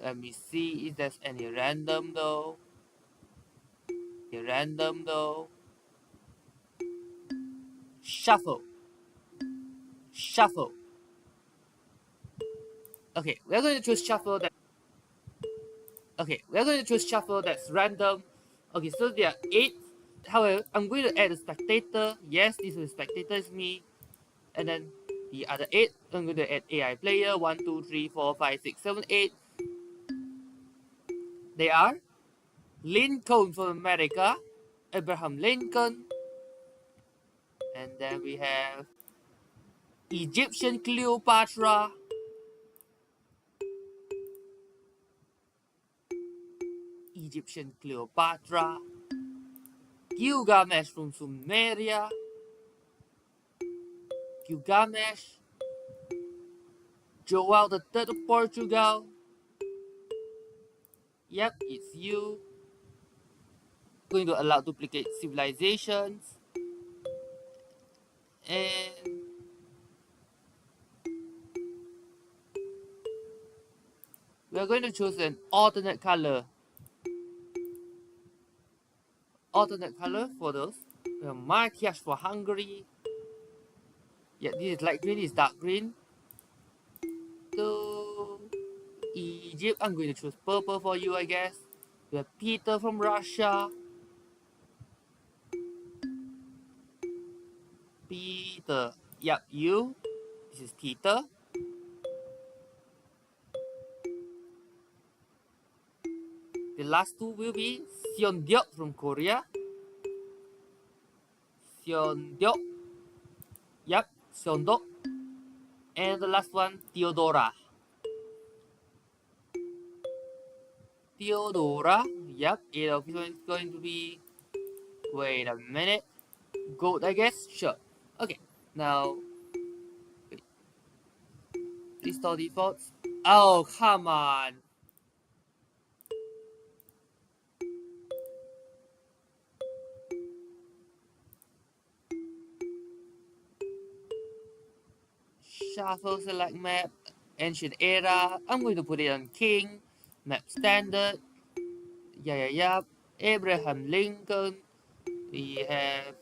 Let me see if there's any random though. Shuffle. Shuffle. Okay, we're going to choose shuffle that. Okay, we're going to choose shuffle that's random. Okay, so there are 8. However, I'm going to add a spectator. Yes, this is spectator is me. And then the other 8, I'm going to add AI player. 1, 2, 3, 4, 5, 6, 7, 8. They are Lincoln from America, Abraham Lincoln, and then we have Egyptian Cleopatra, Gilgamesh from Sumeria, Gilgamesh, Joel the Third of Portugal. Yep, it's you. Going to allow duplicate civilizations. And we're going to choose an alternate color. Alternate color for those. We have Matthias for Hungary. Yeah, this is light green, this is dark green. So Egypt, I'm going to choose purple for you, I guess. We have Peter from Russia. Peter. Yep, you. This is Peter. The last two will be Seondeok from Korea. Seondeok. Yep, Seondeok. And the last one, Theodora. Theodora. Yep, it is going to be. Wait a minute. Gold, I guess? Sure. Okay, now. Wait. Restore defaults. Oh, come on. Shuffle select map. Ancient era. I'm going to put it on king. Map standard. Yeah. Abraham Lincoln. We have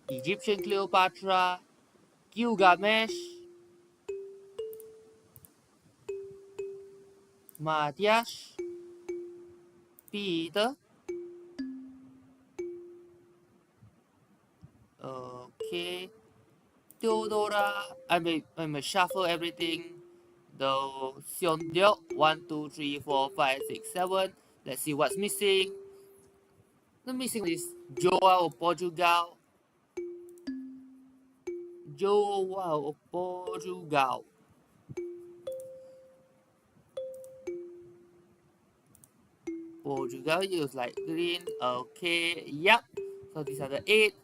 Egyptian Cleopatra. Gilgamesh. Matthias. Peter. Okay. Theodora. I may shuffle everything. Though Seondeok. 1, 2, 3, 4, 5, 6, 7. Let's see what's missing. The missing is Joao of Portugal. Joao of Portugal. Portugal use light green. Okay, yep. So these are the 8.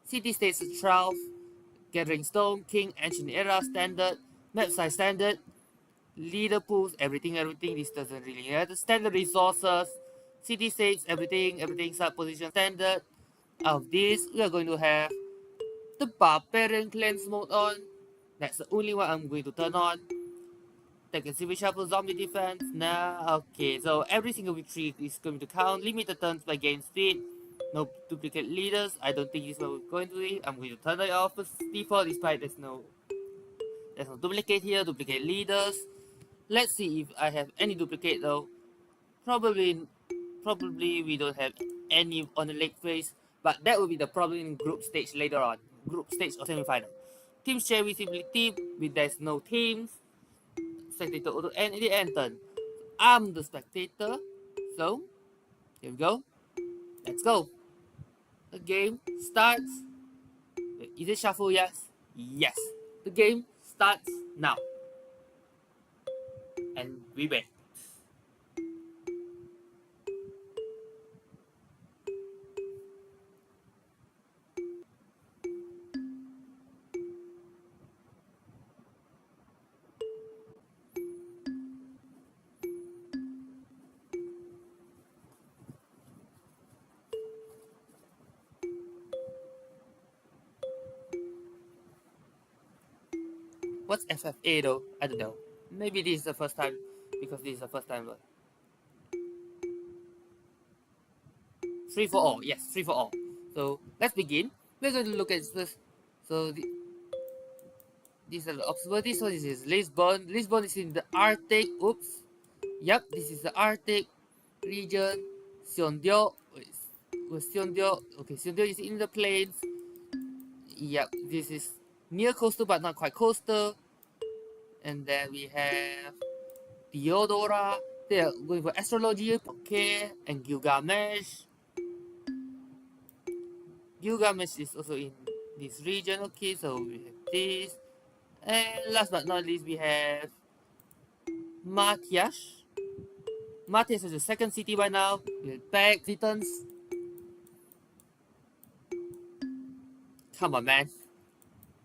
City states 12. Gathering Stone, King, Ancient Era, Standard, Map Size Standard, Leader Pools, everything. This doesn't really matter. Standard Resources, City states, everything, Sub Position Standard. Out of this, we are going to have the Barbarian Clans mode on. That's the only one I'm going to turn on. Take a Civil Shuffle, Zombie Defense. Nah, okay, so every single retreat is going to count. Limited turns by gain speed. No duplicate leaders. I don't think this one we're going to do. I'm going to turn it off as default, despite there's no duplicate here, duplicate leaders. Let's see if I have any duplicate though. Probably we don't have any on the late phase, but that will be the problem in group stage later on. Group stage or semi-final. Teams share visibility with there's no teams. Spectator auto and the end turn. I'm the spectator. So here we go. Let's go. The game starts. Is it shuffle? Yes. Yes. The game starts now. And we wait. What's FFA though? I don't know. Maybe this is the first time because this is the first time. 3 for all, yes, 3 for all. So let's begin. We're going to look at this. So these are the observability. So this is Lisbon. Lisbon is in the Arctic. Oops. Yep, this is the Arctic region. Seondio. Seondio. Okay, Seondio is in the plains. Yep, this is near coastal but not quite coastal. And then we have Theodora. They are going for astrology. Okay, and Gilgamesh. Gilgamesh is also in this region. Okay, so we have this. And last but not least, we have Matiash. Matiash is the second city by now. We have back returns. Come on, man.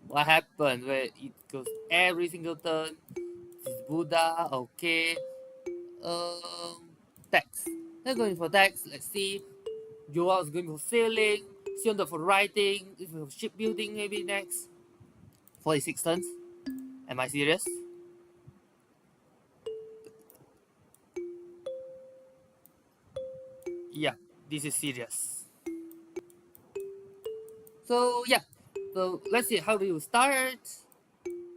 What happened? Where it goes every single turn. This is Buddha. Okay. Tax. They're going for tax. Let's see. Joao is going for sailing. Sionda for writing. For shipbuilding maybe next. 46 turns. Am I serious? Yeah, this is serious. So yeah. So let's see, how do you start?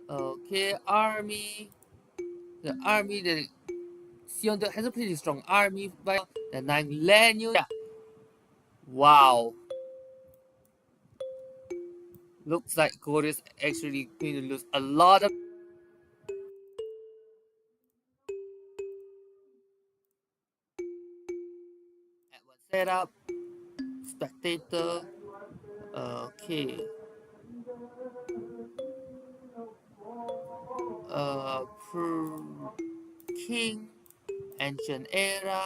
Okay, army. The army, the Sion has a pretty strong army by the 9 land unit. Yeah. Wow. Looks like Korea's actually going to lose a lot of at one setup. Spectator. Okay. Uh, King. Ancient era.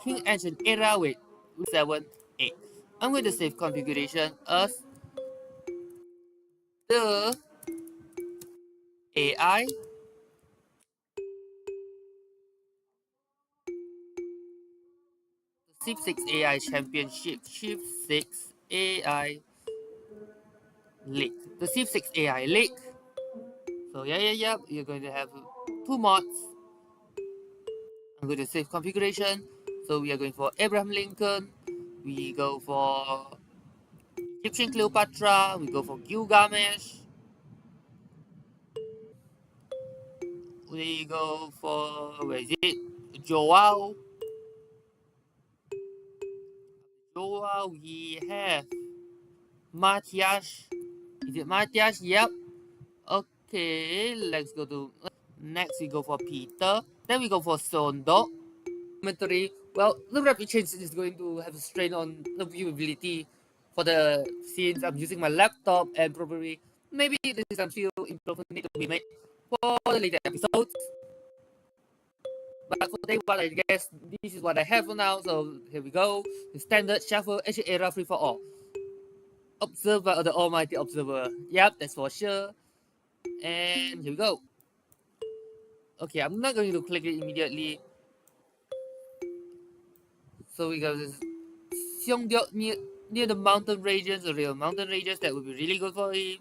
King Ancient era. Wait. 7, 8. I'm going to save configuration as the AI Civ 6 AI Championship. Civ 6 AI League. The Civ 6 AI League. So yeah. You're going to have 2 mods. I'm going to save configuration. So we are going for Abraham Lincoln. We go for Egyptian Cleopatra. We go for Gilgamesh. We go for, where is it? Joao. Joao. We have Matias. Is it Matias? Yep. Okay, let's go to next. We go for Peter. Then we go for Sondo. Commentary. Well, the rapid change is going to have a strain on the viewability for the scenes. I'm using my laptop and probably maybe this is some still improvement need to be made for the later episodes. But for day one, I guess this is what I have for now. So here we go. The standard shuffle ancient era free for all. Observer, the almighty observer. Yep, that's for sure. And here we go. Okay, I'm not going to click it immediately. So we got this Seongdeok near the mountain ranges, the real mountain ranges. That would be really good for him.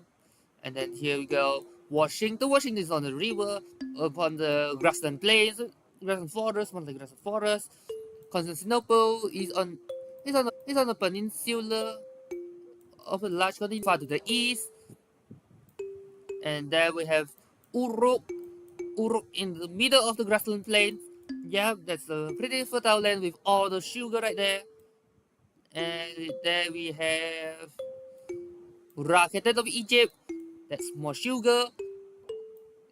And then here we go. Washington. Washington is on the river, upon the grassland plains, grassland forest, one of the grassland forest. Constantinople is on the peninsula of a large continent far to the east. And there we have Uruk. Uruk in the middle of the grassland plains. Yeah, that's a pretty fertile land with all the sugar right there. And there we have Rakatan of Egypt. That's more sugar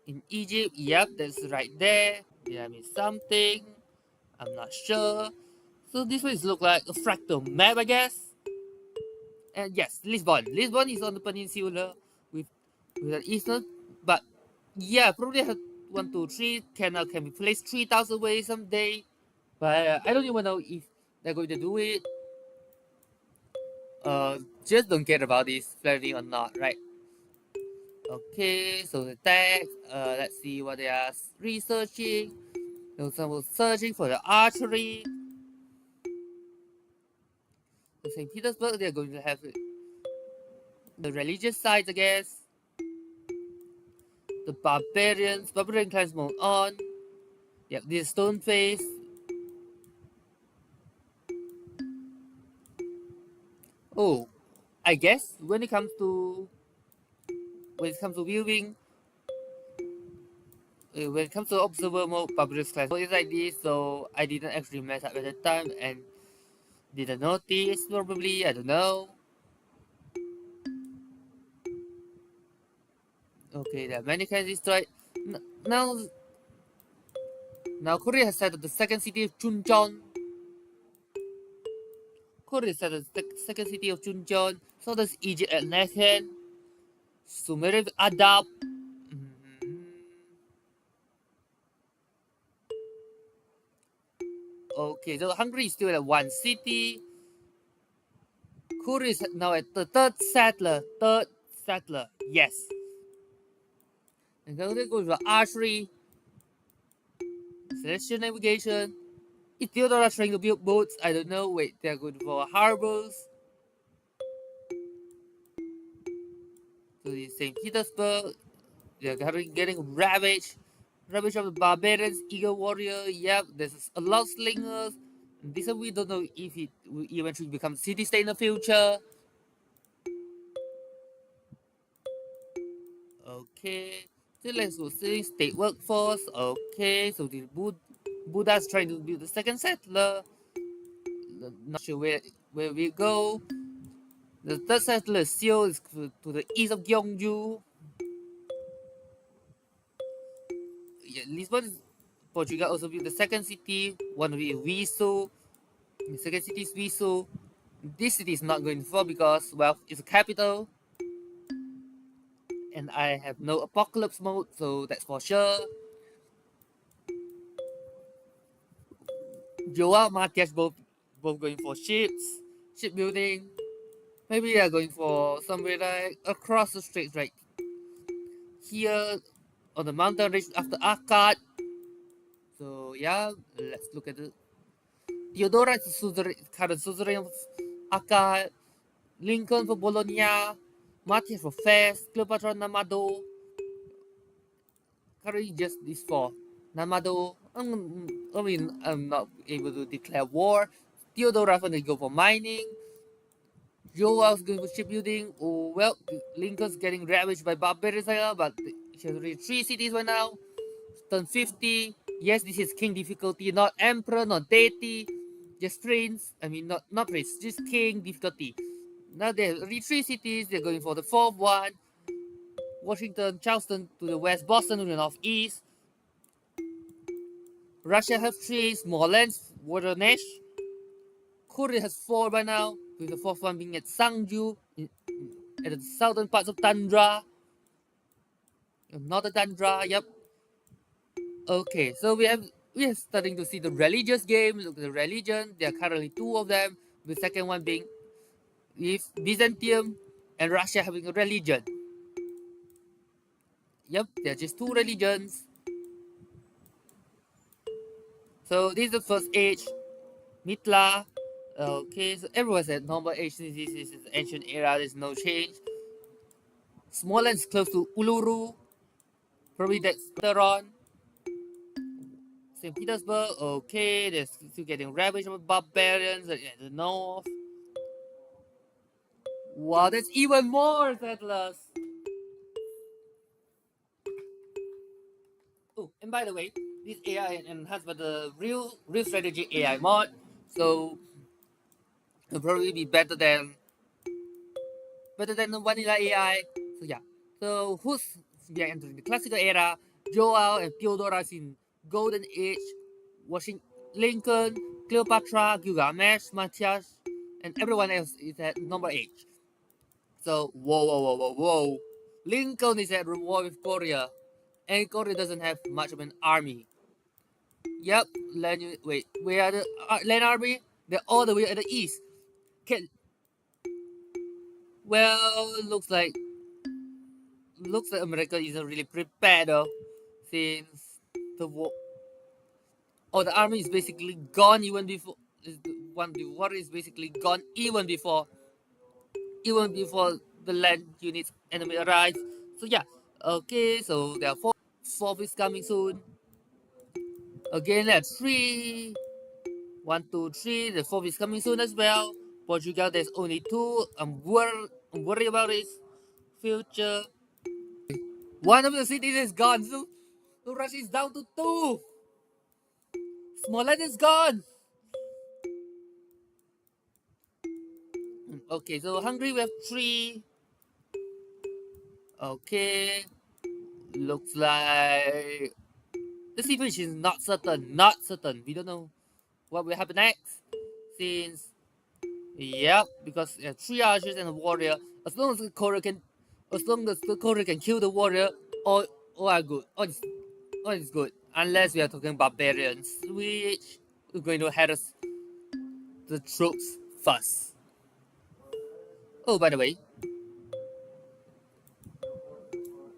in Egypt. Yep, that's right there. Did I miss something? I'm not sure. So this one look like a fractal map, I guess. And yes, Lisbon. Lisbon is on the peninsula with an eastern, but yeah, probably have 1, 2, 3 can be placed 3,000 ways someday. But I don't even know if they're going to do it. Just don't care about this flirting or not, right? Okay, so the text. Let's see what they are researching. Someone searching for the archery. In St. Petersburg, they're going to have the religious sites, I guess. The barbarians. Barbarian clans move on. Yep, this stone face. Oh, I guess when it comes to viewing, when it comes to observer mode, barbarians clans is like this. So I didn't actually mess up at the time and didn't notice. Probably I don't know. Okay, there are many clans destroyed. Now, Korea has settled the second city of Chuncheon. Korea has settled the second city of Chuncheon. So does Egypt at next hand. Sumeria adapt. Okay, so Hungary is still at one city. Korea is now at the third settler. Yes. And then we go to archery, celestial navigation. Is Theodora trying to build boats? I don't know. Wait, they're going for harbors. So the St. Petersburg, they're getting ravaged. Ravaged of the barbarians, eagle warrior. Yep, there's a lot of slingers. This one we don't know if it will eventually become city state in the future. Okay. So let's go see state workforce. Okay, so the Buddha's trying to build the second settler. Not sure where we go. The third settler Seoul is to the east of Gyeongju. Yeah, Lisbon, Portugal also built the second city. One will be Viso. The second city is Viso. This city is not going to fall because, well, it's a capital. And I have no apocalypse mode, so that's for sure. Joao Matias both going for shipbuilding. Maybe they are going for somewhere like across the straits right here on the mountain range after Akkad. So yeah, let's look at it. Theodora is the current suzerain of Akkad. Lincoln for Bologna. Matthias for Fez. Cleopatra Namado. Currently just these four. Namado. I'm not able to declare war. Theodora going to go for mining. Joel's going for shipbuilding. Oh, well, Lincoln's getting ravaged by barbarians here, but she has already 3 cities right now. Turn 50. Yes, this is king difficulty, not emperor, not deity. Just prince. I mean, not prince, just king difficulty. Now they have already 3 cities. They're going for the 4th one. Washington, Charleston to the west, Boston to the northeast. Russia has 3, Smolensk, Voronezh. Korea has 4 by now, with the 4th one being at Sangju, at the southern parts of Tundra. Northern Tundra, yep. Okay, so we are starting to see the religious game. Look at the religion. There are currently 2 of them. The second one being with Byzantium and Russia having a religion. Yep, there are just 2 religions. So this is the first age, Mitla. Okay, so everyone's at normal age since this is the ancient era. There's no change. Smolensk is close to Uluru. Probably that's later on. St. Petersburg, okay, they're still getting ravaged by barbarians at the north. Wow, that's even more settlers. Oh, and by the way, this AI enhanced by the real strategy AI mod, so it'll probably be better than the vanilla AI. So yeah, so who's we are entering the classical era? Joao and Theodora's in golden age. Washington, Lincoln, Cleopatra, Gilgamesh, Matthias, and everyone else is at number 8. So whoa. Lincoln is at war with Korea, and Korea doesn't have much of an army. Yep, wait, where are the land army? They're all the way at the east. Can, well, looks like America isn't really prepared though, since the war. Oh, the army is basically gone even before. The war is basically gone even before the land units enemy arrive. So yeah, Okay, so there are fourth is coming soon. Again, that's 3. 1, 2, 3. The fourth is coming soon as well. Portugal, there's only 2. I'm worried about his future. One of the cities is gone, so Russia is down to 2. Smolensk is gone. Okay, so Hungary we have 3. Okay, looks like the situation is not certain. Not certain. We don't know what will happen next. Since because 3 archers and a warrior. As long as the courier can kill the warrior, all are good. All is good. Unless we are talking barbarians, which are going to head us the troops first. Oh, by the way,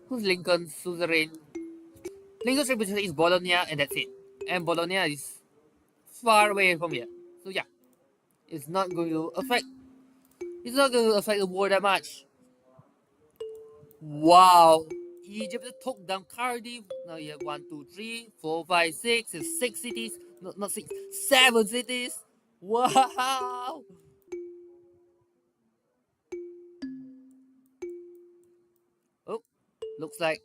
who's Lincoln's suzerain? Lincoln's reputation is Bologna, and that's it. And Bologna is far away from here. So yeah, it's not going to affect. It's not going to affect the war that much. Wow. Egypt took down Cardiff. Now you have 1, 2, 3, 4, 5, 6. It's 6 cities. Not 6, 7 cities. Wow. Oh, looks like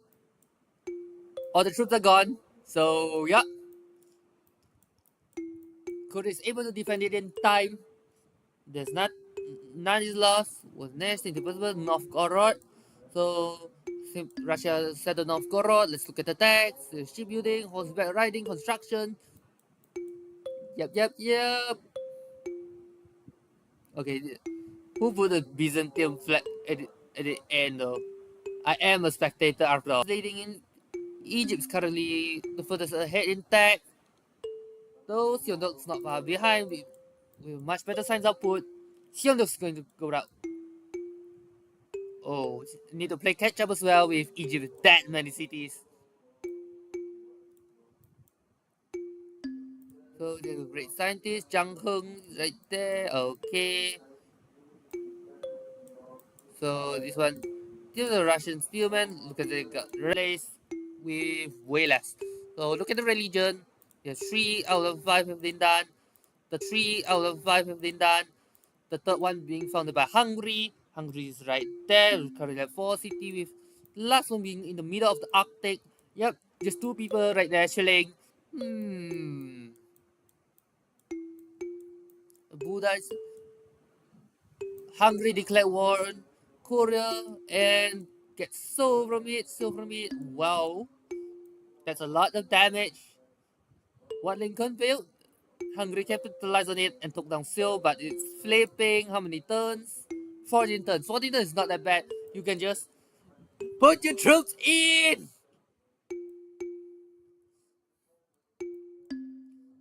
all the troops are gone. So yeah, Kurd is able to defend it in time. There's none is lost. Was next into possible Novgorod. So Russia settled Novgorod. Let's look at the attacks, the shipbuilding, horseback riding, construction. Yep. Okay, who put the Byzantium flag at the end though? I am a spectator after all. Leading in Egypt's currently the furthest ahead in tech. Though Sionok's not far behind with much better science output. Sionok's going to go out. Oh, need to play catch up as well with Egypt with that many cities. So there's a great scientist, Zhang Heng right there. Okay. So this is a Russian spearman. Look at the race with way less. So look at the religion. There's 3 out of 5 have been done. The 3 out of 5 have been done. The third one being founded by Hungary. Hungary is right there. We currently have 4 cities with the last one being in the middle of the Arctic. Yep, just 2 people right there chilling. Buddha is Hungary declared war on Korea and get so from it. Wow, that's a lot of damage. What Lincoln built, Hungary capitalized on it and took down Seoul, but it's flipping. How many turns? 14 turns. 14 turns is not that bad. You can just put your troops in.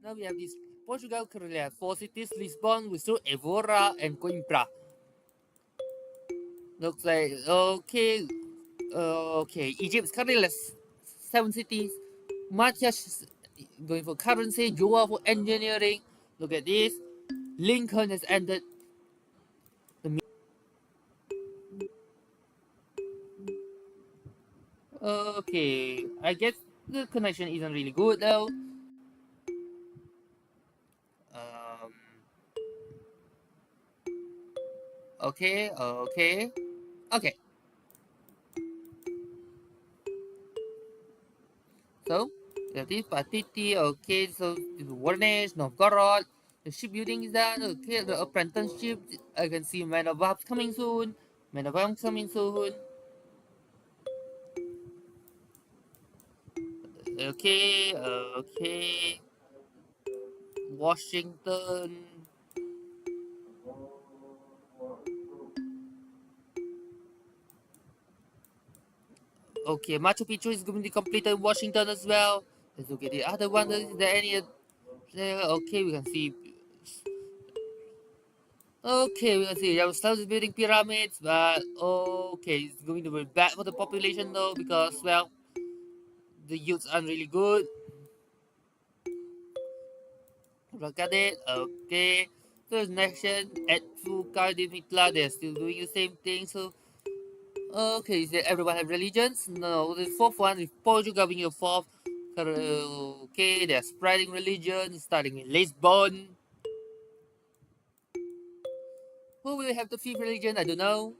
Now we have this. Portugal currently has 4 cities: Lisbon, Viseu, Evora, and Coimbra. Looks like okay. Okay, Egypt currently has 7 cities. Matthias going for currency, Joa for engineering. Look at this. Lincoln has ended the. Okay, I guess the connection isn't really good though. Um, okay. So, this Patiti, okay, so Warnish, Novgorod, the shipbuilding is done, okay, the apprenticeship, I can see Man of Arms coming soon, Man of Arms coming soon. Okay. Washington. Okay, Machu Picchu is going to be completed in Washington as well. Let's look at the other one. Is there any? Okay, we can see. Okay, we can see Yellowstone is building pyramids, but okay, it's going to be bad for the population though because well, the youths aren't really good. Look at it. Okay, so next gen at full Cardiff Hitler, they're still doing the same thing. So Okay, is that everyone have religions? No, the fourth one is Portugal being the fourth. Okay, they're spreading religion, starting in Lisbon. Who will have the fifth religion? I don't know.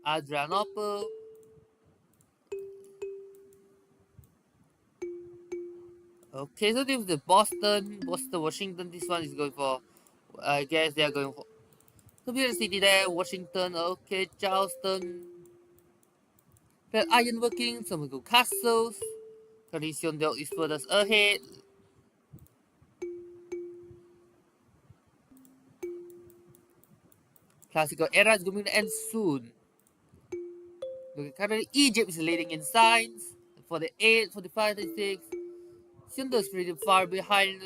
Adrianople. Okay, so this is the Boston, Washington. This one is going for. I guess they are going for. So here's the city there, Washington. Okay, Charleston. Then ironworking, some will go castles. Tradition is further ahead. Classical era is going to end soon. Look, currently Egypt is leading in science. 48, 45, 36. Shinto is pretty far behind,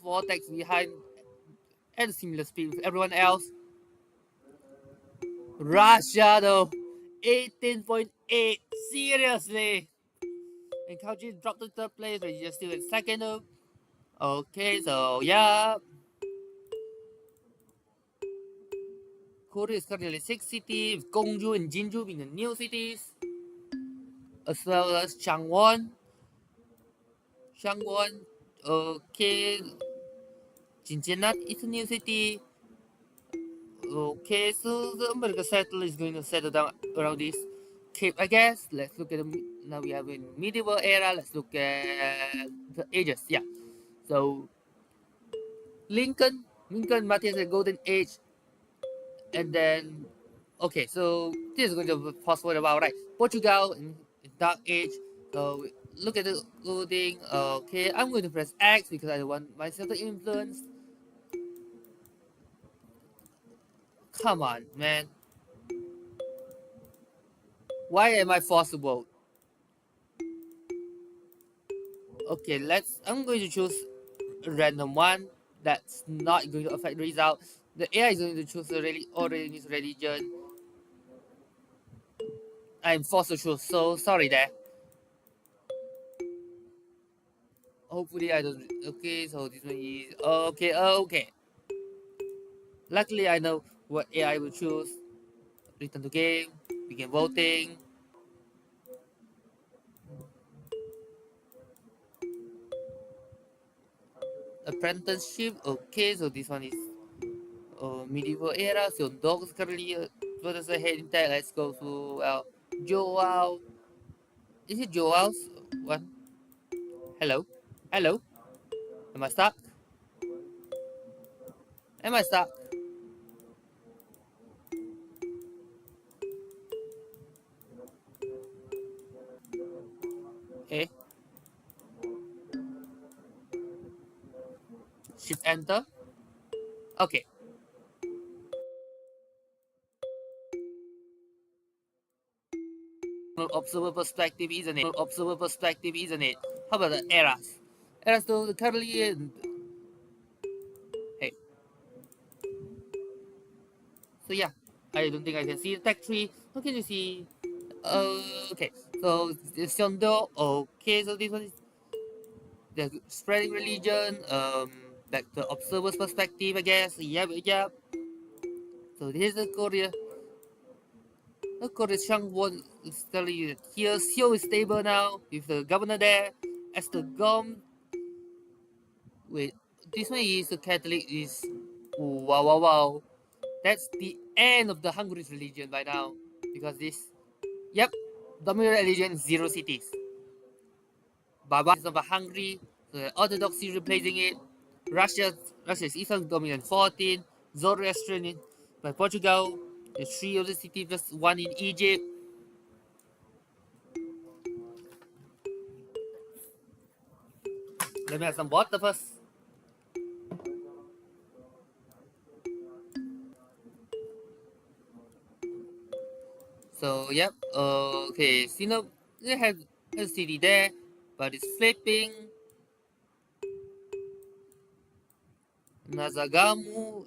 Vortex behind, and similar speed with everyone else. Russia though, 18.8. Seriously. And Kauji dropped to third place, but you're still in second though. Okay, so yeah. Korea is currently 6 cities, Gongju and Jinju being the new cities, as well as Changwon. Changwon, okay. Jinjianat is a new city. Okay, so the American settler is going to settle down around this cape, I guess. Let's look at now we have in medieval era. Let's look at the ages. Yeah. So Lincoln, Matthias, the Golden Age, and then okay. So this is going to be possible about right. Portugal in Dark Age. So look at the loading. Okay, I'm going to press X because I don't want myself to influence. Come on, man. Why am I forced to vote? Okay, I'm going to choose a random one that's not going to affect the result. The AI is going to choose a really organized religion. I'm forced to choose, so sorry there. Hopefully I don't. Okay, so this one is okay. Luckily I know what AI will choose. Return to game. Begin voting. Apprenticeship. Okay, so this one is medieval era. So dogs currently what is ahead in tech. Let's go to Joao. Is it Joao's one? Hello? Hello? Am I stuck? Am I stuck? Okay. Shift enter. Okay. Observer perspective, isn't it? Observer perspective, isn't it? How about the eras? Eras though currently hey. So yeah. I don't think I can see the tech tree. How can you see? Okay. So this Shondo. Okay, so this one is the spreading religion. Like the observer's perspective, I guess. Yeah. So here's the Korea. The Korea Changwon is telling you that here Seoul is stable now with the governor there. As the Gom, wait, this one is a Catholic is wow. That's the end of the Hungary religion by now because this, yep, dominant religion is zero cities. Baba is over Hungary, so the Orthodoxy replacing it. Russia is Eastern dominant 14, Zoroastrian by Portugal. There's three other cities plus one in Egypt. Let me have some water first. So yep, okay, Sino they have a city there, but it's flipping. Nazagamu,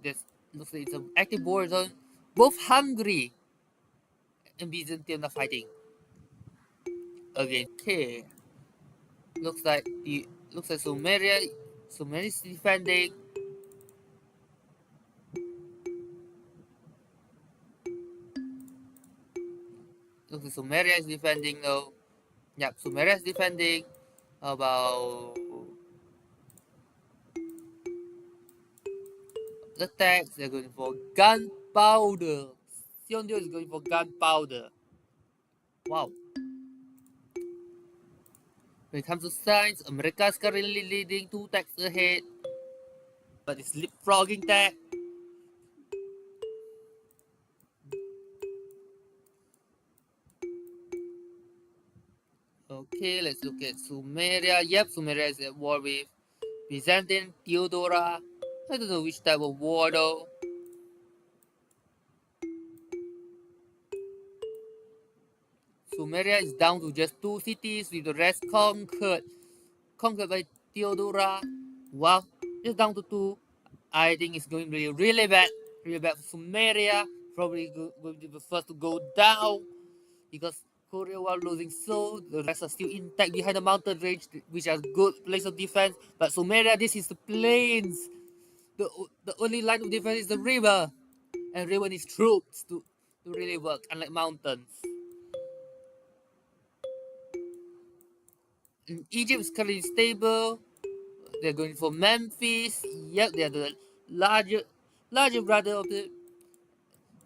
this looks like it's an active war zone. Both Hungary and Byzantium are fighting again. Okay, looks like Sumeria is defending. like Sumeria is defending though. Yep, Sumeria is defending. About the tags, they're going for gunpowder. Siondio is going for gunpowder. Wow. When it comes to science, America is currently leading 2 tags ahead. But it's leapfrogging tag. Okay, let's look at Sumeria. Yep, Sumeria is at war with Byzantine, Theodora. I don't know which type of war though. Sumeria is down to just 2 cities with the rest conquered. Conquered by Theodora. Wow, just down to 2. I think it's going really, really bad. Really bad for Sumeria. Probably going to be the first to go down. Because Korea while losing so, the rest are still intact behind the mountain range, which are good place of defense. But Sumeria, this is the plains. The only line of defense is the river. And river needs troops to really work, unlike mountains. Egypt is currently stable. They're going for Memphis. Yep, they're the larger brother of the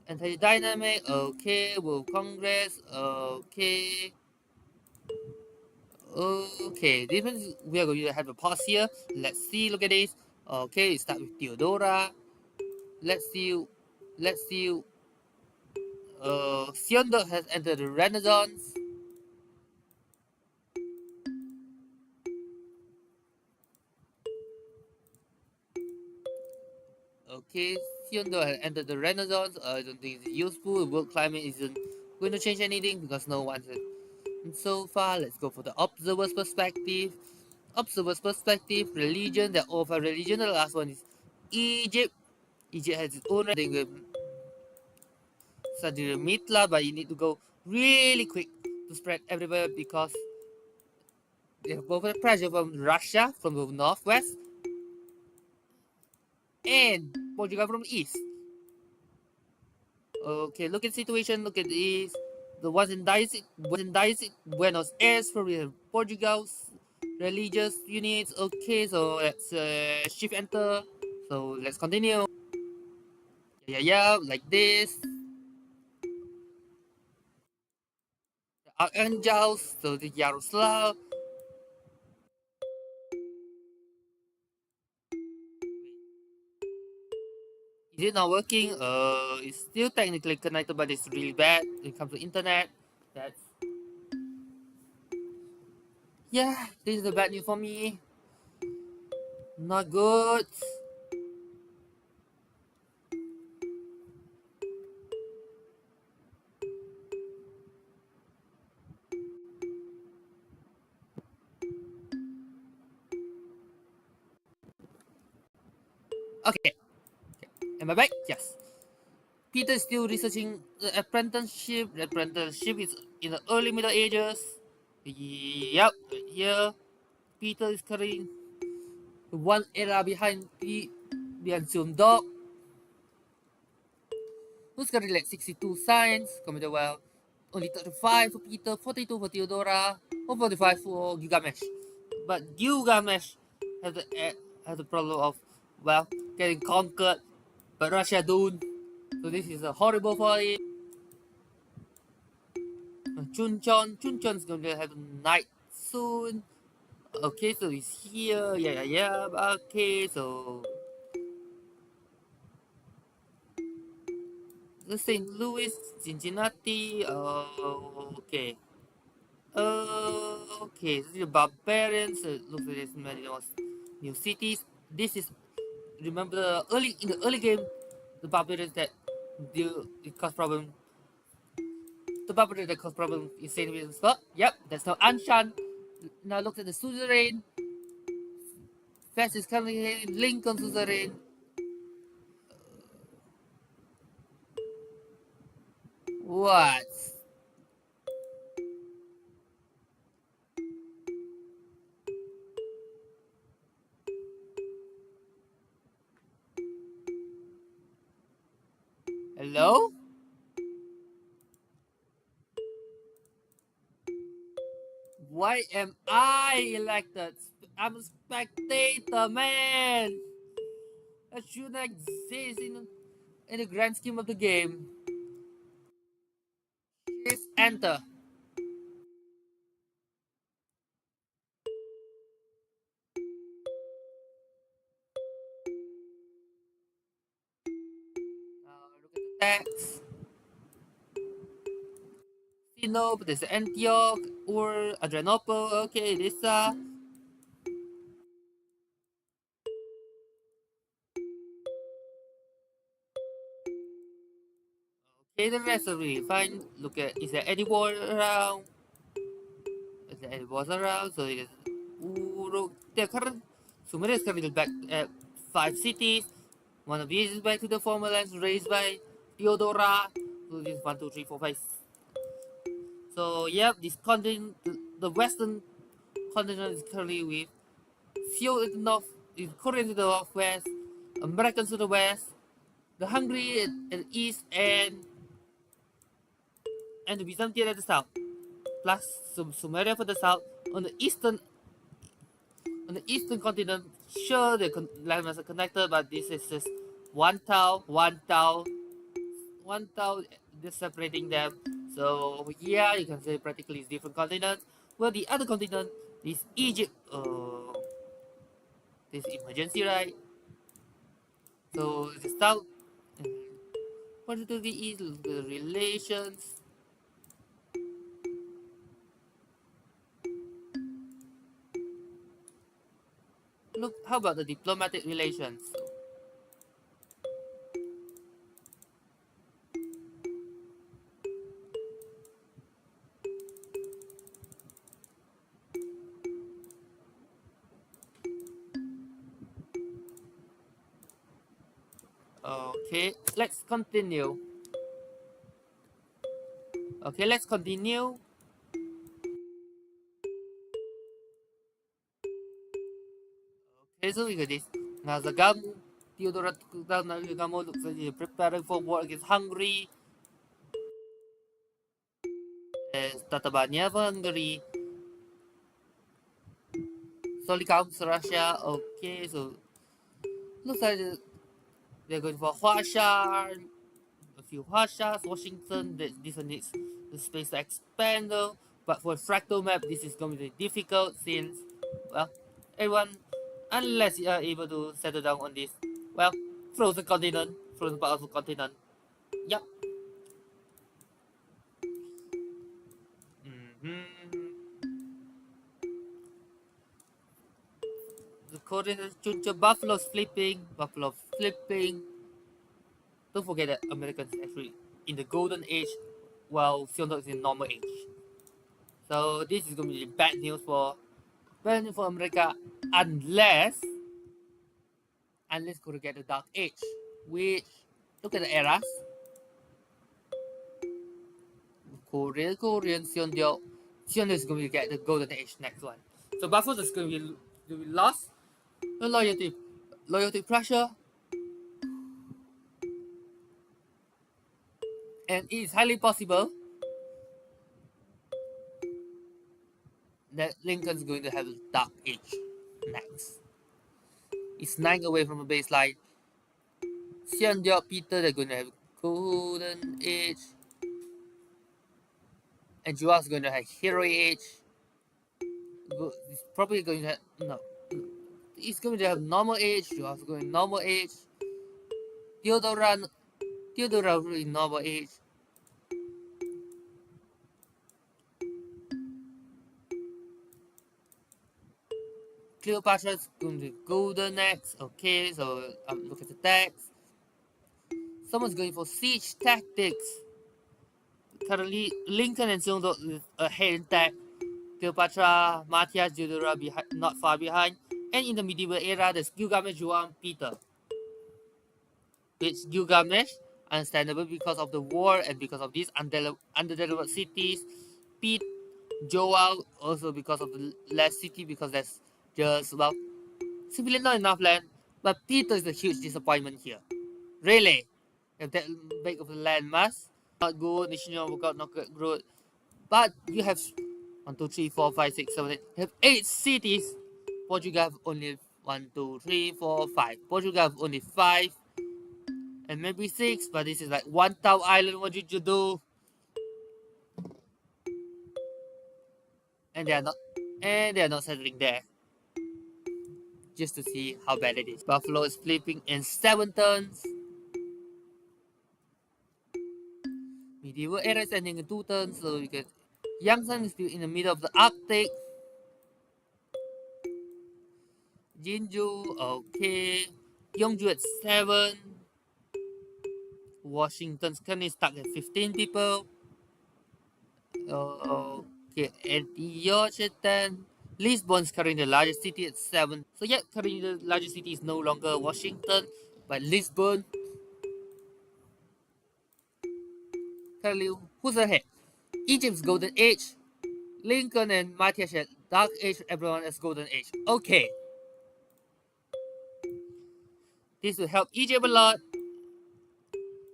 anti-dynamic. Okay, World Congress. Okay. Okay, defense, we are going to have a pause here. Let's see, look at this. Okay, start with Theodora. Let's see, let's see. Siondo has entered the Renaissance. Okay, Siondo has entered the Renaissance. I don't think it's useful. World climate isn't going to change anything because no one's. And so far, let's go for the observer's perspective. Observer's perspective, religion, the over religion. The last one is Egypt. Egypt has its own thing with Sadira Mitla, but you need to go really quick to spread everywhere because they have both the pressure from Russia from the northwest and Portugal from the east. Okay, look at the situation, look at this. The ones in Diocese, Buenos Aires, probably Portugal's religious units. Okay, so let's shift enter. So let's continue. Yeah, like this. The Archangels, so the Yaroslav. Is it not working? It's still technically connected, but it's really bad when it comes to internet. That's yeah. This is the bad news for me. Not good. Okay. Am I back? Yes. Peter is still researching the apprenticeship. The apprenticeship is in the early Middle Ages. Yep. Here, Peter is carrying one era behind Zoom Dog. Who's currently like 62 science, computer well. Only 35 for Peter, 42 for Theodora, or 45 for Gilgamesh. But Gilgamesh has the problem of, well, getting conquered, but Russia don't. So this is horrible for him. Chuncheon's going to have a night soon. Okay, so he's here. Yeah. Okay, so the St. Louis, Cincinnati. Okay. Okay, this is the barbarians. Looks like there's many new cities. This is remember in the early game, the barbarians that it caused problem. The barbarians that caused problem in Saint Louis spot. Yep, that's now Anshan. Now look at the suzerain. Fast is coming in. Lincoln suzerain. What? Hello? Why am I elected? I'm a spectator, man. That shouldn't exist in the grand scheme of the game. Shift enter. Now look at the text. Sinope, there's Antioch, Ur, Adrianople, okay, Lisa. Okay, the rest are really fine. Look at, is there any war around? Is there any wars around? So it is Uru. They're current. Sumeria is currently back at 5 cities. One of these is back to the former lands raised by Theodora. So this is 1, 2, 3, 4, 5. So yeah, this continent, the western continent is currently with Seoul in the north, is Korea to the northwest, Americans to the west, the Hungary at the east, and the Byzantine at the south, plus Sumeria for the south. On the eastern continent, sure the landmasses are connected, but this is just one tile just separating them. So yeah, you can say practically it's different continent. Well, the other continent is Egypt. This emergency, right? So the south, what do the east? The relations. Look, how about the diplomatic relations? Okay, let's continue. Okay, let's continue. Okay, so we got this. Nazagamu, Theodora Nazagamu looks like he's preparing for war against Hungary. Tatabanya for Hungary. Slowly comes Russia. Okay, so looks like they're going for Huasha. A few Huashas. Washington, this one needs the space to expand though. But for fractal map, this is going to be difficult since, well, everyone, unless you are able to settle down on this, well, frozen continent, frozen part of the continent. Yep. Mm-hmm. The Korean Chuncha Buffalo's flipping, Buffalo flipping. Don't forget that Americans actually in the golden age while Seattle is in normal age. So this is going to be bad news for America unless Korea get the dark age, which look at the eras. Korean, Seattle is going to get the golden age next one. So Buffalo is going to be lost. No loyalty pressure, and it is highly possible that Lincoln's going to have a dark age next. It's 9 away from a baseline. Xian Peter, they're going to have golden age. And Joa's going to have hero age. He's probably going to have, no. He's going to have normal age. Joa's going to normal age. Theodora really normal age. Cleopatra's going to golden next. Okay, so look at the text. Someone's going for siege tactics. Currently, Lincoln and Seongdo is ahead in tech. Cleopatra, Matthias, Theodora not far behind. And in the medieval era, there's Gilgamesh, Joan, Peter. Which Gilgamesh, understandable because of the war and because of these underdeveloped cities. Pete, Joel, also because of the less city, because there's just, well, simply not enough land. But Peter is a huge disappointment here. Really? If that big of a land mass, not good, national workout not good, but you have 1, 2, 3, 4, 5, 6, 7, 8. You have 8 cities. Portugal have only 1, 2, 3, 4, 5. Portugal have only 5. And maybe 6, but this is like one town island. What did you do? And they are not settling there. Just to see how bad it is. Buffalo is flipping in 7 turns. Medieval era is ending in 2 turns, so you get Yangsan is still in the middle of the Arctic. Jinju, okay. Gyeongju at 7. Washington's currently stuck at 15 people. Okay, and Yorkshire, Lisbon's currently the largest city at 7. So yeah, currently the largest city is no longer Washington, but Lisbon. Currently, who's ahead? Egypt's golden age. Lincoln and Matthias at dark age. Everyone has golden age. Okay, this will help Egypt a lot.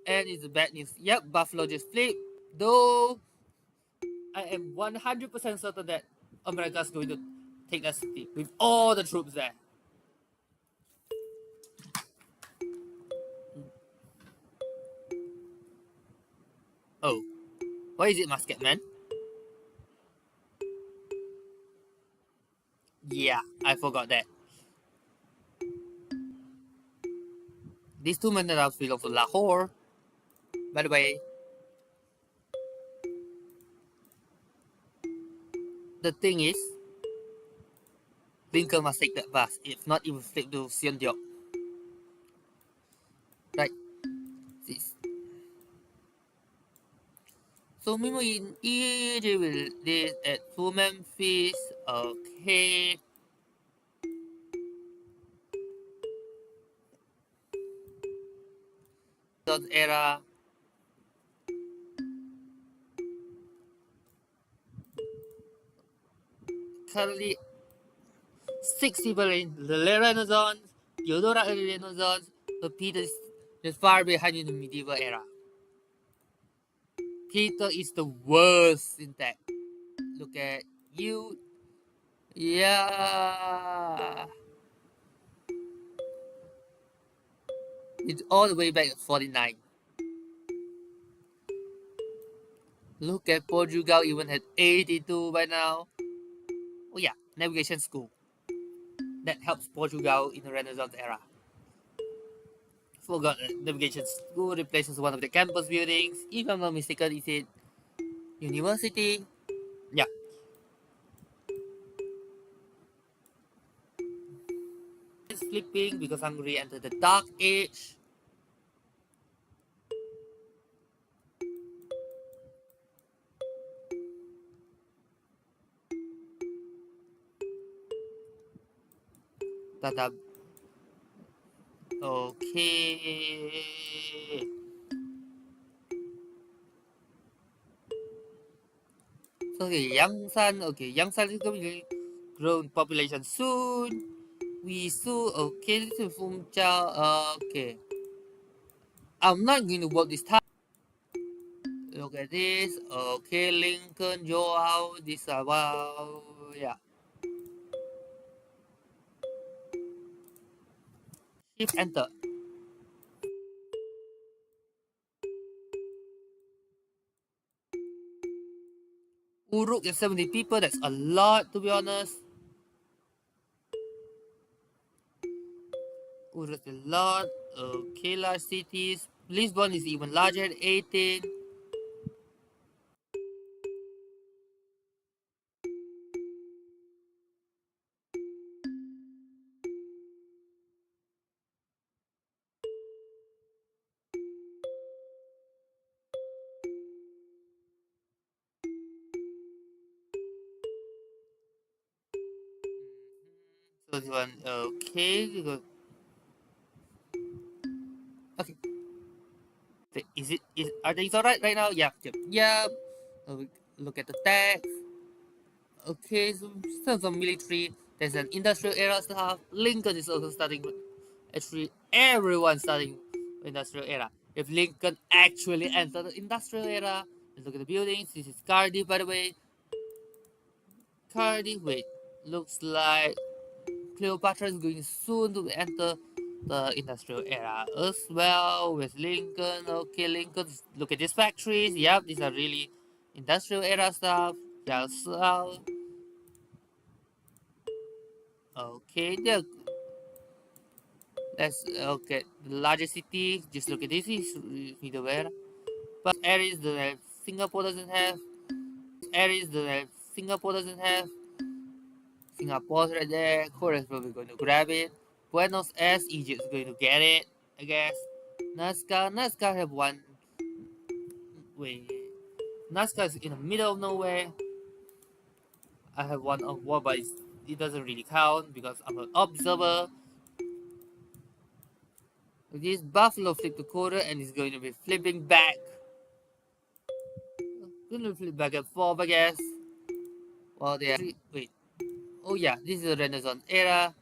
And it's bad news. Yep, Buffalo just flipped. Though I am 100% certain that America's going to take that city with all the troops there. Oh, what is it, Musket Man? Yeah, I forgot that. These two minerals belong to Lahore. By the way, the thing is, Lincoln must take that bus. If not, it will flip to Sion Right. This. So meanwhile, in Egypt will this at full Memphis. Okay. Era. Currently 6 people in the Renaissance, Theodora early Renaissance, but Peter is far behind in the medieval era. Peter is the worst in that. Look at you. Yeah. It's all the way back at 49. Look at Portugal, even at 82 by now. Oh yeah, navigation school. That helps Portugal in the Renaissance era. Forgot navigation school replaces one of the campus buildings. If I'm not mistaken, is it university? Yeah. It's flipping because Hungary entered the Dark Age. Tada. Okay. So okay, Yangsan is going to grow in population soon. We soon, okay, this is Fungchao, okay. I'm not going to work this time. Look at this, okay, Lincoln, Joao, this, wow, yeah. Shift enter. Uruk is 70 people, that's a lot to be honest. Uruk is a lot, okay, large cities. Lisbon is even larger at 18. So this one, okay, okay. Are things alright right now? Yeah, yeah. Look at the text. Okay, so in terms of military, there's an industrial era stuff. Lincoln is also starting. Actually, everyone's starting industrial era. If Lincoln actually entered the industrial era, let's look at the buildings. This is Cardiff, by the way. currently, wait, looks like Cleopatra is going soon to enter the industrial era as well with Lincoln. Okay, Lincoln, look at these factories. Yep, these are really industrial era stuff. Yeah, so, okay, let's okay. The largest city, just look at this is middleware. But areas that Singapore doesn't have. Areas that Singapore doesn't have. Singapore's right there. Korea's probably going to grab it. Buenos Aires, Egypt's going to get it, I guess. Nazca have one. Wait, Nazca is in the middle of nowhere. I have one on war, but it doesn't really count because I'm an observer. This Buffalo flip the quarter and it's going to be flipping back. Going to flip back and forth, I guess. Well, they are. Wait. Oh, yeah, this is the Renaissance era.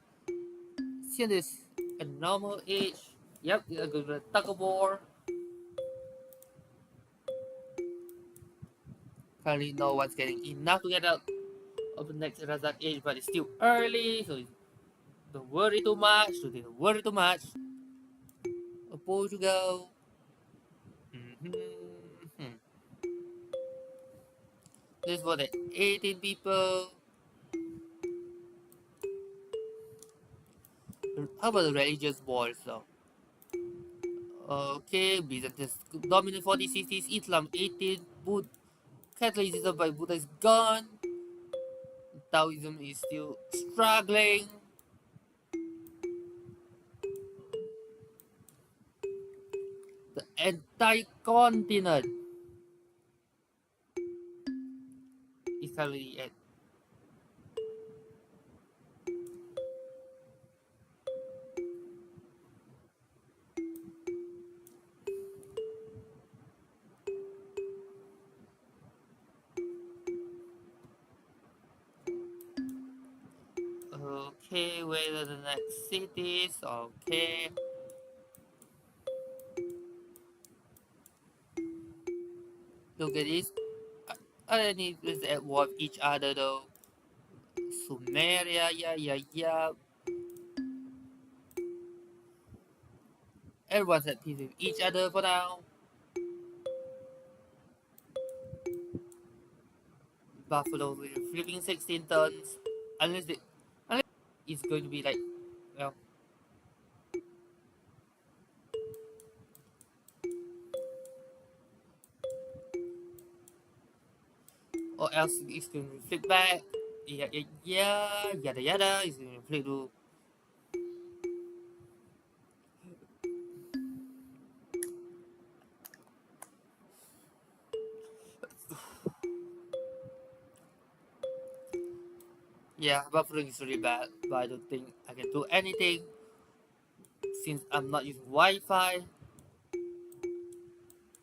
See this a normal age. Yep, we are going to tug of war. Currently, no one's getting enough to get out of the next Renaissance age, but it's still early, so don't worry too much. Don't worry too much. Portugal. Mm-hmm. This for the 18 people. How about the religious wars though? Okay, Byzantium dominant 40 cities, Islam 18, Catholicism by Buddha is gone, Taoism is still struggling. The entire continent is currently at. Okay, where are the next cities? Okay. Look at this. I need to at war with each other though. Sumeria, yeah. Everyone's at peace with each other for now. Buffalo will be flipping 16 tons. Unless it's going to be like, well, or else it's going to flip back. Yada. It's going to flip to. Yeah, Buffalo is really bad, but I don't think I can do anything since I'm not using Wi-Fi.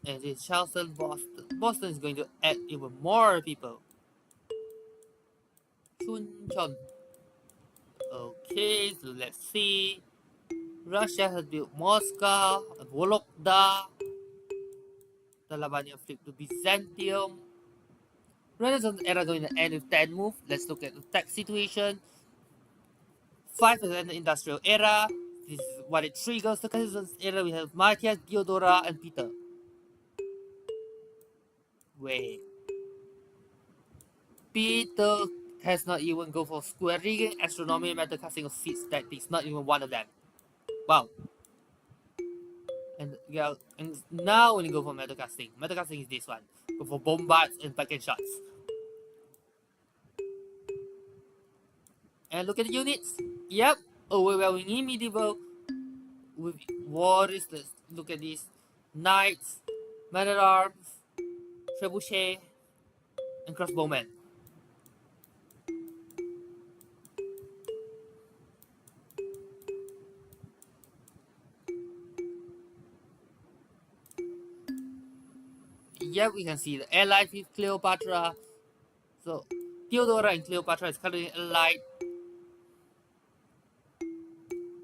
And it's Charleston, Boston. Boston is going to add even more people. Chuncheon. Okay, so let's see. Russia has built Moscow, Vologda, the Lavania flipped to Byzantium. Renaissance era going to end with 10 move. Let's look at the tech situation. 5 is the industrial era. This is what it triggers. The Renaissance era we have Matthias, Theodora, and Peter. Wait. Peter has not even go for square rigging, astronomy, method casting of seeds tactics. Not even one of them. Wow. And yeah, and now when you go for method casting is this one. Go for bombards and backhand shots. And look at the units. Yep. Overwhelming in medieval with warriors. Let's look at these. Knights, men at arms, trebuchet, and crossbowmen. Yep, we can see the allied with Cleopatra. So Theodora and Cleopatra is currently allied.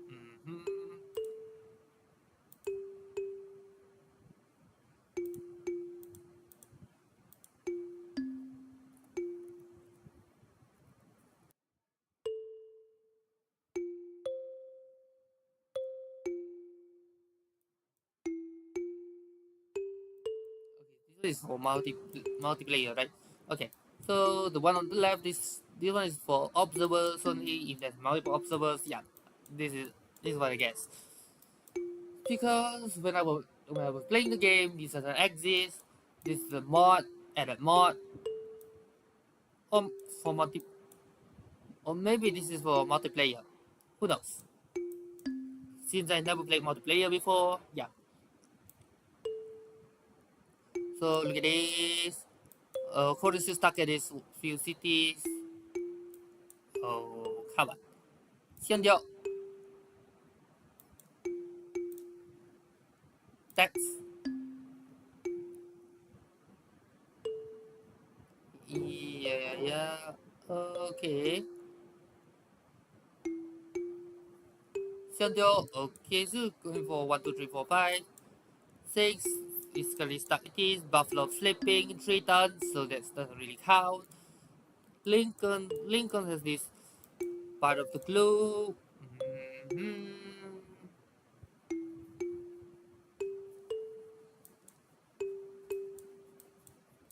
Mm-hmm. is for multiplayer, right? Okay, so the one on the left, this one is for observers only. If there's multiple observers, yeah, this is this is what I guess. Because when I was playing the game, this doesn't exist. This is a mod, added mod, or for or maybe this is for multiplayer. Who knows? Since I never played multiplayer before, yeah. So look at this. According to stuck at these few cities. Oh, come on. 先掉 tax. Yeah. Okay. 先掉 okay, so going for 1, 2, 3, 4, 5, 6. It's currently stuck it is. Buffalo flipping 3 tons, so that doesn't really count. Lincoln has this part of the clue.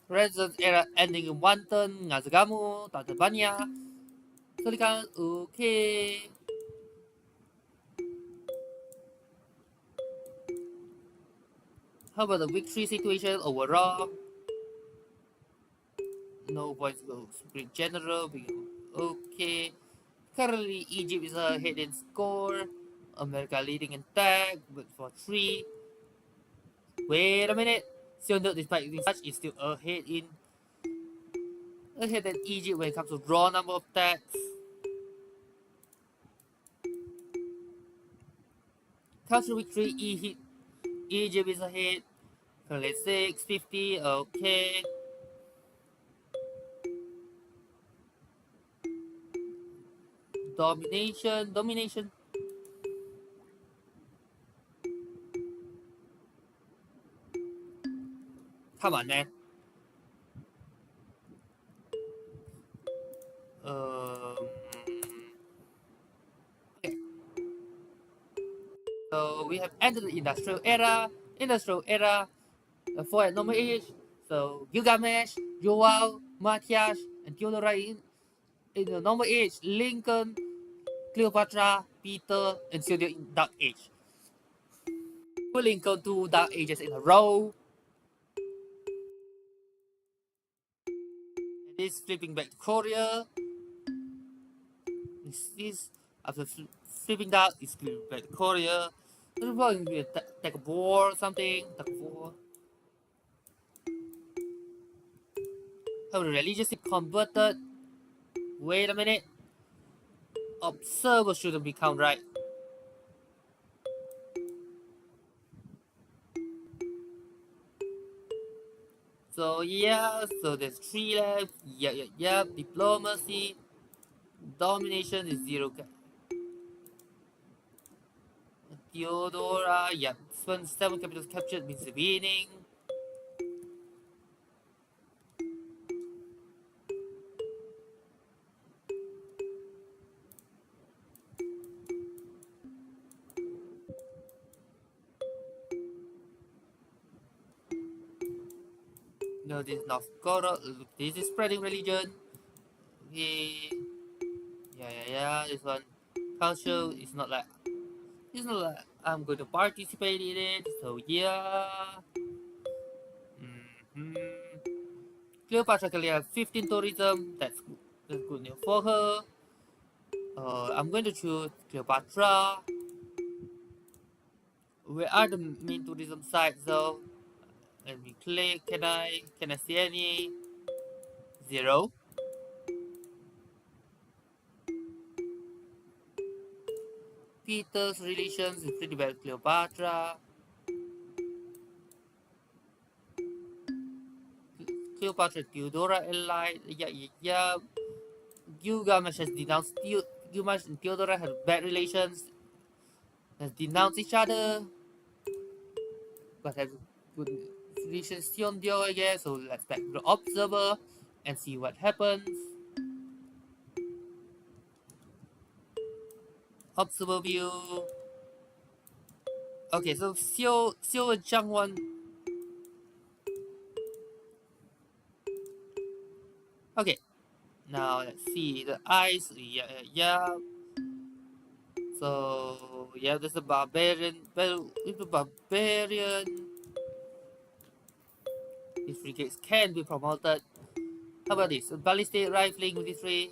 Renaissance era ending in 1 turn. Ngazagamu, Tatabanya. Solikan, okay. How about the victory situation overall? No points go Great General. Okay. Currently, Egypt is ahead in score. America leading in tag, but for 3. Wait a minute. Sionok, despite this much, is still ahead than Egypt when it comes to raw number of tags. Cultural victory, Egypt is ahead. Currently 650. Okay. Domination. Come on, man. Um, okay. So we have entered the industrial era. For a normal age. So Gilgamesh, Joao, Matthias, and Theodora in the normal age. Lincoln, Cleopatra, Peter, and Silvio in Dark Age. Put Lincoln 2 Dark Ages in a row. And this flipping back to Korea. This after flipping that, it's flipping back to Korea. There's probably be a tag of war or something. Tag of war. How religiously converted. Wait a minute. Observer shouldn't be count right. So yeah, so there's 3 left. Yeah. Diplomacy. Domination is 0. Theodora, yeah. 7 capitals captured means winning. No, this is Novgorod. This is spreading religion. Okay. Yeah. This one culture is not like I'm going to participate in it. So yeah. Cleopatra can have 15 tourism. That's good news for her. I'm going to choose Cleopatra. Where are the main tourism sites though? Let me click. Can I see any? 0. Peter's relations is pretty bad with Cleopatra. Cleopatra Theodora allied. Yeah. Gilgamesh has denounced Gilgamesh and Theodora have bad relations. Has denounced each other. But have good relations Dio, I guess. So let's back to the observer and see what happens. Observer view. Okay, so Xiu and Zhang Wan. Okay, now let's see the eyes. Yeah, yeah. So yeah, there's a barbarian. Well, if the barbarian, his frigates can be promoted. How about this? Ballistic rifling with 3.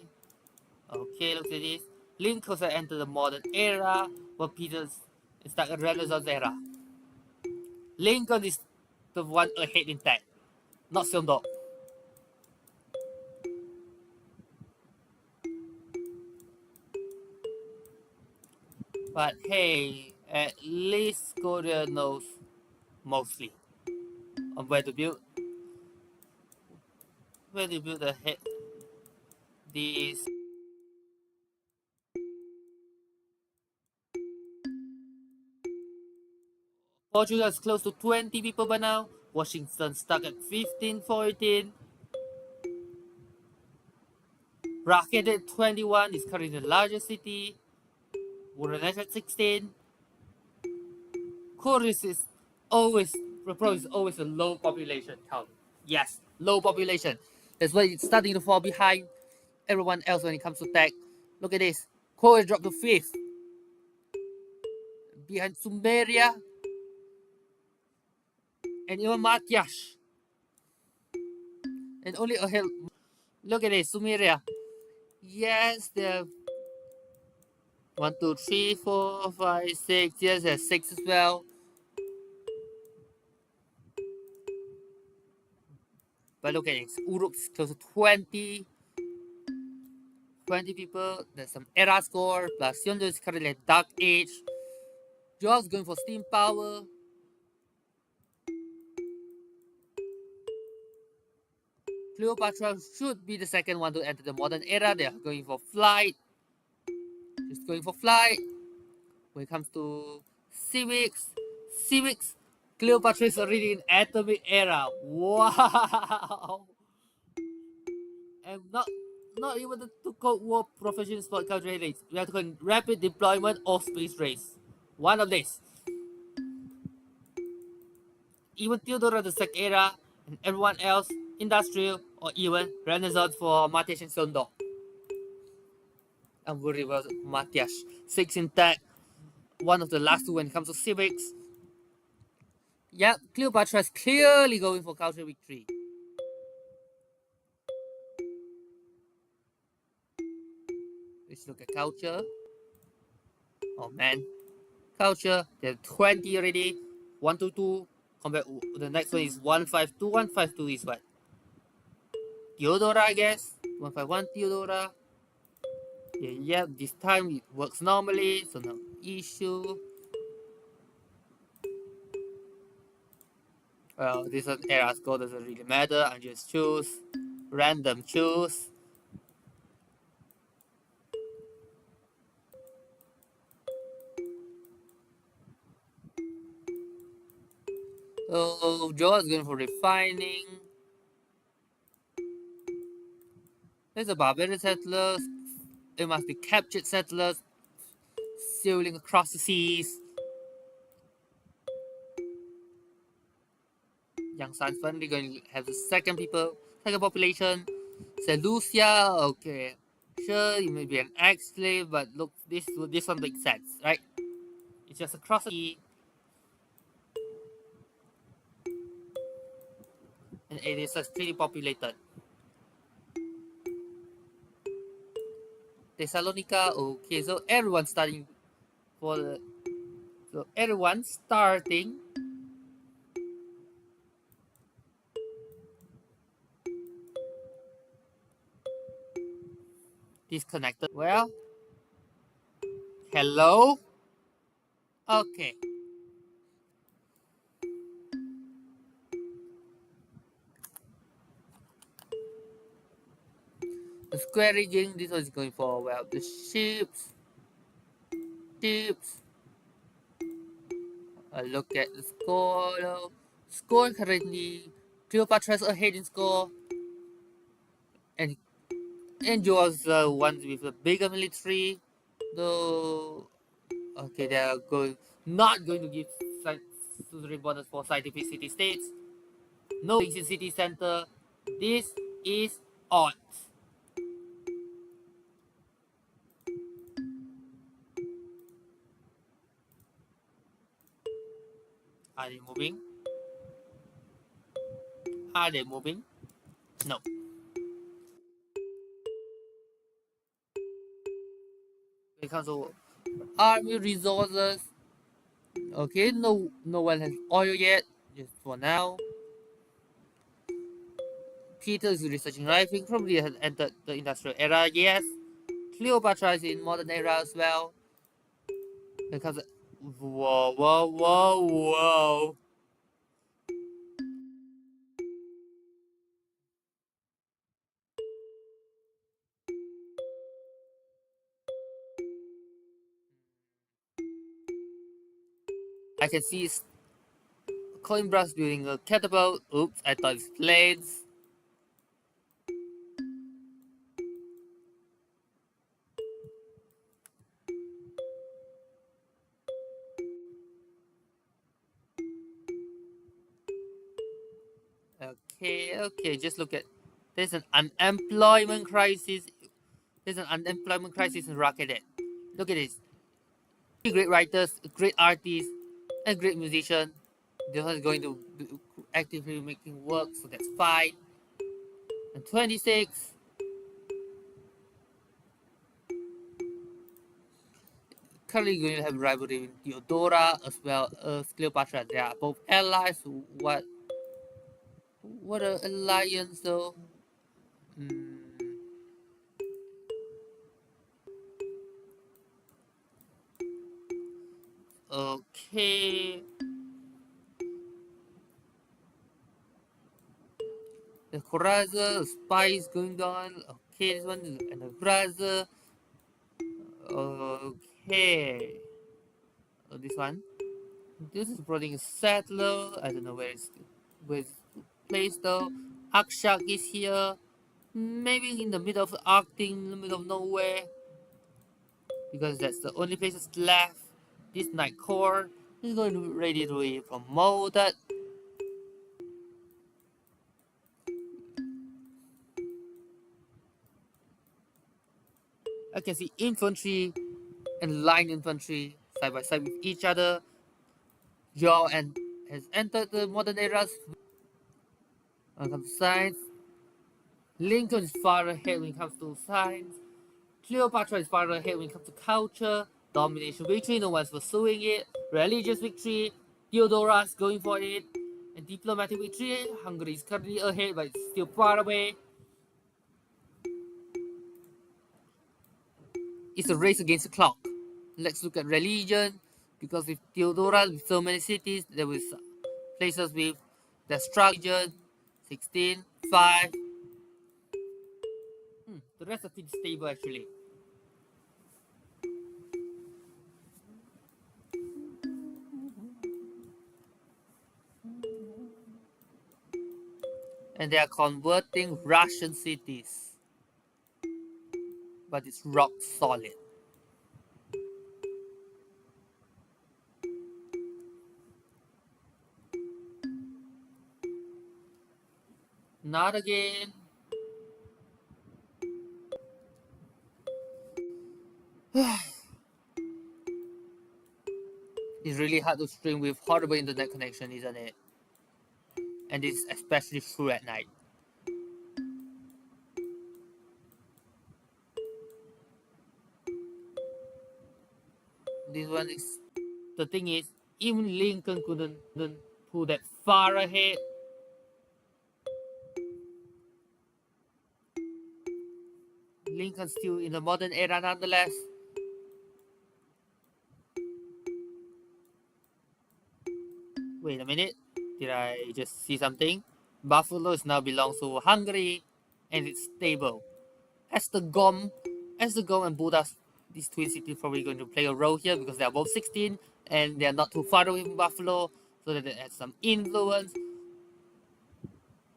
Okay, look at this. Linkers have entered the modern era, where Peter's is like a Renaissance era. Lincoln is the one ahead in tech, not Seondok. But hey, at least Korea knows mostly on where to build the head these. Portugal is close to 20 people by now. Washington stuck at 15, 14. Rocket at 21 is currently the largest city. Woodlands at 16. Korea is always, is always a low population count. Yes, low population. That's why it's starting to fall behind everyone else when it comes to tech. Look at this. Korea dropped to 5th. Behind Sumeria and even Matyash. And only ahead. Look at this, Sumeria. Yes, the 1, 2, 3, 4, 5, 6. Yes, there's 6 as well. But look at this. Uruk is close to 20. 20 people. There's some era score. Plus Yeondo is currently at Dark Age. Joel's going for steam power. Cleopatra should be the second one to enter the modern era. They are going for flight. Just going for flight. When it comes to civics, Cleopatra is already in atomic era. Wow! And not even the Cold War professional sport culture race. We have to go rapid deployment or space race. One of these. Even Theodora the second era and everyone else, industrial or even Renaissance for Matias and Sondo. I'm worried about Matias. 6 in tech, one of the last two when it comes to civics. Yep, Cleopatra is clearly going for culture victory. Let's look at culture. Oh man. Culture, there's 20 already. 122. Compared the next one is 152. 152 is what? Theodora, I guess. 151 Theodora. Yeah, this time it works normally, so no issue. Well, this one era score doesn't really matter. I just choose random choose. So Joe is going for refining. There's a barbarian settlers. It must be captured settlers sailing across the seas. Young Sun's finally going to have the second population. St. Lucia, okay. Sure, you may be an ex-slave, but look, this one makes sense, right? It's just across the sea. And it is pretty populated. Thessalonica, okay, so everyone's starting disconnected. Well, hello? Okay. The square rigging, this one is going for, well, the ships. Look at the score. Score currently, Cleopatra's ahead in score. And Joel's the one with the bigger military. Though, okay, they are not going to give suzerain bonus for scientific city states. No things in city center. This is odd. Are they moving? Are they moving? No. When it comes to army resources, okay, no one has oil yet, just for now. Peter is researching rifling, probably has entered the industrial era, yes. Cleopatra is in modern era as well. Because whoa, whoa, whoa, whoa. I can see Coimbras building a catapult. Oops, I thought it's planes. Okay, just look at. There's an unemployment crisis. There's an unemployment crisis in Rocket. Look at this. Great writers, great artists, and great musician. They're not going to be actively making work, so that's fine. And 26. Currently going to have rivalry with Theodora as well as Cleopatra. They are both allies. What an alliance though. Mm, okay. The Coraza, spies going on. Okay, this one is and the Coraza. Okay. This one. This is probably a settler. I don't know where it's placed though. Akshak is here. Maybe in the middle of the Arctic, in the middle of nowhere. Because that's the only places left. This Night Core is going to be ready to be promoted. I can see infantry and line infantry side by side with each other. Yaw and has entered the modern eras. When it comes to science, Lincoln is far ahead when it comes to science. Cleopatra is far ahead when it comes to culture. Domination victory, no one's pursuing it. Religious victory, Theodora's going for it. And diplomatic victory, Hungary is currently ahead but it's still far away. It's a race against the clock. Let's look at religion, because with Theodora, with so many cities, there was places with the structure, 16, 5. The rest are pretty stable actually. And they are converting Russian cities. But it's rock solid. Not again. It's really hard to stream with horrible internet connection, isn't it? And it's especially true at night. This one is the thing is, even Lincoln couldn't pull that far ahead. Lincoln still in the modern era nonetheless. Wait a minute, did I just see something? Buffalo is now belongs to Hungary, and it's stable. As the Gom and Buddha, these twin cities probably going to play a role here because they are both 16 and they are not too far away from Buffalo, so that it has some influence.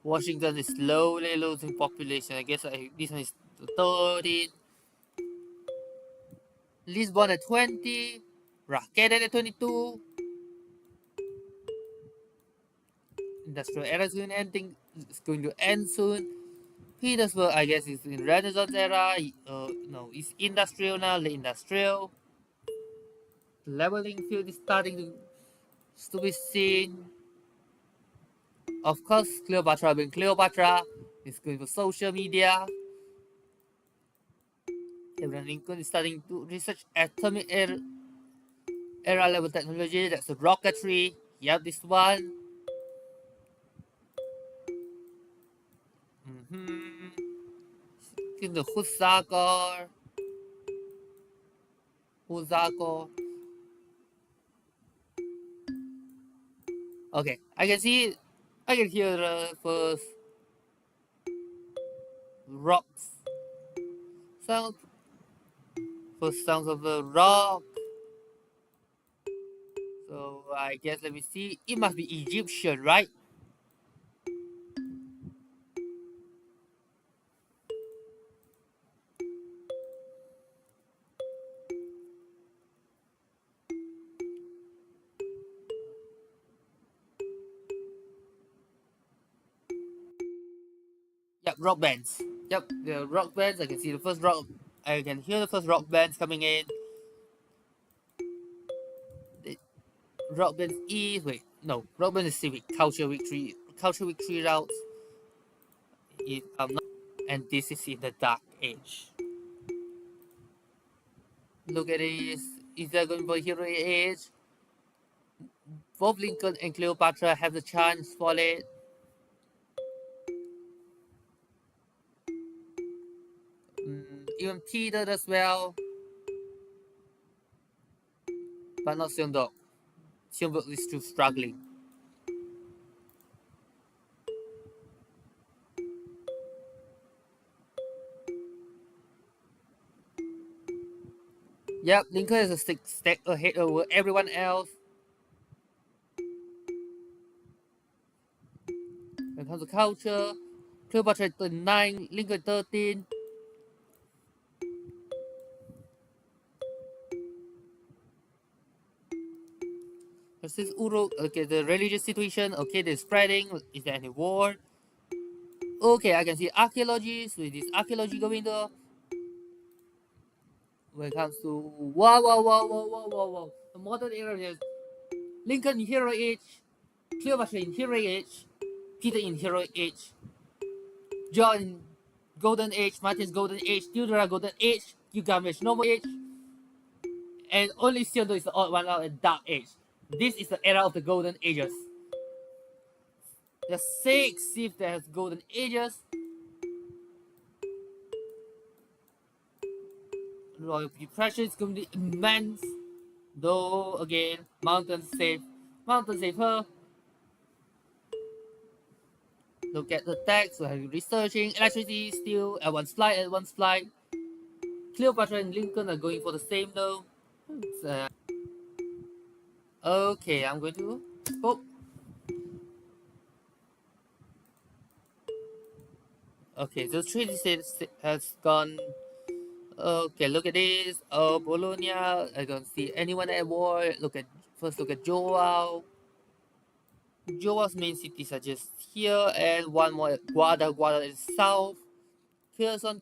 Washington is slowly losing population. I guess this one is 30. Lisbon at 20. Rocket at 22. Industrial era is going to end soon. Petersburg, I guess, is in Renaissance era. No, it's industrial now, late industrial. Leveling field is starting to be seen. Of course, Cleopatra being Cleopatra is going for social media. Abraham Lincoln is starting to research atomic era level technology. That's the rocketry. Yep, this one. In the Hussar. Okay, I can see, I can hear the first rocks sound, first sounds of the rock. So I guess let me see. It must be Egyptian, right? Yep, rock bands. Yep, the rock bands. I can see the first rock. I can hear the first rock bands coming in. The rock bands is rock band is civic culture week 3 routes. If I'm not, and this is in the dark age. Look at this. Is there going for hero age? Both Lincoln and Cleopatra have the chance for it. Even Peter as well, but not Seongdok. Seongdok is still struggling. Yep, Lincoln is a step ahead over everyone else. When it comes to culture, Cleopatra 39, Lincoln 13. Versus Uruk, okay, the religious situation, okay, they're spreading. Is there any war? Okay, I can see archaeology, so this archaeology going there. When it comes to wow. The modern era is Lincoln in hero age, Cleopatra in hero age, Peter in hero age, John in golden age, Martin's golden age, Theodora golden age, Gilgamesh normal age, and only Seongdo is the odd one out in dark age. This is the era of the golden ages. There's 6 Civ that has golden ages. Royalty pressure is going to be immense. Though again, mountain save her. Look at the text, we're researching electricity, steel, at one flight. Cleopatra and Lincoln are going for the same though. Okay, I'm going to. Oh. Okay, so treaty has gone. Okay, look at this. Oh, Bologna. I don't see anyone at war. Look at Joao. Joao's main cities are just here, and one more at Guarda. Guarda is south. Kherson.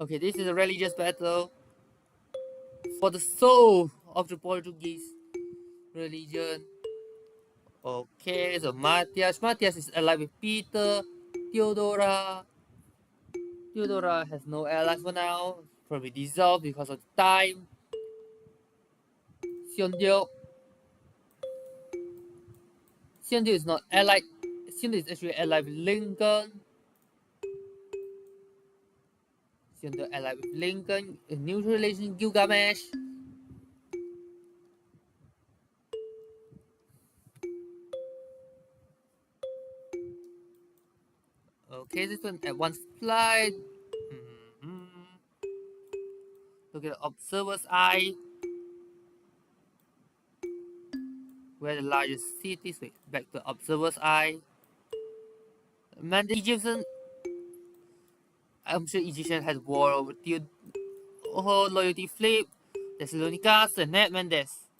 Okay, this is a religious battle for the soul of the Portuguese religion. Okay, so Matthias is allied with Peter. Theodora has no allies for now. Probably dissolved because of time. Seongdeok is not allied. Seongdeok is actually allied with Lincoln. Seongdeok allied with Lincoln. A neutral relation Gilgamesh. Okay, this one at one flight. Look at the observer's eye. Where the largest cities? Wait, back to observer's eye. Man, the Egyptian. I'm sure Egyptian had war over loyalty flip. Thessalonica, Senate Mendes.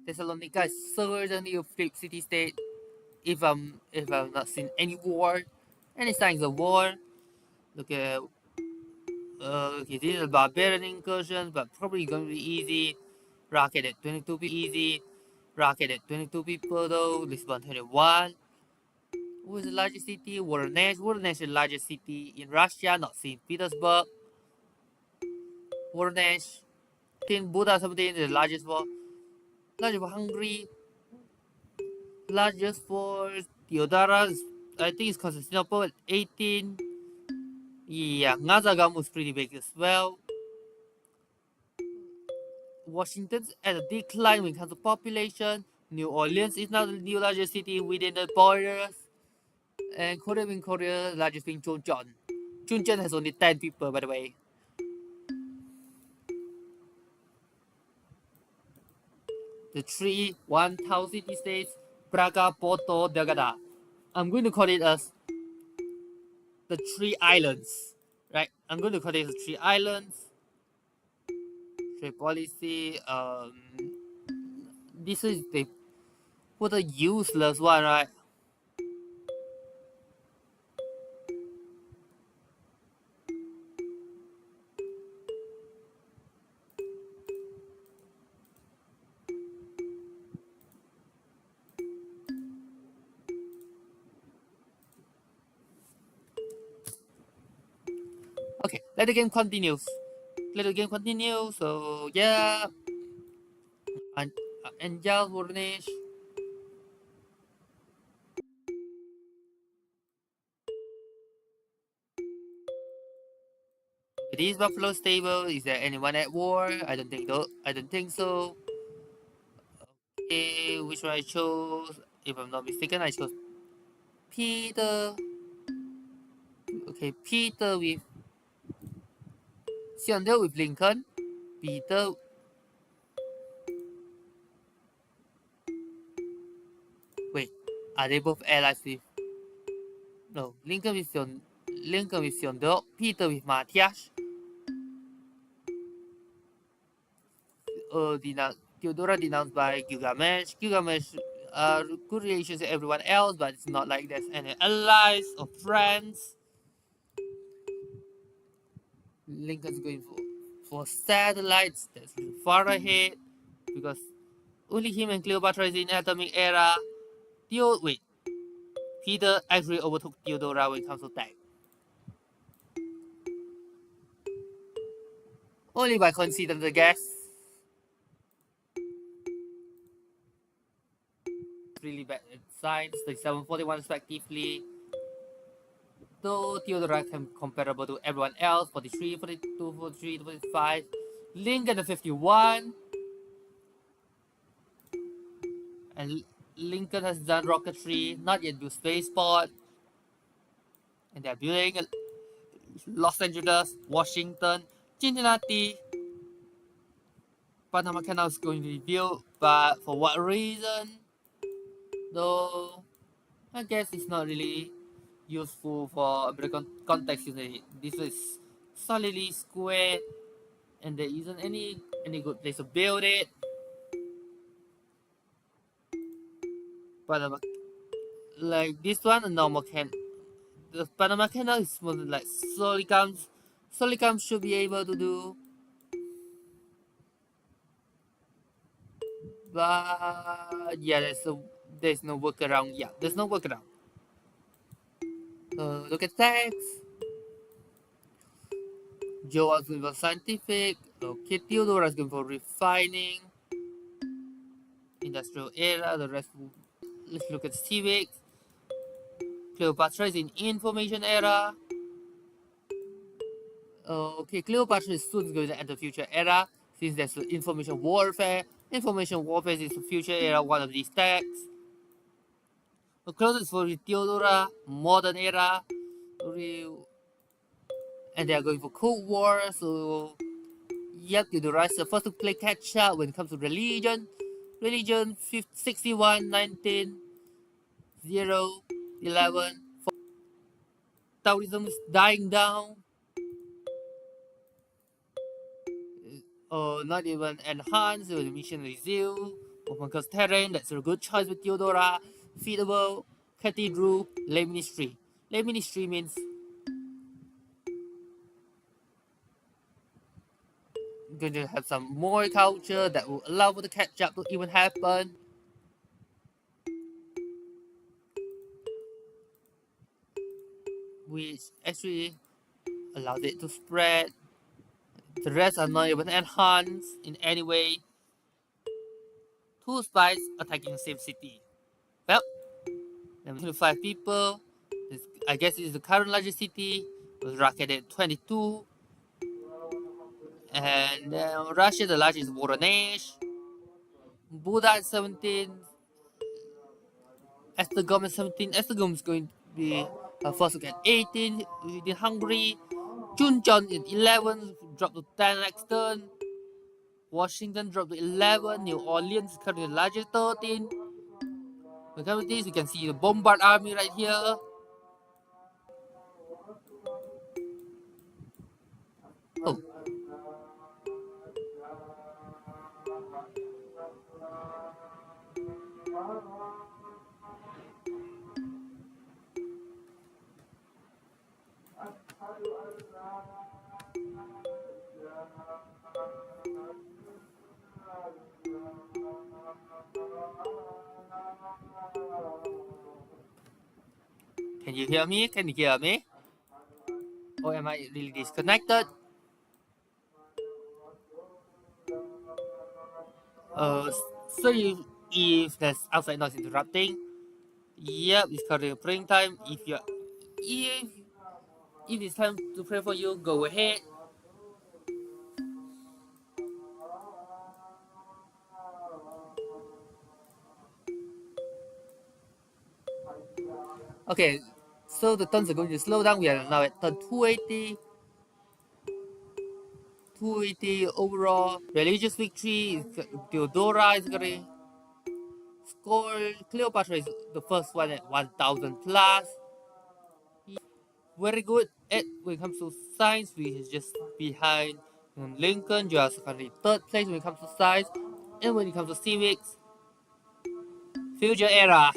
Thessalonica is certainly a flip city state. if I'm not seeing any war, any signs of war. Look at okay, this is a barbarian incursion, but probably gonna be easy. Rocket at 22 people easy. Rocket at 22 people though. Lisbon 21. Who is the largest city? Voronezh. Voronezh is the largest city in Russia, not St. Petersburg. Voronezh. Tin Buddha 17 is the largest for Hungary. Largest for Theodora, I think it's Constantinople at 18. Yeah, Ngazagam was pretty big as well. Washington's at a decline when it comes to population. New Orleans is now the new largest city within the borders. And Korea, largest being Chuncheon. Chuncheon has only 10 people, by the way. The three one-town city-states, Praga, Porto, Delgada. I'm going to call it as the three islands, right? I'm going to call it the three islands. Trade policy. This is the for the useless one, right? Okay, let the game continues. Let the game continue. So yeah, and Angel Vornish. It is Buffalo stable. Is there anyone at war? I don't think though. I don't think so. Okay, which one I chose? If I'm not mistaken, I chose Peter. Okay, Peter with Seondale with Lincoln. Peter. Wait, are they both allies with? No, Lincoln with Seondale. Peter with Matthias. Theodora denounced by Gilgamesh. Gilgamesh good relations with everyone else, but it's not like there's any allies or friends. Lincoln's going for satellites. That's far ahead because only him and Cleopatra is in atomic era. Wait, Peter actually overtook Theodora when it comes to tech. Only by coincidence, I guess. Really bad at science, 3741 respectively. Though Theodora can comparable to everyone else, 43, 42, 43, 45. Lincoln at 51. And Lincoln has done rocketry, not yet built spaceport. And they're building Los Angeles, Washington, Cincinnati. Panama Canal is going to be built, but for what reason? Though, I guess it's not really useful for American context. This is solidly square, and there isn't any good place to build it. Panama, like this one, a normal can. The Panama Canal is more like Solicam should be able to do, but yeah, there's no workaround. Yeah, there's no workaround. Look at text. Joe was going for scientific. Okay, Theodora is going for refining. Industrial era. The rest. Let's look at civics. Cleopatra is in information era. Okay, Cleopatra is soon going to enter future era since there's information warfare. Information warfare is the future era, one of these texts. The closest for Theodora, modern era, and they are going for Cold War. So, yep, Theodora is the first to play catch up when it comes to religion. Religion 61, 19, 0, 11. Taoism is dying down. Not even enhanced with missionary zeal. Open terrain, that's a good choice with Theodora. Feasible. Cathedral, lay ministry. Lay ministry means going to have some more culture that will allow for the catch up to even happen. Which actually allowed it to spread. The rest are not even enhanced in any way. Two spies attacking the same city. Well, there were 25 people. I guess it's the current largest city. It was rocketed 22. And Russia, the largest Voronezh. Buddha at 17. Esztergom at 17. Esztergom is going to be first look at 18 in Hungary. Chuncheon in 11, dropped to 10 next turn. Washington dropped to 11. New Orleans is currently the largest 13. When it comes to this, we can see the Bombard Army right here. Oh. Can you hear me? Can you hear me? Or am I really disconnected? So if there's outside noise interrupting, yep, it's currently praying time. If it's time to pray for you, go ahead. Okay, so the turns are going to slow down. We are now at turn 280. 280 overall. Religious victory. Theodora is gonna score. Cleopatra is the first one at 1000 plus. Very good at when it comes to science, we is just behind Lincoln. You are currently third place when it comes to science. And when it comes to civics, future era.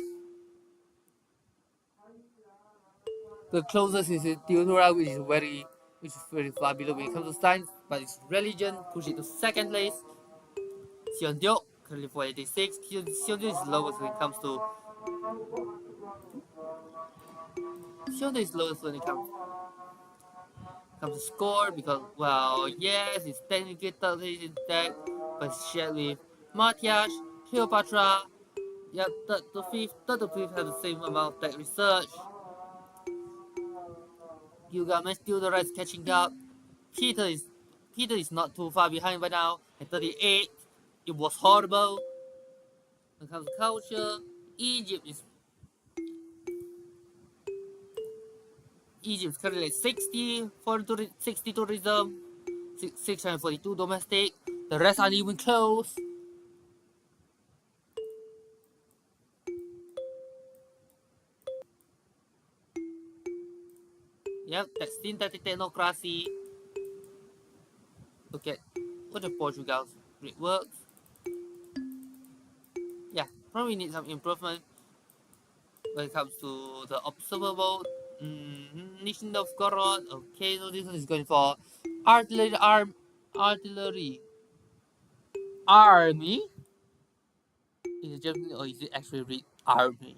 The closest is Theodora, which is very far below when it comes to science, but it's religion, push it to second place. Xiongdiu, currently 486. Xiongdiu is lowest when it comes to Xiongdiu is lowest when it comes to score because well yes it's technically third place in deck, but it's shared with Matthias, Cleopatra. Yep, third to fifth have the same amount of tech research. Gilgamesh Theodora is catching up. Peter is not too far behind right now at 38. It was horrible. When it comes to culture, Egypt is currently at 60 for 60 tourism, 642 domestic. The rest aren't even close. Yep, that's synthetic technocracy. Look at what the Portugal's it works. Yeah, probably need some improvement when it comes to the observable nation of Gorod. Okay, so this one is going for artillery army. Is it Germany or is it actually read army?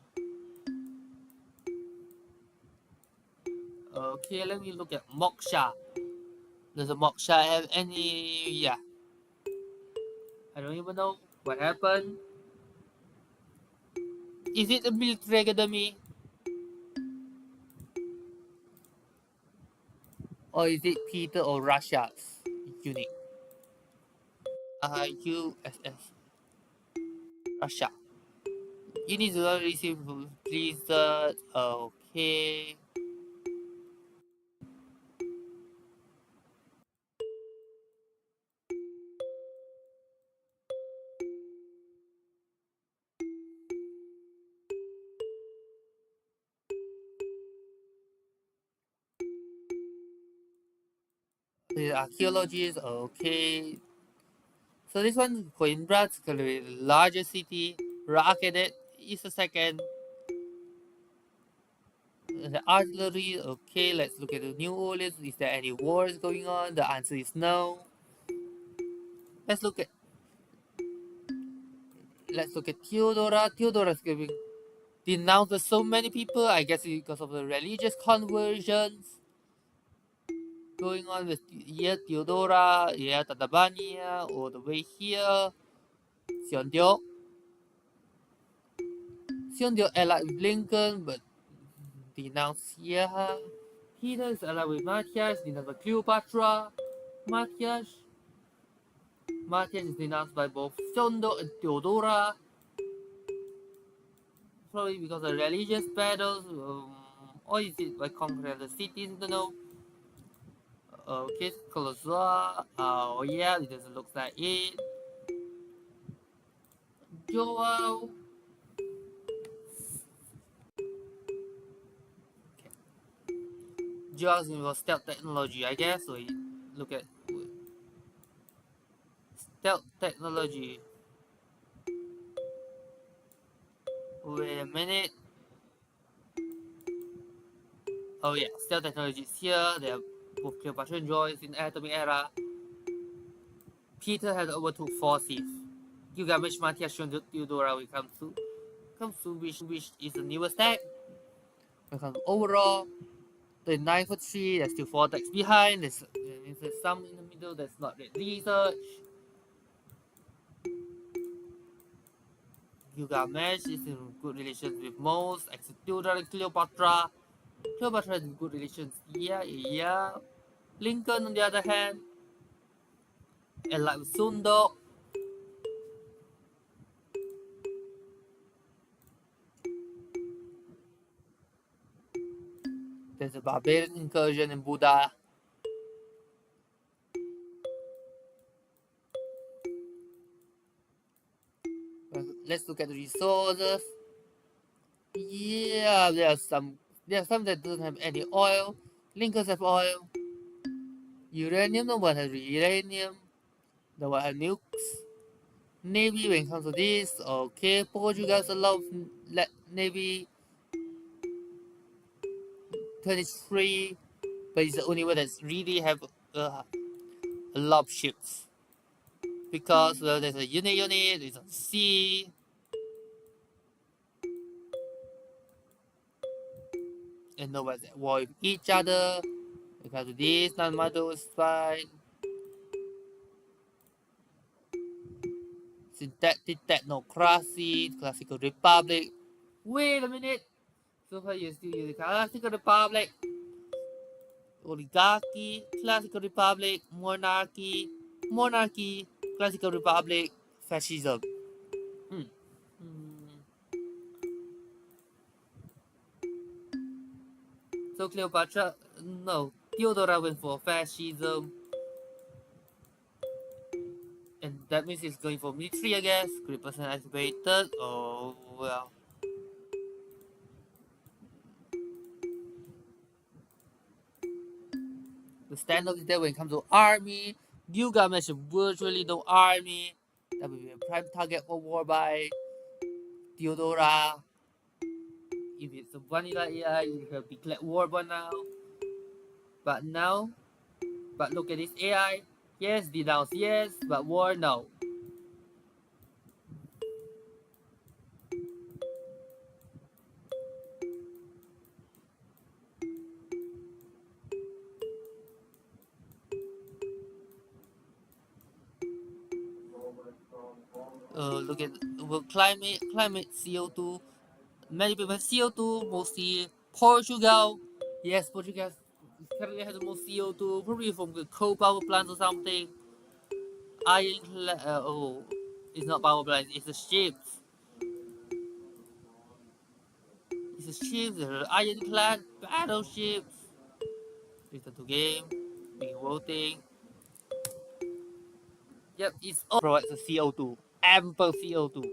Okay, let me look at Moksha. Does a Moksha have any? Yeah, I don't even know what happened. Is it a military academy? Or is it Peter or Russia's unit? USS Russia. You need to receive Blizzard. Okay. The archaeologists. Okay. So this one, Coimbra, is the largest city. Rakhedet is the second. The artillery, okay, let's look at the New Orleans. Is there any wars going on? The answer is no. Let's look at Theodora. Theodora is giving denounced by so many people. I guess because of the religious conversions going on with Theodora, Tatabania, all the way here. Siondio. Siondio allied with Lincoln, but denounced here. Peter is allied with Matthias, denounced by Cleopatra. Matthias. Matthias is denounced by both Siondo and Theodora. Probably because of religious battles, or is it by conquering the cities? I don't know. Okay, Colossae. Oh yeah, it doesn't look like it. Joel. Joel's was stealth technology, I guess. So look at stealth technology. Wait a minute. Oh yeah, stealth technology is here. They are both Cleopatra and Joyce in Atomic Era. Peter had overtook forces. Gilgamesh, Matthias, Shundu, Theodora will come to which is the newest tag. When it comes to overall, the 9 for 3, there's still 4 decks behind. There's some in the middle that's not yet research. Gilgamesh is in good relations with most, except Theodora and Cleopatra. Cleopatra is in good relations, yeah. Lincoln, on the other hand, and like with Sundok. There's a barbarian incursion in Buddha. Let's look at the resources. Yeah, there are some that doesn't have any oil. Lincolns have oil. Uranium, no one has uranium. No one has nukes. Navy, when it comes to this, okay, Portugal's a lot of Navy 23, but it's the only one that's really have a lot of ships. Because well, there's a unit, there's a sea, and no one's at war with each other. Because of this, non-model is fine. Synthetic technocracy, classical republic. Wait a minute. So far you're still using classical republic, oligarchy, classical republic, monarchy, classical republic, fascism. Hmm. So Cleopatra, no, Theodora went for fascism, and that means it's going for military, I guess. Great person activated. Oh well. The standoff is there when it comes to army. Gilgamesh virtually no army. That will be a prime target for war by Theodora. If it's a vanilla AI, you have declared war by now. But now, look at this AI. Yes, denounce yes, but war no. Look at well, climate CO2. Many people have CO2, mostly Portugal. Yes, Portugal currently has the most CO2, probably from the coal power plants or something. Oh, it's not power plants, it's the ships. It's the ships, the ironclad battleships. Return to game, being voting. Yep, it's all provides the CO2, ample CO2.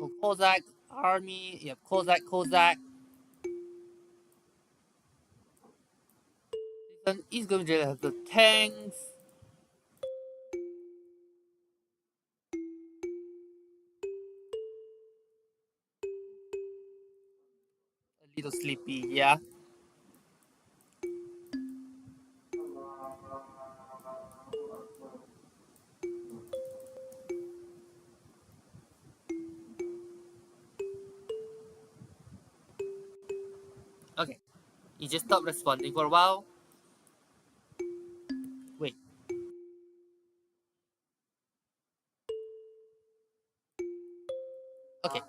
Oh, Cossack army, yep, Cossack. Then it's going to have the tanks. sleepy, yeah. Okay. He just stopped responding for a while. Wait. Okay.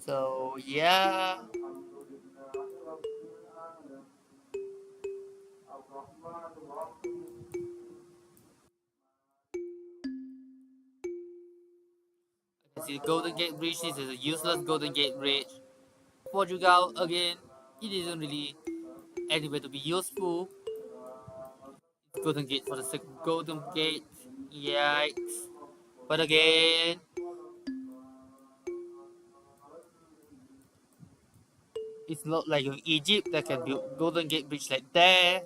So yeah. See, Golden Gate Bridge is a useless Golden Gate Bridge. Portugal again, it isn't really anywhere to be useful. Golden Gate for the second Golden Gate. Yikes. But again, it's not like Egypt that can build Golden Gate Bridge like there.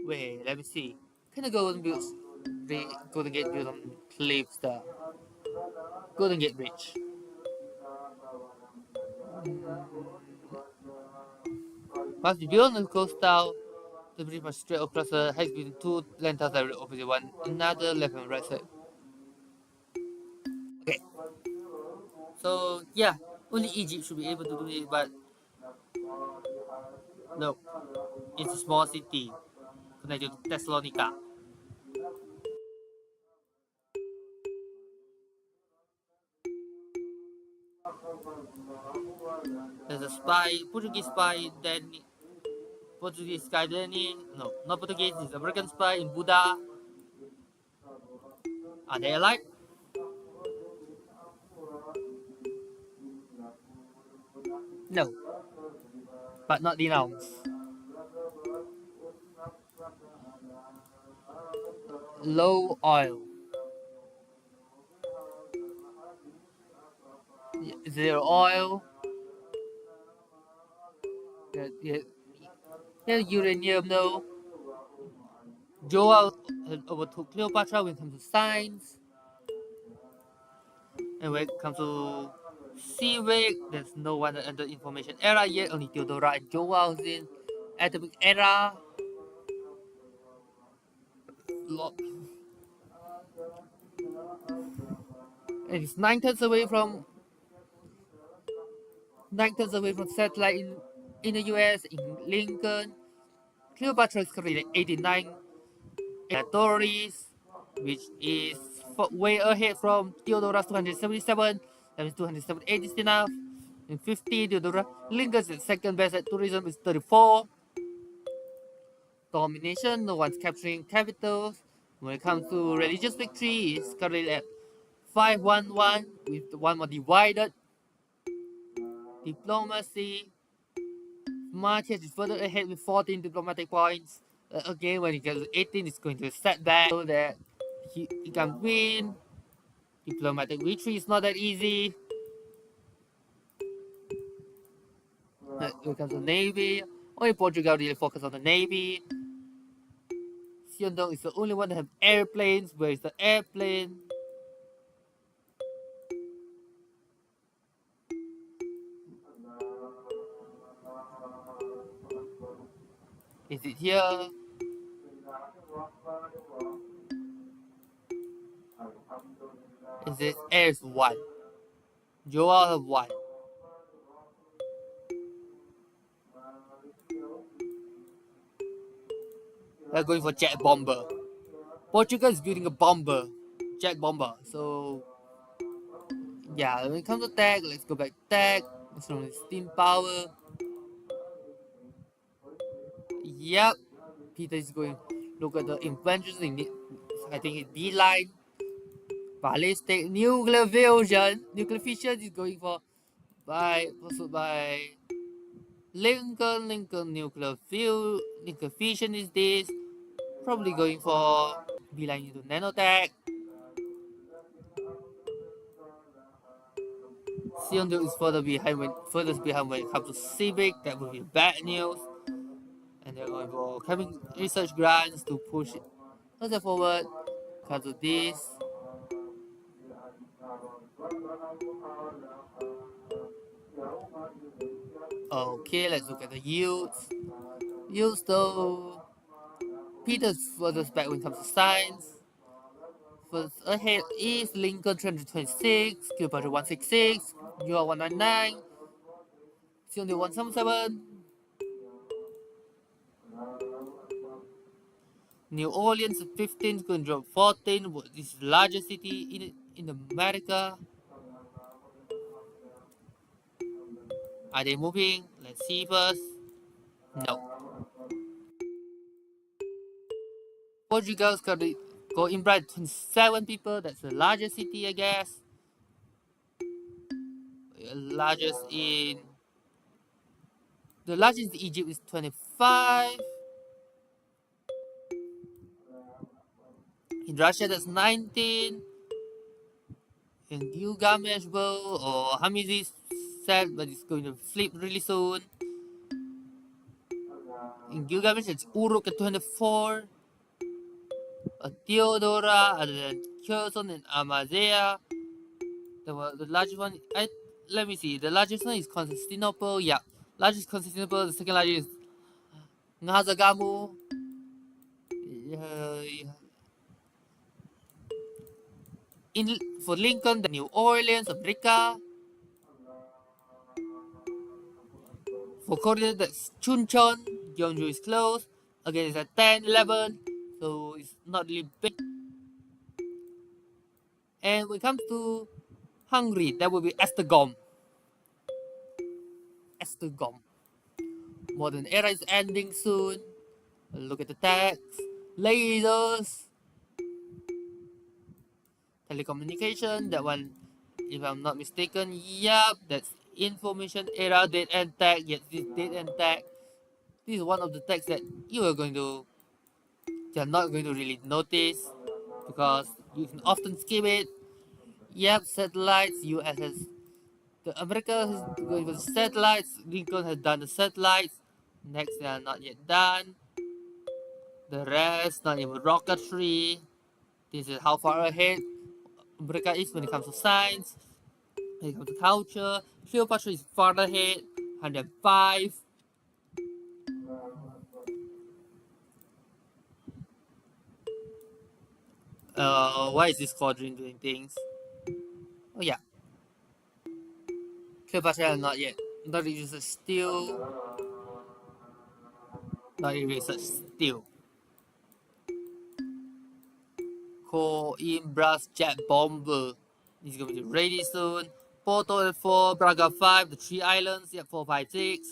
Wait, let me see. Can the Golden build the Golden Gate build on cliffs the Golden Gate Bridge? Must be built on the coastal. The bridge must straight across the heights between two lanterns that will opposite one another left and right side. Okay. So yeah, only Egypt should be able to do it, but no, it's a small city connected to Thessalonica. There's a spy, Portuguese spy, then Portuguese guy Danny. No, not Portuguese, it's American spy in Buddha. Are they alike? No, but not denounced. Low oil. Zero oil. Yeah, yeah, yeah, uranium, no. Joel overtook Cleopatra when it comes to science. And when it comes to Civ, there's no one that entered information era yet, only Theodora and Joel's in atomic era. And it's 9 turns away from satellite in the US, in Lincoln. Cleopatra is currently 89 territories, which is way ahead from Theodora's 277. That means 278 is enough. In 50, Theodora Lincoln's at second best at tourism is 34. Domination, no one's capturing capitals. When it comes to religious victory, it's currently at 511 with one more divided. Diplomacy, Marquez is further ahead with 14 diplomatic points. Again, when he gets to 18, it's going to set back so that he can win. Diplomatic victory is not that easy. When it comes to Navy, only Portugal really focus on the Navy. Siondong is the only one that have airplanes. Where is the airplane? Is it here? Is it Air's 1? Joel have 1. They're going for jet bomber. Portugal is building a bomber, jet bomber. So yeah, when it comes to tech, let's go back to tech. It's from steam power. Yep, Peter is going. Look at the inventions in it. I think it's beeline. Ballistic nuclear fusion. Nuclear fission is going for pursued by Lincoln. Lincoln nuclear fission is this. Probably going for beeline into nanotech. Siondo is furthest behind when it comes to civic. That would be bad news. And they're going for having research grants to push Let's go forward. Cut to this. Okay, let's look at the yields. Yields though. Peter's furthest back when it comes to science. First ahead is Lincoln 326, Cleopatra 166, New York 199, Sydney 177, New Orleans 15, Control 14, this is the largest city in America. Are they moving? Let's see first. No. Portugal's currently go in bright 27 people, that's the largest city I guess. Largest in the largest in Egypt is 25. In Russia that's 19. In Gilgamesh Bow or Hamizi said, but it's going to flip really soon. In Gilgamesh it's Uruk at 24. Theodora and then Kherson and Amasea. The largest one, let me see. The largest one is Constantinople. Yeah, largest Constantinople. The second largest is Ngazagamu. Yeah. In for Lincoln, the New Orleans, America. For Korea, that's Chuncheon. Gyeongju is close. Again, it's at 10, 11. So it's not really big. And when it comes to Hungary, that will be Esztergom. Esztergom. Modern era is ending soon. Look at the text. Lasers. Telecommunication. That one, if I'm not mistaken, yep, that's information era, date and tech. Yes, this date and tech. This is one of the texts that you're not going to really notice because you can often skip it. Yep, satellites. US has the America has going with satellites. Lincoln has done the satellites. Next, they are not yet done. The rest, not even rocketry. This is how far ahead America is when it comes to science. When it comes to culture, Cleopatra is far ahead, 105. Why is this quadrant doing things? Oh yeah, Cleopatra not yet. Not research still. Not research still. Coimbras jet bomber. It's going to be ready soon. Porto at 4, Braga 5, the 3 islands, yeah, 4, 5, 6.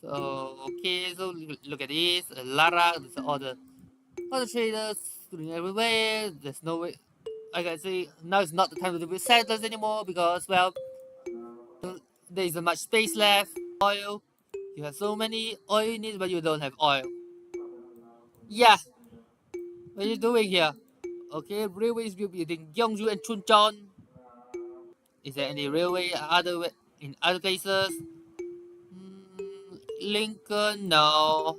So, okay, so look at this. Lara, there's all the other traders doing everywhere. There's no way. Like I say, now it's not the time to do with settlers anymore because, well, there isn't much space left. Oil. You have so many oil units, but you don't have oil. Yeah, what are you doing here? Okay, railways will be in Gyeongju and Chuncheon. Is there any railway in other places? Lincoln, no.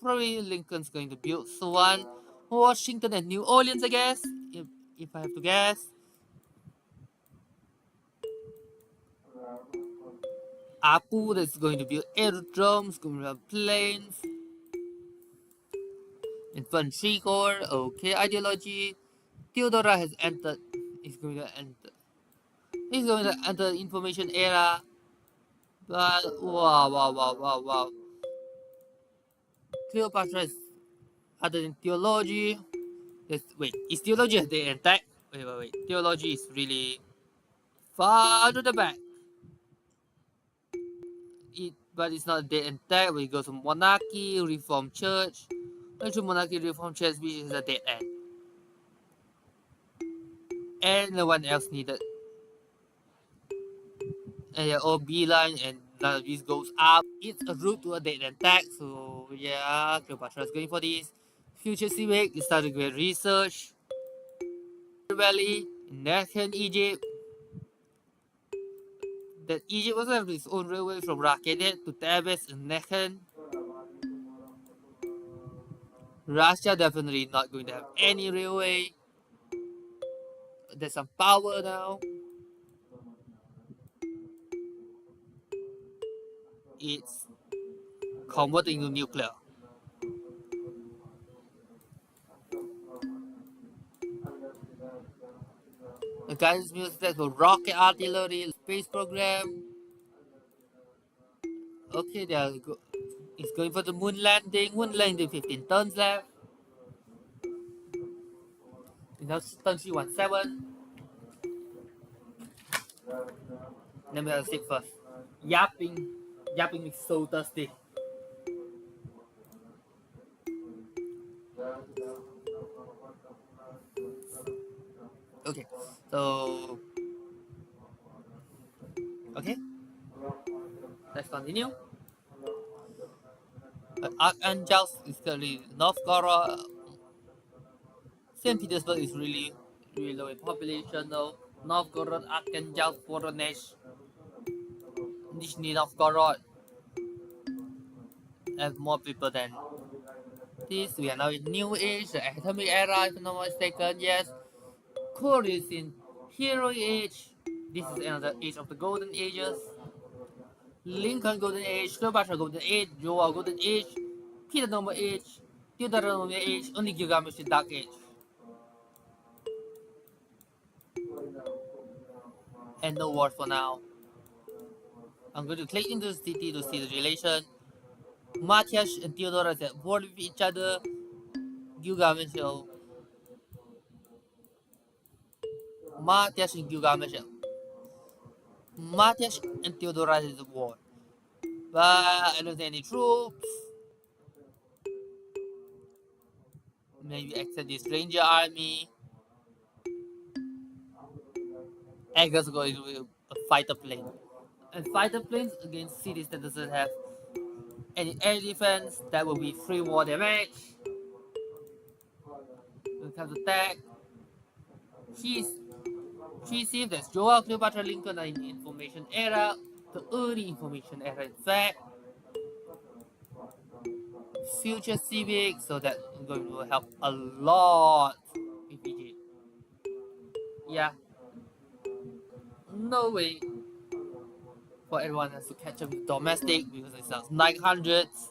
Probably Lincoln's going to build one. Washington and New Orleans, I guess. If I have to guess. Apu that's going to build aerodromes, going to have planes. Infantry corps, okay, ideology. Theodora has entered. He's going to enter. He's going to enter the information era. But wow, wow, wow, wow, wow. Cleopatra is other than theology. Wait, is theology the attack? Wait. Theology is really far to the back. But it's not dead and tag. We go to monarchy, reform church. Went to monarchy, reform church, which is a dead end. And no one else needed. And they're all beeline, and none of these goes up. It's a route to a dead end tag. So yeah, Cleopatra is going for this. Future Civic is starting with research. Valley in Northern Egypt. that Egypt also have its own railway from Raqqenet to Tebes and Nekhen. Russia definitely not going to have any railway. There's some power now. It's converting to nuclear. The guidance music for rocket artillery, space program. Okay, it's going for the moon landing. Moon landing 15 tons left. Now turn 317. Let me have a sip first. Yapping. Yapping is so thirsty. Okay, so okay, let's continue. Archangel is currently Novgorod. St. Petersburg is really low in population though. Novgorod, Archangel, Voronezh, Nizhny Novgorod have more people than this. We are now in New Age, the Atomic Era, if I'm not mistaken. Yes, Korea is in Hero Age. This is another age of the Golden Ages. Lincoln Golden Age, Cleopatra Golden Age, Joao Golden Age, Peter Normal Age, Theodore Normal Age, only Gilgamesh in Dark Age. And no wars for now. I'm going to click into the city to see the relation. Matthias and Theodora are at war with each other. Gilgamesh, Matthias and Gilgamesh. Matthias and Theodora is at war. But I don't see any troops. Maybe accept this ranger army. Eggers going with a fighter plane. And fighter planes against cities that doesn't have any air defense, that will be free war damage. When it comes to attack, she sees that Joao, Cleopatra, Lincoln are in the information era, the early information era in fact. Future civic, so that is going to help a lot with Egypt. Yeah, no way for everyone has to catch up with domestic because it sounds 900s.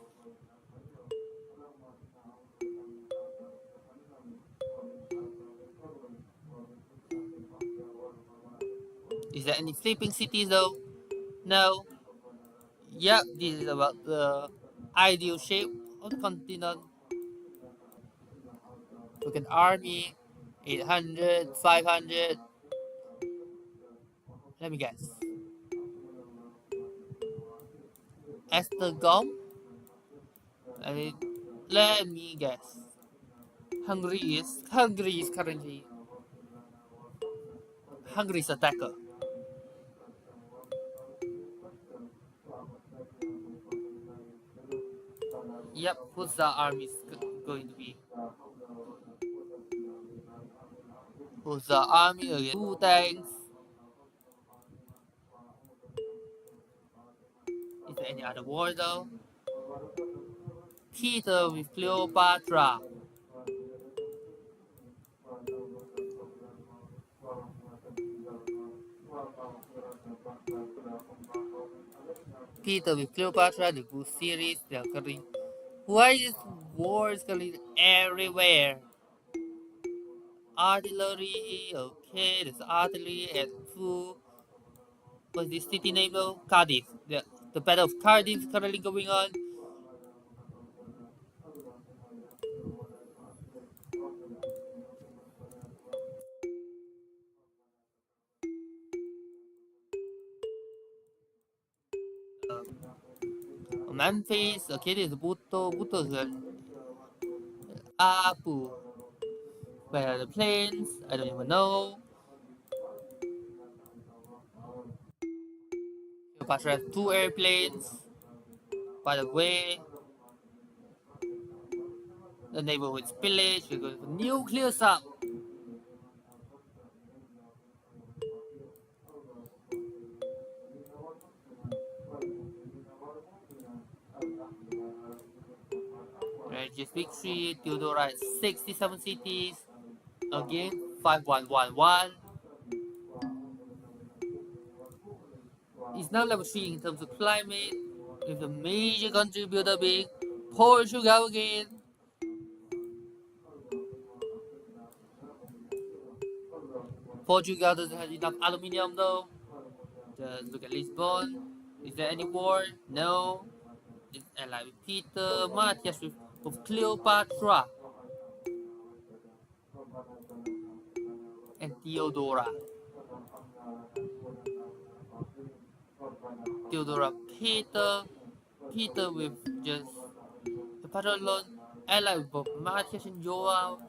Is there any sleeping cities though? No. Yep, this is about the ideal shape of the continent. Look at army, 800, 500. Let me guess. Estergom? I mean, let me guess. Hungary is currently Hungary's attacker. Yep, who's the army going to be? Who's the army against 2 tanks? Is there any other war though? Peter with Cleopatra. Peter with Cleopatra, the good series, they are currently. Why is wars currently everywhere? Artillery, okay, there's artillery at full. What's this city name though? Cardiff. The Battle of Cardiff is currently going on. Memphis, okay, there's Buto is Apu. Where are the planes? I don't even know. Cleopatra has 2 airplanes. By the way, the neighborhood's pillage. We're going for nuclear sub. Manages victory. Theodora has 67 cities. Again, 5111. It's now level 3 in terms of climate, with a major contributor being Portugal again. Portugal doesn't have enough aluminium though. Just look at Lisbon. Is there any war? No. It's allied with Peter, Matthias with Cleopatra, and Theodora. Theodora Peter with just the pattern alone, allied with both Matthias and Joao.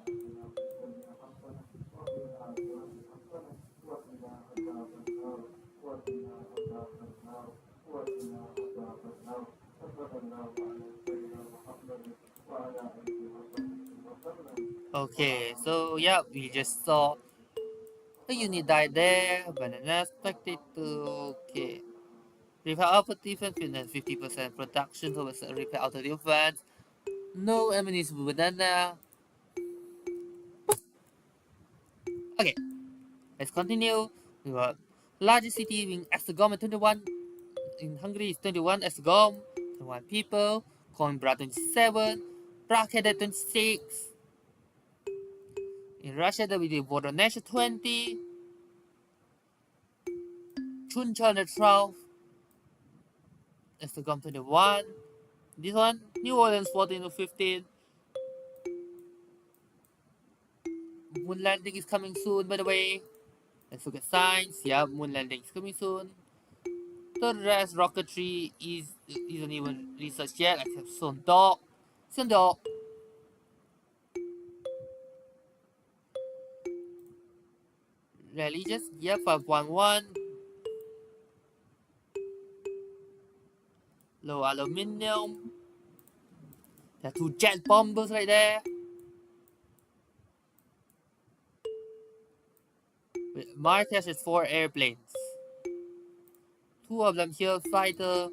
Okay, so yeah, we just saw the unit died there, but unexpected to okay. Repair output defense with 50% production towards repair auto defense. No enemies with banana. Okay, let's continue. We got largest city being Esztergom at 21. In Hungary is 21 Esztergom, 21 people. Coimbra 27. Prague 26. In Russia, there will be Voronezh 20. Chuncheon 12. Esztergom 21. This one, New Orleans 14 to 15. Moon landing is coming soon, by the way. Let's look at signs. Yeah, moon landing is coming soon. The rest rocketry isn't even researched yet, except Sondok. Sondok. Religious, yeah, 511. Low aluminium. There are 2 jet bombers right there. Mars has 4 airplanes. 2 of them here, fighter.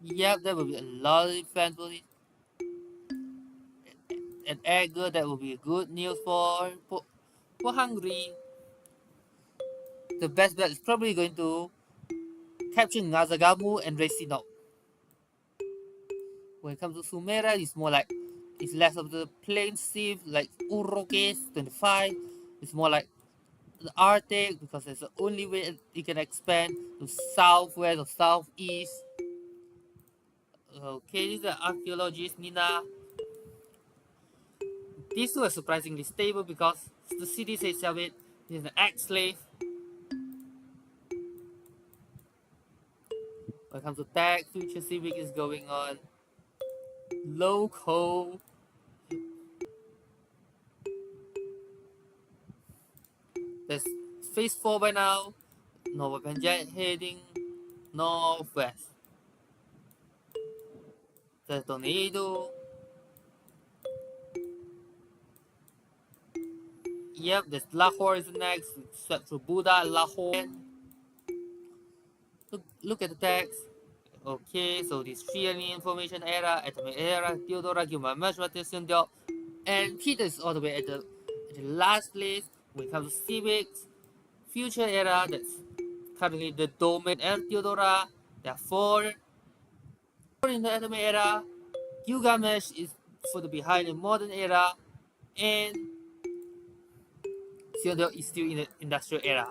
Yep, there will be a lot of defense for it. An air good, that will be good news for Hungary. The best bet is probably going to capture Ngazagamu and Resinok. When it comes to Sumera, it's more like it's less of the plain Civ like Urokes 25. It's more like the Arctic because it's the only way it can expand to southwest or southeast. Okay, this is the archaeologist Nina. These two are surprisingly stable because the city says it is an ex-slave. When it comes to tech, future civic is going on. Local. There's phase 4 by now. Nova Panjat heading northwest. There's tornado. Yep, there's Lahore is next. Swept through Buddha, Lahore. Look at the text. Okay, so this Triennial Information Era, Atomic Era, Theodora, Gilgamesh, Matheson, and Peter is all the way at the last place when it comes to civics. Future Era, that's currently the domain era Theodora. There are 4 in the Atomic Era. Gilgamesh is further behind in Modern Era, and Seondok is still in the Industrial Era.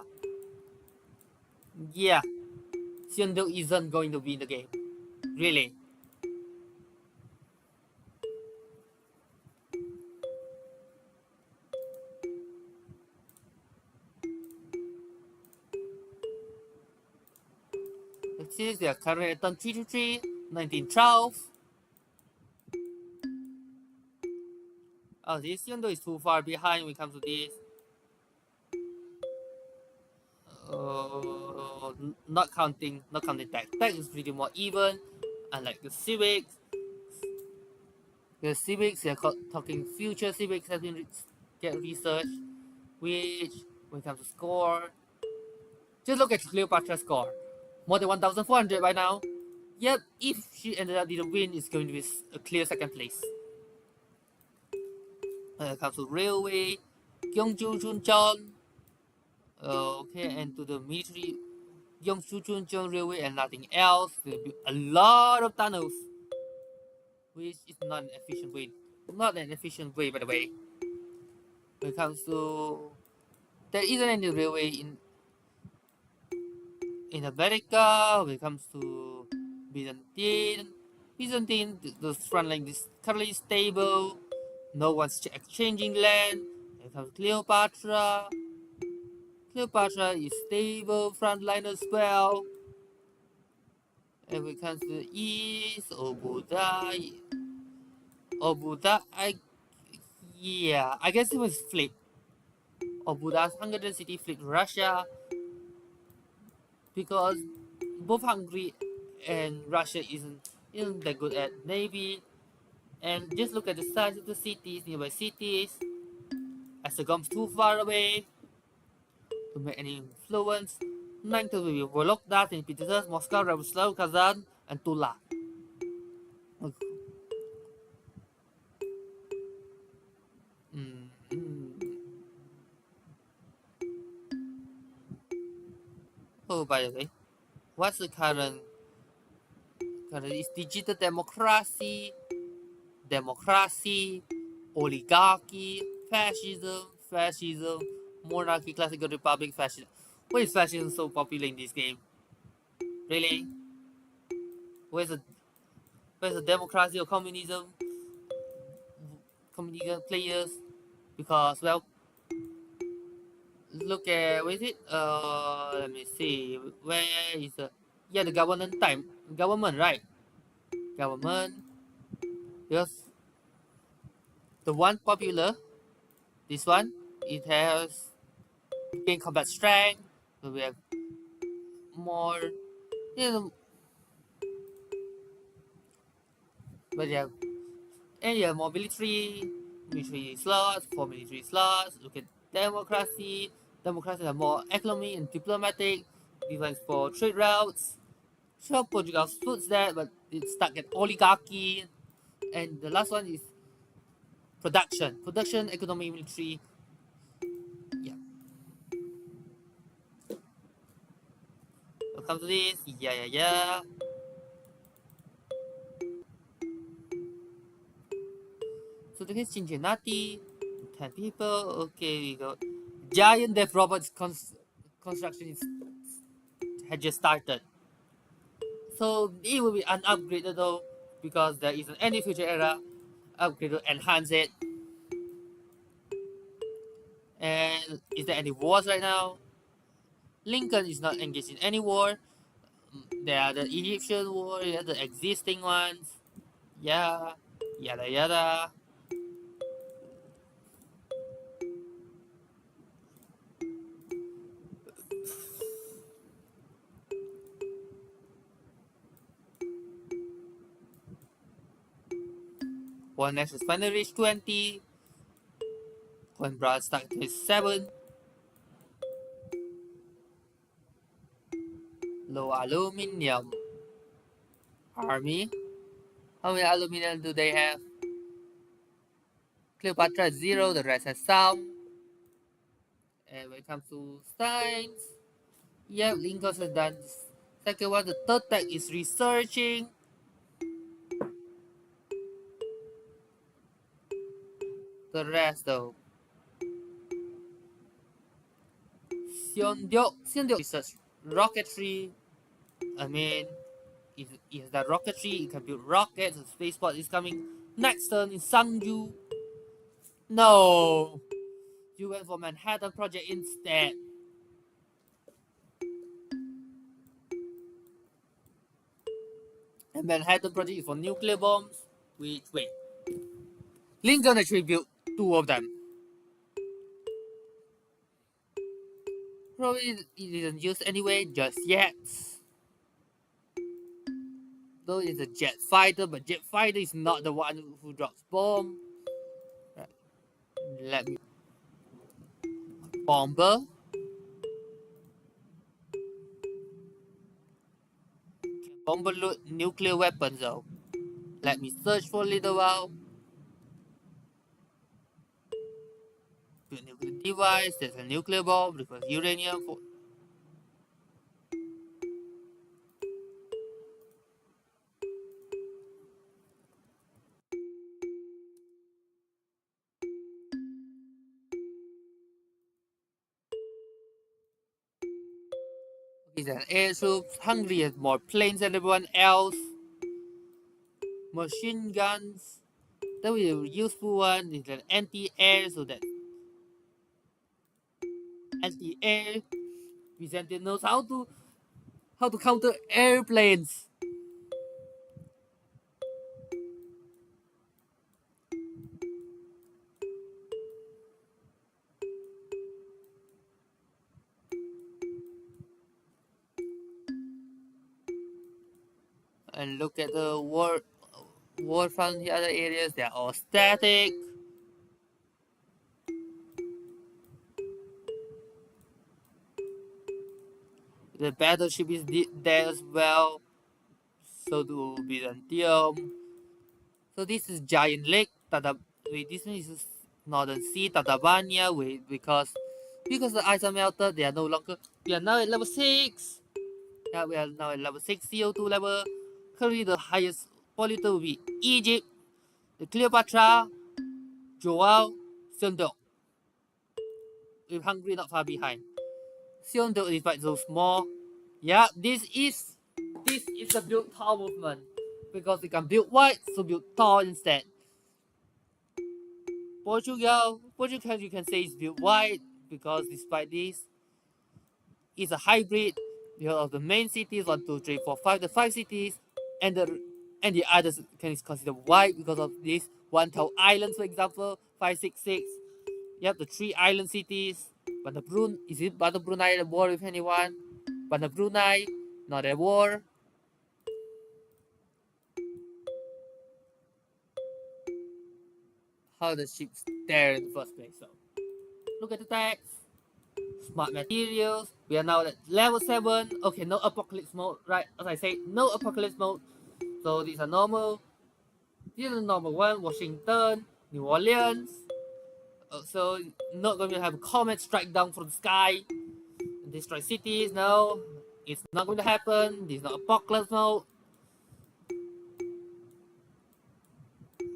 Yeah, Seondok isn't going to be in the game. Really. Let's see, they are currently at 323, 1912. Oh, this Seondok is too far behind when it comes to this. Not counting tech. Tech is pretty more even, unlike the civics. The civics, they're talking future civics has been get researched, which when it comes to score, just look at Cleopatra's score, more than 1,400 by now. Yep, if she ended up didn't win, it's going to be a clear second place. When it comes to railway, Gyeongju Chuncheon. Okay, and to the military, Gyeongju Chuncheon Railway and nothing else. There will be a lot of tunnels, which is not an efficient way. Not an efficient way, by the way. When it comes to, there isn't any railway in America. When it comes to Byzantine, the front line is currently stable. No one's exchanging land. When it comes to Cleopatra is stable front line as well. And when it comes to the east, Obuda, I guess it was flipped. Obuda's Hungarian city flipped Russia because both Hungary and Russia isn't that good at navy. And just look at the size of the cities, nearby cities. As it comes too far away to make any influence, 9 will be Vologda, St. Petersburg, Moscow, Yaroslavl, Kazan, and Tula. Oh, by the way, what's the current is digital democracy, oligarchy, fascism, monarchy, classical republic, fascism. Why is fascism so popular in this game? Really? Where's the democracy or communism players? Because well, look at where is it? Let me see. Where is the government, right? Government. Because the one popular, this one, it has gain combat strength. So we have more, you know, but you have and you have more military slots, for military slots. Look at democracy. Democracy have more economy and diplomatic. Defense for trade routes. Sure, Portugal suits that, but it's stuck at oligarchy. And the last one is production, economy, military. Yeah. Welcome to this. Yeah. So the case Cincinnati, 10 people. Okay, we go. Giant death robots construction had just started. So it will be unupgraded though, because there isn't any future era upgrade to enhance it. And is there any wars right now? Lincoln is not engaged in any war. There are the Egyptian war, the existing ones. Yeah, yada. One next is finally reached 20. When Brad stuck to 7. Low aluminium. Army. How many aluminium do they have? Cleopatra 0, the rest has some. And when it comes to science, yeah, Lincoln has done second one. The third tech is researching. The rest though. Seondeok research rocketry. I mean, if it has that rocketry, it can build rockets. The spaceport is coming next turn in Sangju. No, you went for Manhattan Project instead. And Manhattan Project is for nuclear bombs. Wait. Lincoln actually built 2 of them. Probably it isn't used anyway just yet. Though it's a jet fighter, but jet fighter is not the one who drops bomb. Right. Let me bomber. Bomber loot nuclear weapons though. Let me search for a little while. Build nuclear device, there's a nuclear bomb because uranium for he's an air troops. Hungary has more planes than everyone else. Machine guns. That will be a useful one is an anti-air so that anti-air Byzantium knows how to counter airplanes. And look at the war front in the other areas, they're all static. The battleship is there as well. So do Byzantium. So this is Giant Lake. Wait, this one is Northern Sea, Tatabania. Wait, because the ice are melted, they are no longer. We are now at level 6. Yeah, we are now at level 6 CO2 level. Currently, the highest polluter will be Egypt, the Cleopatra, Joao, Seondok, with Hungary not far behind. Seondok is quite so small. Yeah, this is the build tall movement because we can build wide, so build tall instead. Portugal, you can say is built wide because despite this, it's a hybrid because of the main cities 1, 2, 3, 4, 5, the 5 cities, and the others can is considered wide because of this one tall islands, for example, 566. You have the 3 island cities. But the Brunei at war with anyone? But the Brunei not at war. How the ships there in the first place? So look at the text. Smart materials. We are now at level 7. Okay, no apocalypse mode, right? As I said, no apocalypse mode. So these are normal. These are the normal one. Washington, New Orleans. So not going to have a comet strike down from the sky and destroy cities. No, it's not going to happen. This is not apocalypse mode.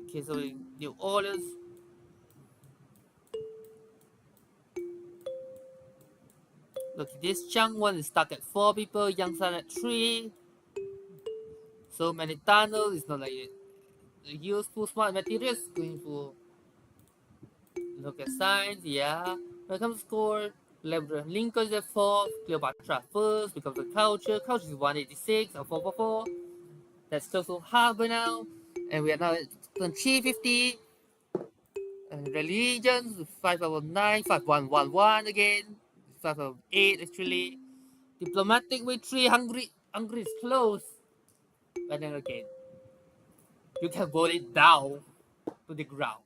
Okay, so in New Orleans. Look, this Chang one is stuck at 4 people, Yangsan at 3. So many tunnels, it's not like useful smart materials going for look at science, yeah. When it comes to score, Lincoln is at 4th, Cleopatra first because of culture. Culture is 186 or 444. That's close to half by now. And we are now at 350. Religions 509, 5111 again. 508 actually. Diplomatic with 3 Hungary is close. But then again, you can vote it down to the ground.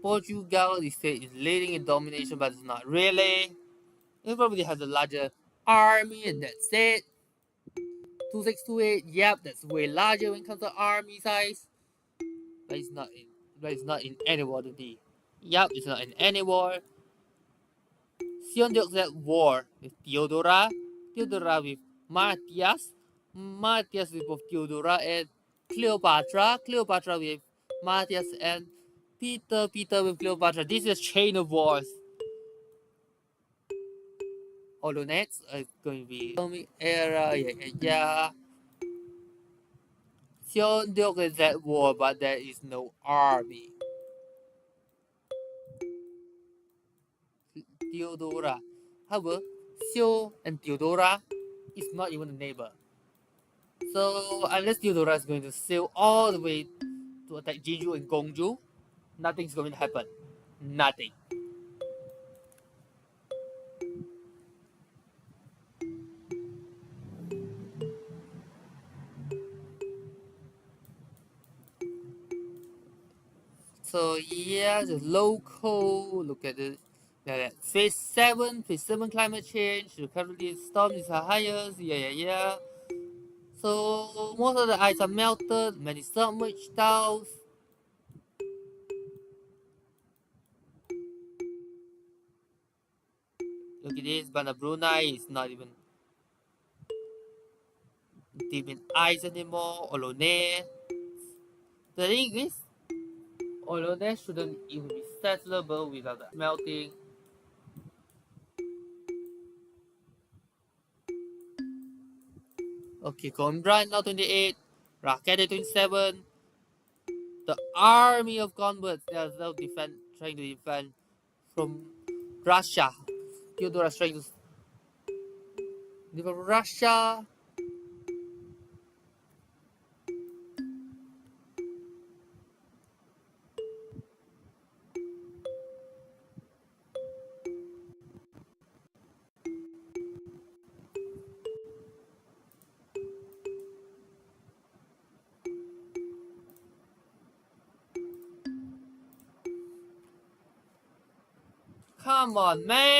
Portugal is leading in domination, but it's not really. It probably has a larger army, and that's it. 2628, yep, that's way larger when it comes to army size. But it's not in any war today. Yep, it's not in any war. Sion at war with Theodora with Matthias with both Theodora and Cleopatra with Matthias and Peter with Cleopatra. This is a chain of wars. Although next is going to be era, yeah. Seondok is at war, but there is no army. Theodora. However, Seo and Theodora is not even a neighbor. So unless Theodora is going to sail all the way to attack Jeju and Gongju, nothing's going to happen. Nothing. So yeah, the local look at it. Phase 7 climate change, the currently storm is the highest, yeah. So most of the ice are melted, many submerged down. Look at this, but Brunei is not even deep in ice anymore. Olone. The thing is, Olone shouldn't even be settleable without the melting. Okay, Coimbra now 28, Rakete 27. The army of converts they are now trying to defend from Russia. Theodore is trying to defend Russia. Come on, man!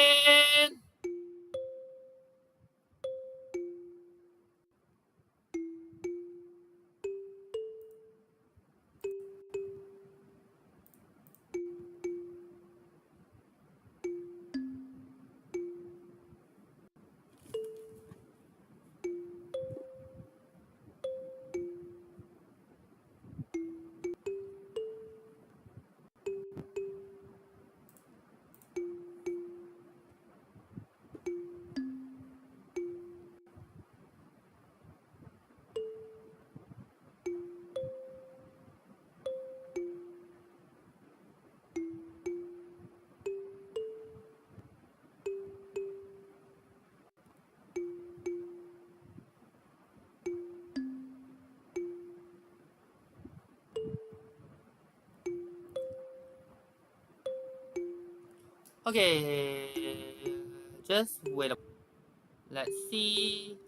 Okay, just wait. Let's see.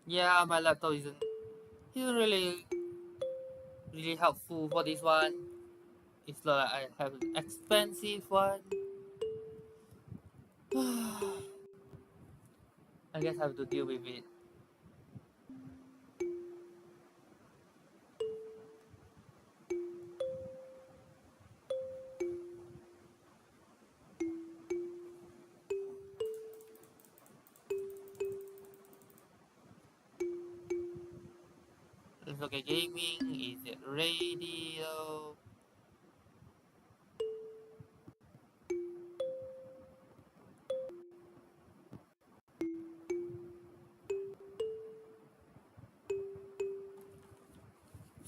Yeah, my laptop isn't really helpful for this one. It's like I have an expensive one. I guess I have to deal with it. Let's look at gaming. Is it radio?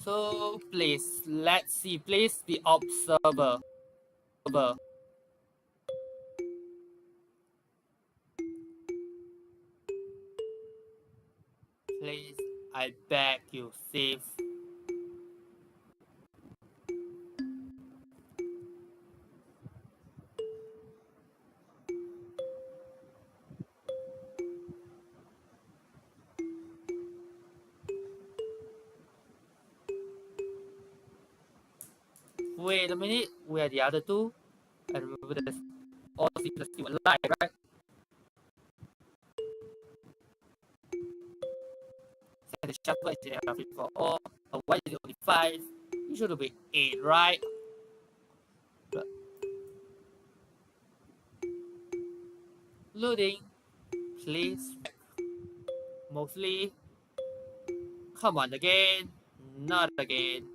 So please, let's see. Please be observer. Please, I beg you, save. Wait a minute. Where are the other two? I remember there's all seems still alive, right? Send the shuffle is there for all. Why is it only 5? It should be 8, right? Loading, please. Mostly. Come on again. Not again.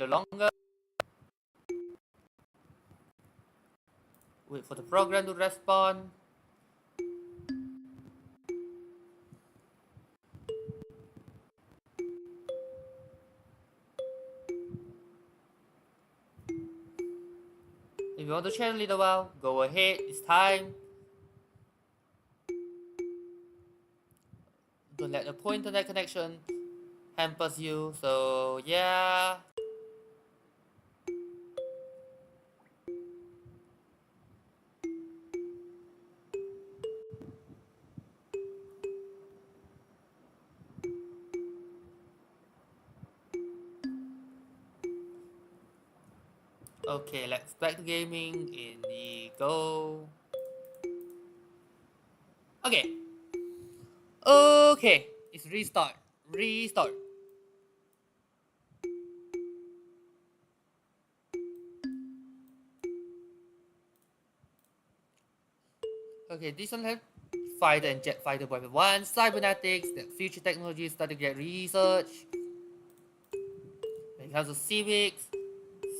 longer. Wait for the program to respond. If you want to chat a little while, go ahead, it's time. Don't let the poor internet connection hampers you, so yeah. Okay, let's back to gaming. In the go. Okay. Okay, it's restart. Restart. Okay, this one has fighter and jet fighter boy one, cybernetics, the future technology starting to get research. When it comes to civics,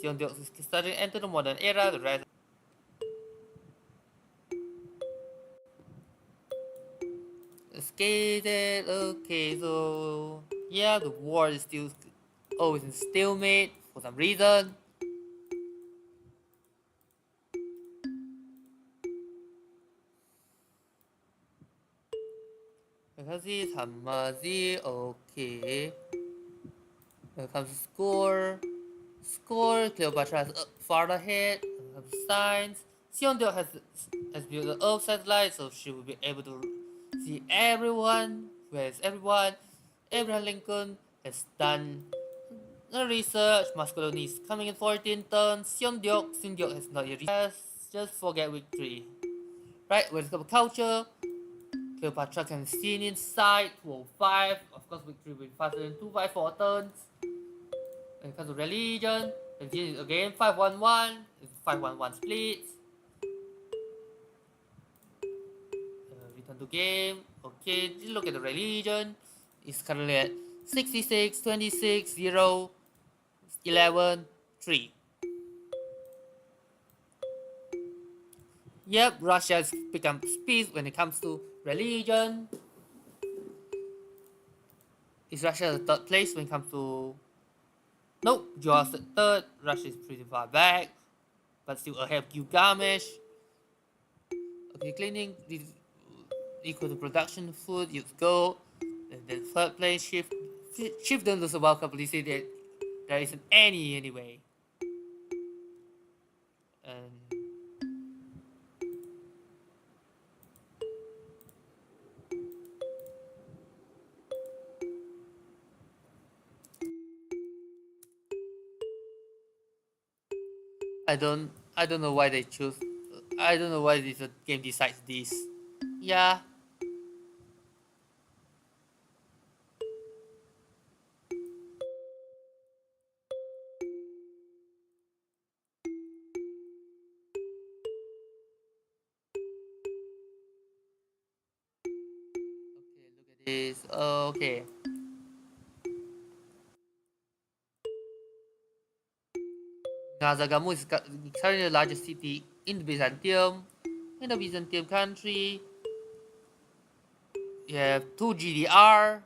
Sion is starting to enter the modern era, the rest skated. Okay, so yeah, the war is still always in stalemate for some reason. Because it's Hamazi, okay. When it comes to score, Cleopatra is far ahead. When it comes to science, Siondio has built the Earth satellite, so she will be able to see everyone. Whereas Abraham Lincoln has done the research. Mascoloni is coming in 14 turns. Sindiok has not yet researched. Just forget victory. Right, when it comes to culture, Cleopatra can be seen inside 205. Of course, victory will be faster than 254 turns. When it comes to religion, again 511. It's 511 splits. Return to game. Okay, look at the religion. It's currently at 66, 26, 0, 11, 3. Yep, Russia has become speed when it comes to religion. Is Russia the third place when it comes to... Nope, Georgia the third. Russia is pretty far back, but still ahead of Gilgamesh. Okay, cleaning equal to production food, you go. Then third place, shift don't lose a welcome publicity that there isn't any anyway. And I don't know why they choose. I don't know why this game decides this. Yeah. Okay, look at this. Okay. Nazagamu is currently the largest city in the Byzantium. In the Byzantium country, you have 2 GDR.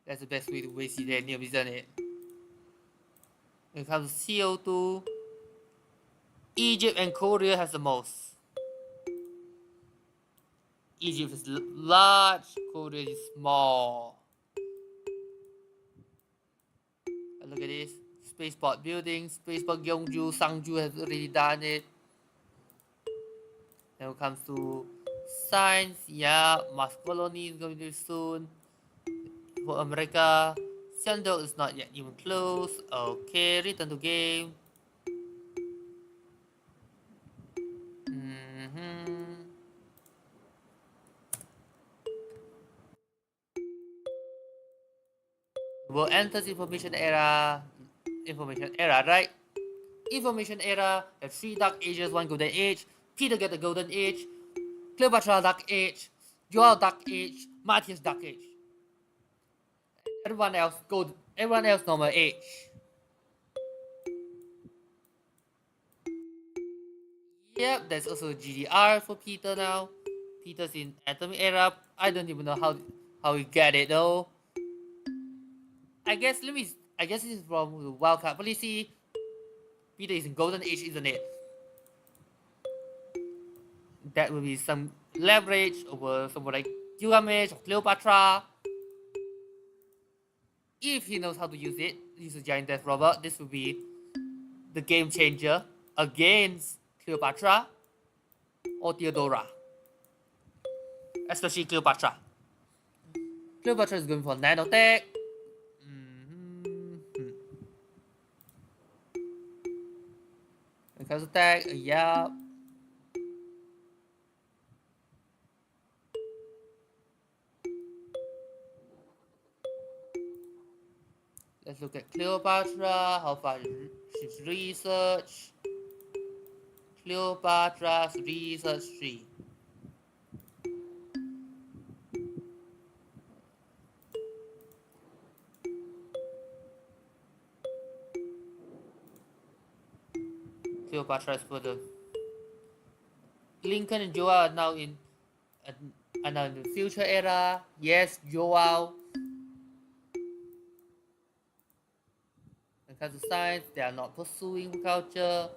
That's the best way to waste uranium, isn't it? When it comes to CO2, Egypt and Korea has the most. Egypt is large, Korea is small. And look at this. Spaceport building, Spaceport Gyeongju, Sangju has already done it. Then when it comes to science, yeah, Mars colony is going to be soon. For America, Sandok is not yet even close. Okay, return to game. World enters information era. Information era, right? Information era, the 3 dark ages, 1 golden age. Peter get the golden age. Cleopatra dark age. Joel dark age. Matthias dark age. Everyone else normal age. Yep, there's also GDR for Peter now. Peter's in Atomic Era. I don't even know how we get it though. I guess this is from the wildcard policy. Peter is in Golden Age, isn't it? That will be some leverage over someone like Gilgamesh or Cleopatra. If he knows how to use it, use a giant death robot, this will be the game changer against Cleopatra or Theodora. Especially Cleopatra. Cleopatra is going for nanotech. Because attack, yeah. Let's look at Cleopatra. How far she's research. Cleopatra's research tree. Cleopatra is for the Lincoln and Joel are now in the future era. Yes, Joel. When it comes to science, they are not pursuing culture.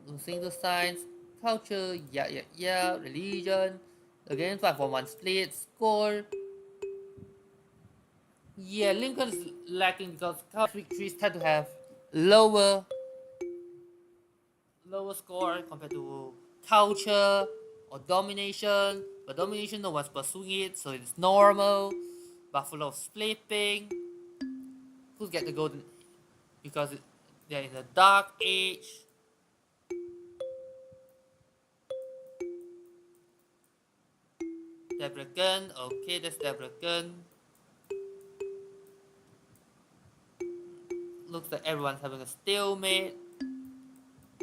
Losing the science, culture, yeah. Religion. Again, 5-for-1 split, score. Yeah, Lincoln is lacking because culture victories tend to have lower score compared to culture or domination. But domination, no one's pursuing it, so it's normal. Buffalo splitting. Who's get the golden? Because they're in the dark age. Debrecen, okay, that's Debrecen. Looks like everyone's having a stalemate.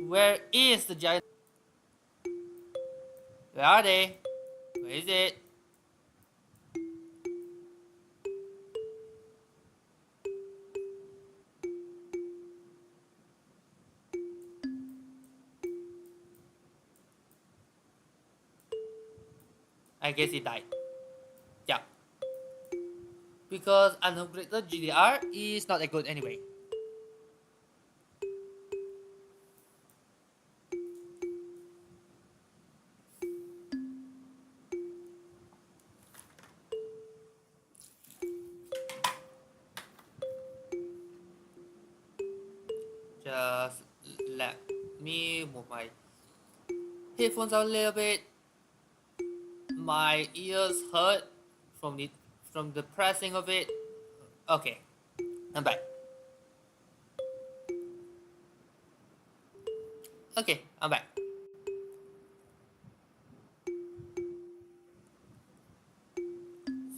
Where is the giant? Where are they? Where is it? I guess it died. Yeah. Because unupgraded GDR is not that good anyway. Just let me move my headphones out a little bit. My ears hurt from the pressing of it. Okay, I'm back. Okay, I'm back.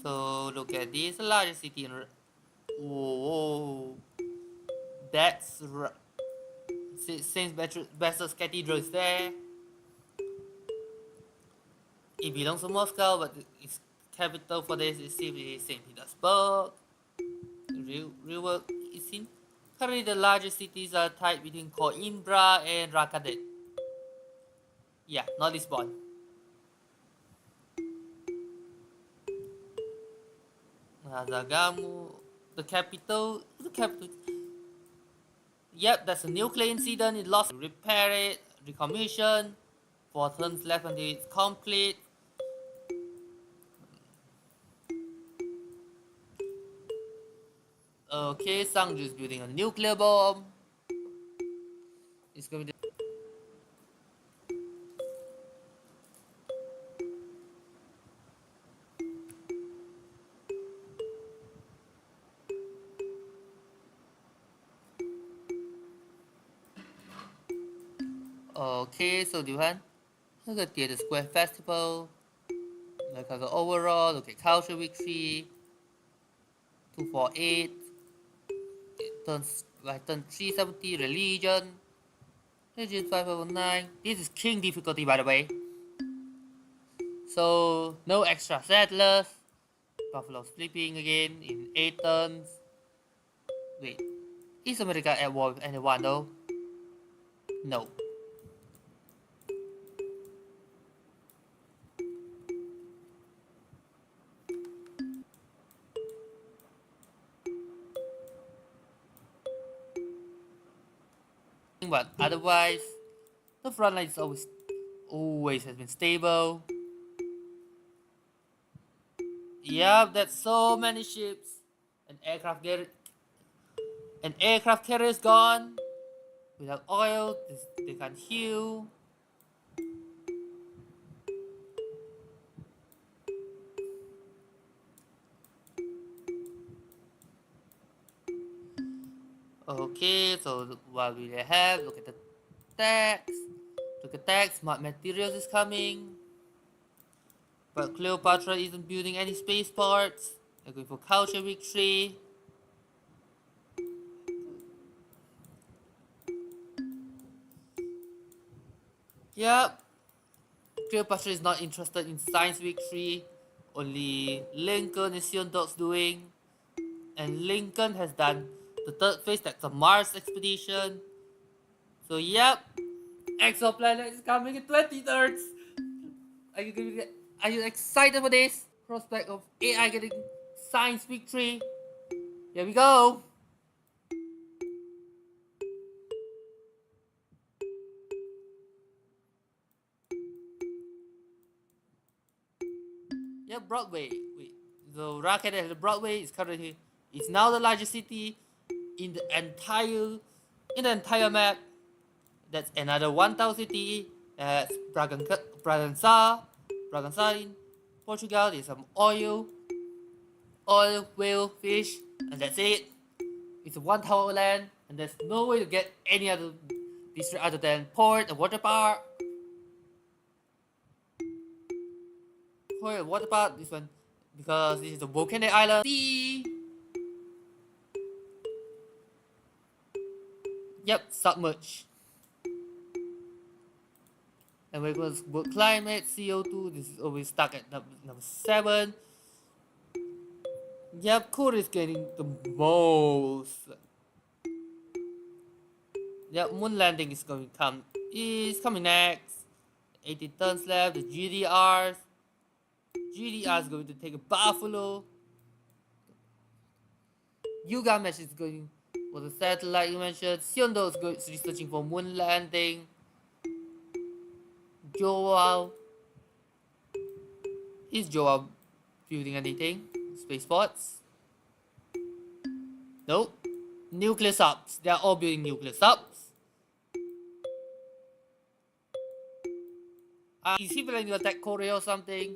So look at this largest city in. Whoa, that's Saint Peter's Cathedral is there. It belongs to Moscow, but its capital for this is simply St. Petersburg. Real world is in. Currently, the largest cities are tied between Coimbra and Rakadet. Yeah, not Lisbon. Zagamu, the capital. Yep, that's a nuclear incident. It lost. Repair it, recommission. 4 turns left until it's complete. Okay, Sangju is building a nuclear bomb. It's going to. Okay, so Duhan, look at the Square Festival. Look at the overall. Look at culture victory. 248. Turn 370. Religion. Religion 509. This is king difficulty, by the way. So no extra settlers. Buffalo sleeping again in 8 turns. Wait, is America at war with anyone though? No. But otherwise, the front line is always has been stable. Yep, that's so many ships. An aircraft carrier is gone. Without oil, they can't heal. Okay, so what we have? Look at the tax. Look at tax. Smart materials is coming. But Cleopatra isn't building any space parts. They're going for culture victory. Yep. Cleopatra is not interested in science victory. Only Lincoln and Sion doing. And Lincoln has done the third phase, that's a Mars expedition. So yep, exoplanet is coming in 20 thirds. Are you excited for this? Prospect of AI getting science victory. Here we go. Yeah, Broadway. Wait, the rocket at the Broadway is now the largest city in the entire map. That's another 1,000 city. That's Bragança in Portugal. There's some oil, whale, fish, and that's it. It's a 1 tower land, and there's no way to get any other district other than port and water park. Port and water park, this one, because this is a volcanic island. Sea. Yep, submerged. And we're going to work climate, CO2, this is always stuck at number 7. Yep, Korea is getting the most. Yep, moon landing is coming next. 80 tons left, the GDR is going to take a Buffalo. Yugamesh is going for the satellite you mentioned. Siondo is researching for moon landing. Joao. Is Joao building anything? Spaceports? Nope. Nuclear subs. They are all building nuclear subs. Is he planning to attack Korea or something?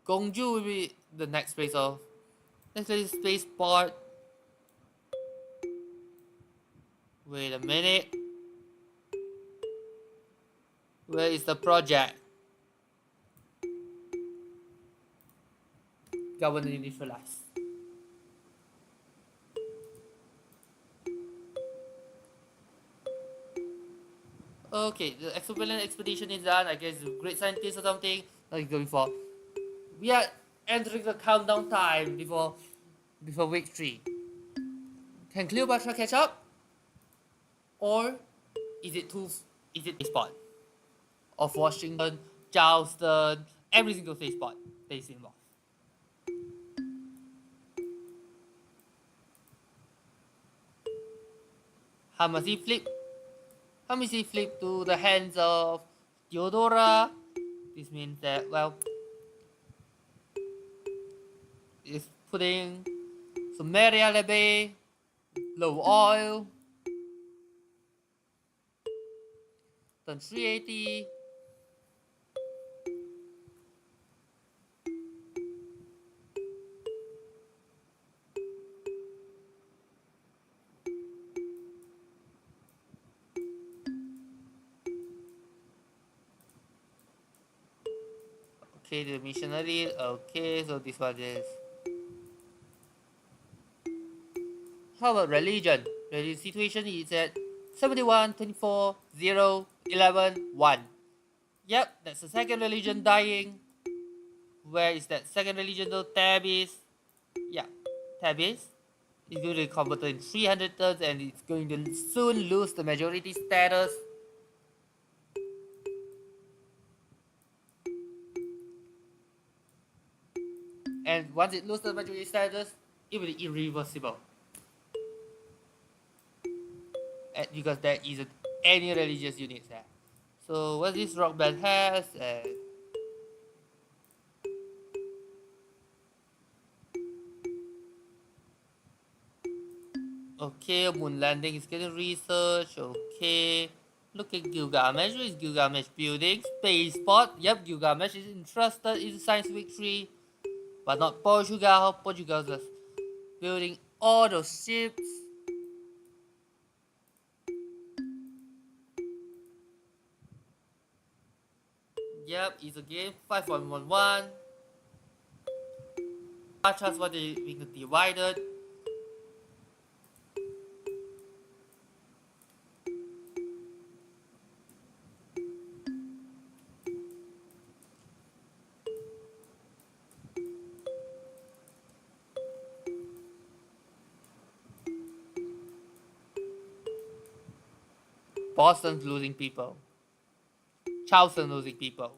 Gongju will be the next spaceport. Wait a minute. Where is the project? Governor initialized. Okay, the exoplanet expedition is done. I guess the great scientist or something. Like going for. We are entering the countdown time before week 3. Can Cleopatra catch up? Or is it spot of Washington, Charleston, every single spot is involved? How must he flip? How must he flip to the hands of Theodora? This means that, well, it's putting some Maria Lebe, low oil, turn 380. Okay, the missionary. Okay, so this one is. How about religion? Religion situation is at 71, 24, 0, 11, 1. Yep, that's the second religion dying. Where is that second religion though? Tabis. Yeah, Tabis is going to be converted in 300 turns and it's going to soon lose the majority status. And once it loses the majority status, it will be irreversible. And because there isn't any religious units there. So what this rock band has, okay, moon landing is getting research. Okay, look at Gilgamesh. What is Gilgamesh building? Spaceport. Yep, Gilgamesh is interested in science victory, but not Portugal. Portugal is building all those ships. Yep, it's a game 5.11. Just what they being divided. Boston's losing people. Charleston losing people.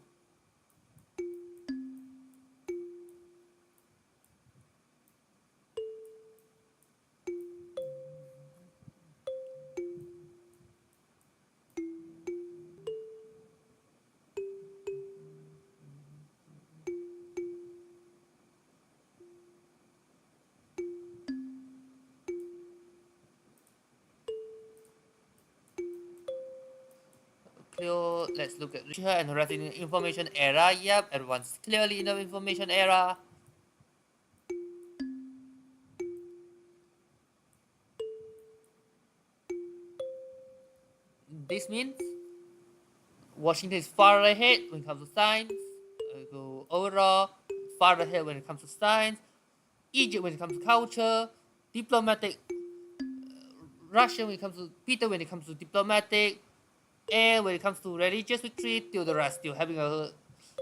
Let's look at literature and writing information era. Yep, everyone's clearly in the information era. This means Washington is far ahead when it comes to science. Go overall, far ahead when it comes to science. Egypt when it comes to culture. Diplomatic. Russia when it comes to Peter when it comes to diplomatic. And when it comes to religious victory, Theodore is still having a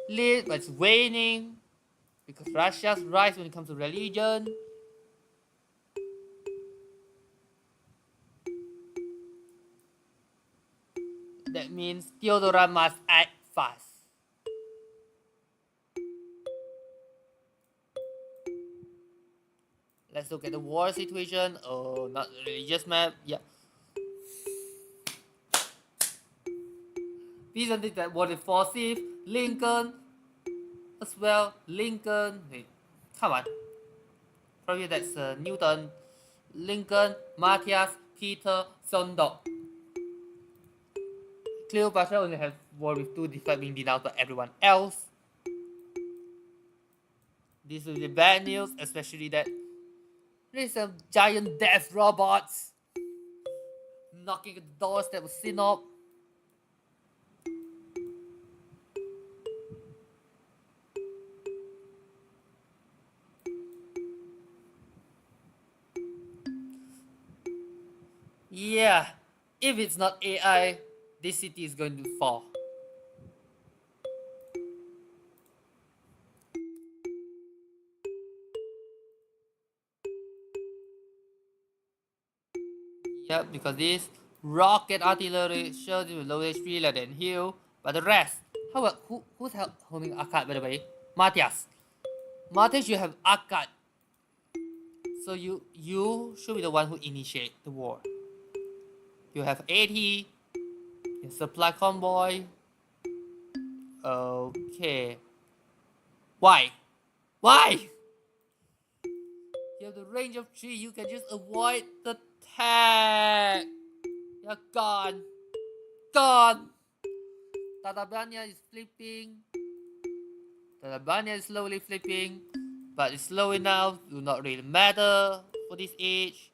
lead, but it's waning because Russia's rise when it comes to religion. That means Theodora must act fast. Let's look at the war situation. Oh, not religious map. Yeah. These are things that voted for Civ. Lincoln as well. Lincoln. Wait, come on. Probably that's Newton. Lincoln, Matthias, Peter, Sondok. Cleopatra only has war with 2 despite being denounced by everyone else. This will be bad news, especially that there's some giant death robots knocking at the doors that will sin up. Yeah, if it's not AI, this city is going to fall. Yep, because this rocket artillery shows you low HP, let and heal. But the rest, how about who's holding Akkad by the way? Matthias. Matthias, you have Akkad. So you should be the one who initiate the war. You have 80. You supply convoy. Okay. Why? Why? You have the range of 3. You can just avoid the tag. You're gone. Gone. Tatabanya is flipping. Tatabanya is slowly flipping. But it's slow enough. Do not really matter for this age.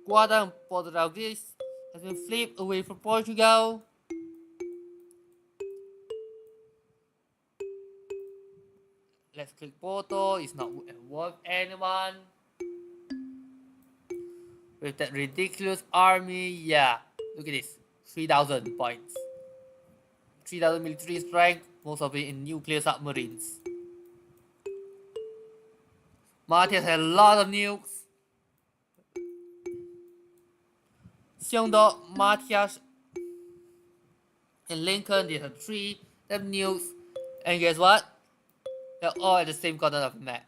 Guarda and Portuguese has been flipped away from Portugal. Let's click Porto. It's not worth anyone. With that ridiculous army, yeah. Look at this, 3,000 points. 3,000 military strength, most of it in nuclear submarines. Matthias had a lot of nukes. Xiongdao, Matthias, and Lincoln, they have 3 nukes. And guess what? They're all at the same corner of the map.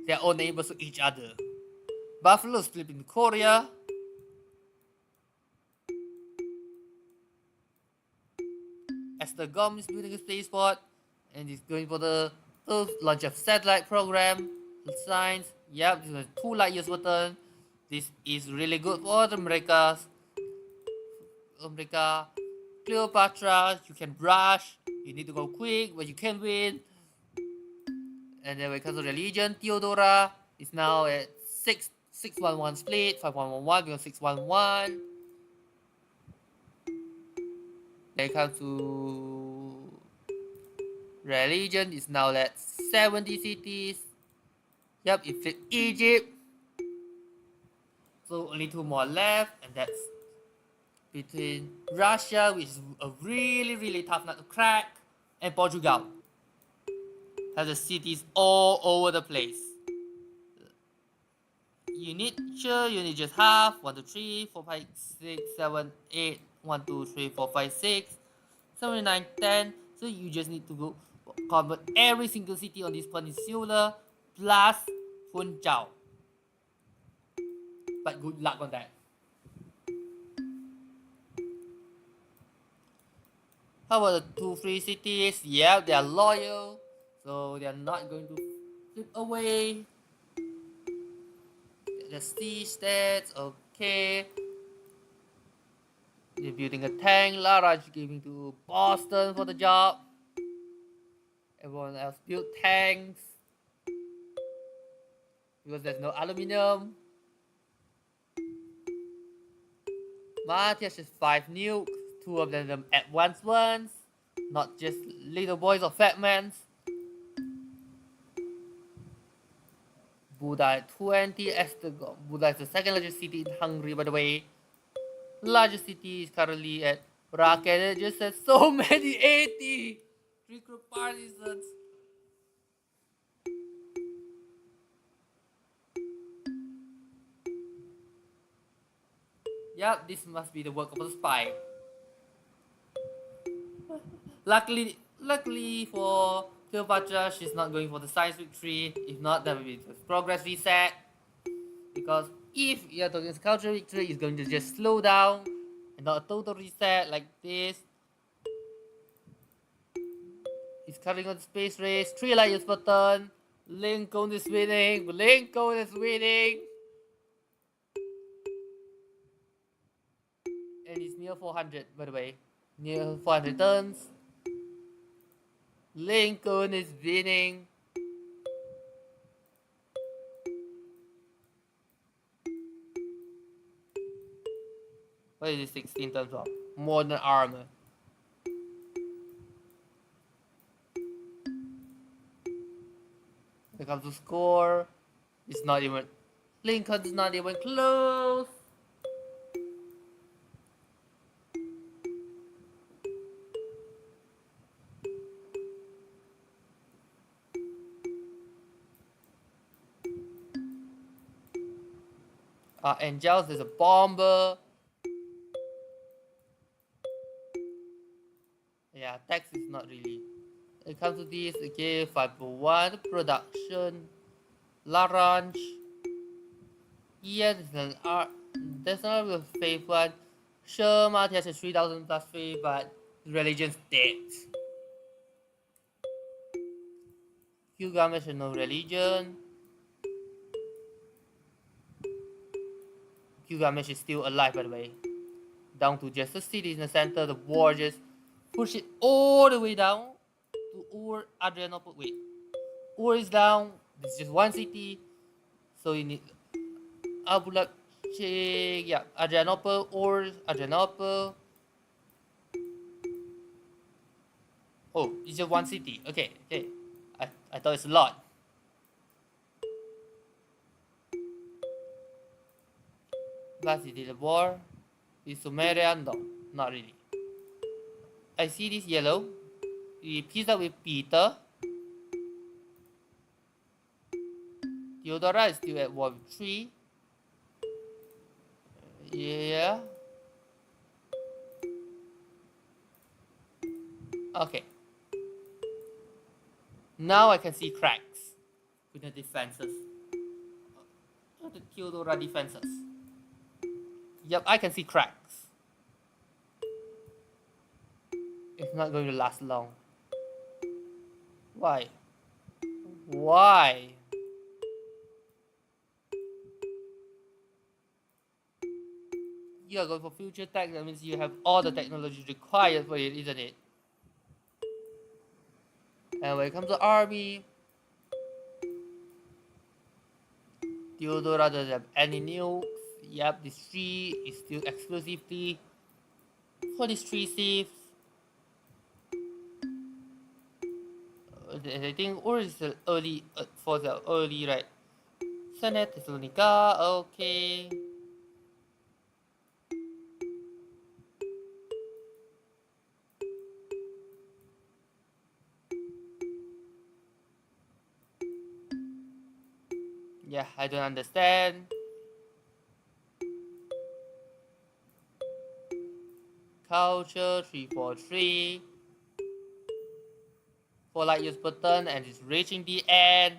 They're all neighbors to each other. Buffalo split in Korea. Esther Gom is building a spaceport and is going for the launch of satellite program. Science, yep, this is 2 light years button. This is really good for the Americas. Cleopatra, you can rush, you need to go quick, but you can win. And then when it comes to religion, Theodora is now at 611 split, 5111 becomes 611. When it comes to religion, it's now at 70 cities. Yep, it flipped Egypt. So only 2 more left, and that's between Russia, which is a really tough nut to crack, and Portugal. Has the cities all over the place. You need just half. 1, 2, 3, 4, 5, 6, 7, 8. 1, 2, 3, 4, 5, 6, 7, 9, 10. So you just need to go convert every single city on this peninsula plus Funchal. But good luck on that. How about the 2 free cities? Yeah, they are loyal, so they are not going to flip away. The siege stats, okay. They're building a tank. Lara is giving to Boston for the job. Everyone else built tanks because there's no aluminum. Matthias has 5 nukes, 2 of them at once, not just little boys or fat mans. Buda at 20, Esztergom. Buda is the 2nd largest city in Hungary, by the way. Largest city is currently at Raket. It just says so many 80 recruit partisans. Yep, this must be the work of a spy. Luckily for Cleopatra, she's not going for the science victory. If not, that will be the progress reset. Because if you're talking cultural victory, it's going to just slow down and not a total reset like this. He's cutting on the space race. 3 light years button. Lincoln is winning. Lincoln is winning. And it's near 400, by the way. Near 400 turns. Lincoln is winning. What is this 16 turns of? Modern armor. When it comes to score, it's not even. Lincoln's not even close. Angels is a bomber. Yeah, tax is not really. When it comes to this, okay, 501 production, Larange. Yeah, there's another fave one. Sure, Matthias has 3,000 plus 3, but religion's dead. Gilgamesh has no religion. Gilgamesh is still alive, by the way. Down to just a city in the center. The war just push it all the way down to Ur, Adrianople. Wait, Ur is down. It's just 1 city. So you need Abulak, yeah, Adrianople, Ur, Adrianople. Oh, it's just 1 city. Okay. I thought it's a lot. Plus he did a war. Is Sumerian? No, not really. I see this yellow. We piece up with Peter. Theodora is still at war with 3. Yeah. Okay. Now I can see cracks with the defenses. The Theodora defenses. Yep, I can see cracks. It's not going to last long. Why? Why? You are going for future tech, that means you have all the technology required for it, isn't it? And when it comes to army, Theodora doesn't have any nukes. Yep, this 3 is still exclusively for these 3 Civs. I think, or is the early, for the early, right? Senate Thessalonica, okay. Yeah, I don't understand. Culture 343. 4 light years per turn and it's reaching the end.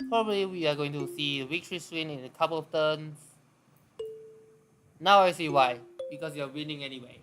Probably we are going to see a victory swing in a couple of turns. Now I see why. Because you're winning anyway.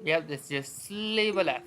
Yep, there's just sliver left.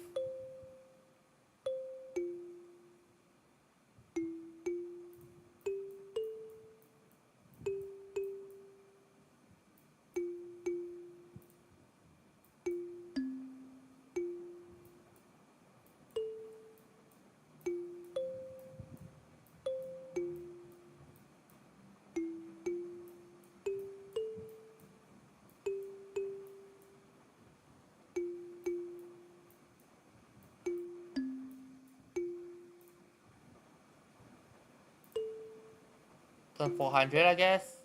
Turn 400, I guess.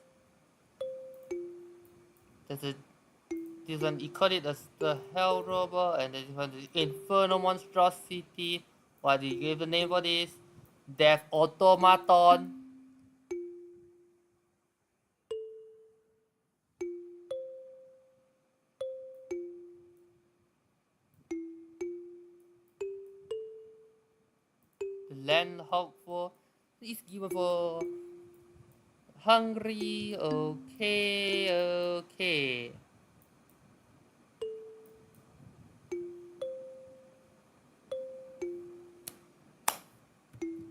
There's a this one, he called it as the Hell Robber, and then this one, the Inferno Monstrosity. What did he give the name for this? Death Automaton. The Land Hawk is given for Hungary. Okay, okay.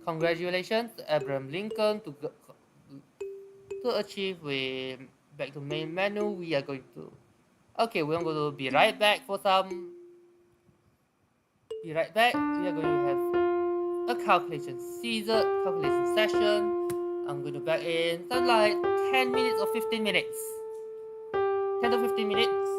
Congratulations, Abraham Lincoln, to achieve with back to main menu. We are going to we're going to be right back for some. Be right back. We are going to have a calculation session. I'm going to back in something like 10 minutes or 15 minutes. 10 to 15 minutes.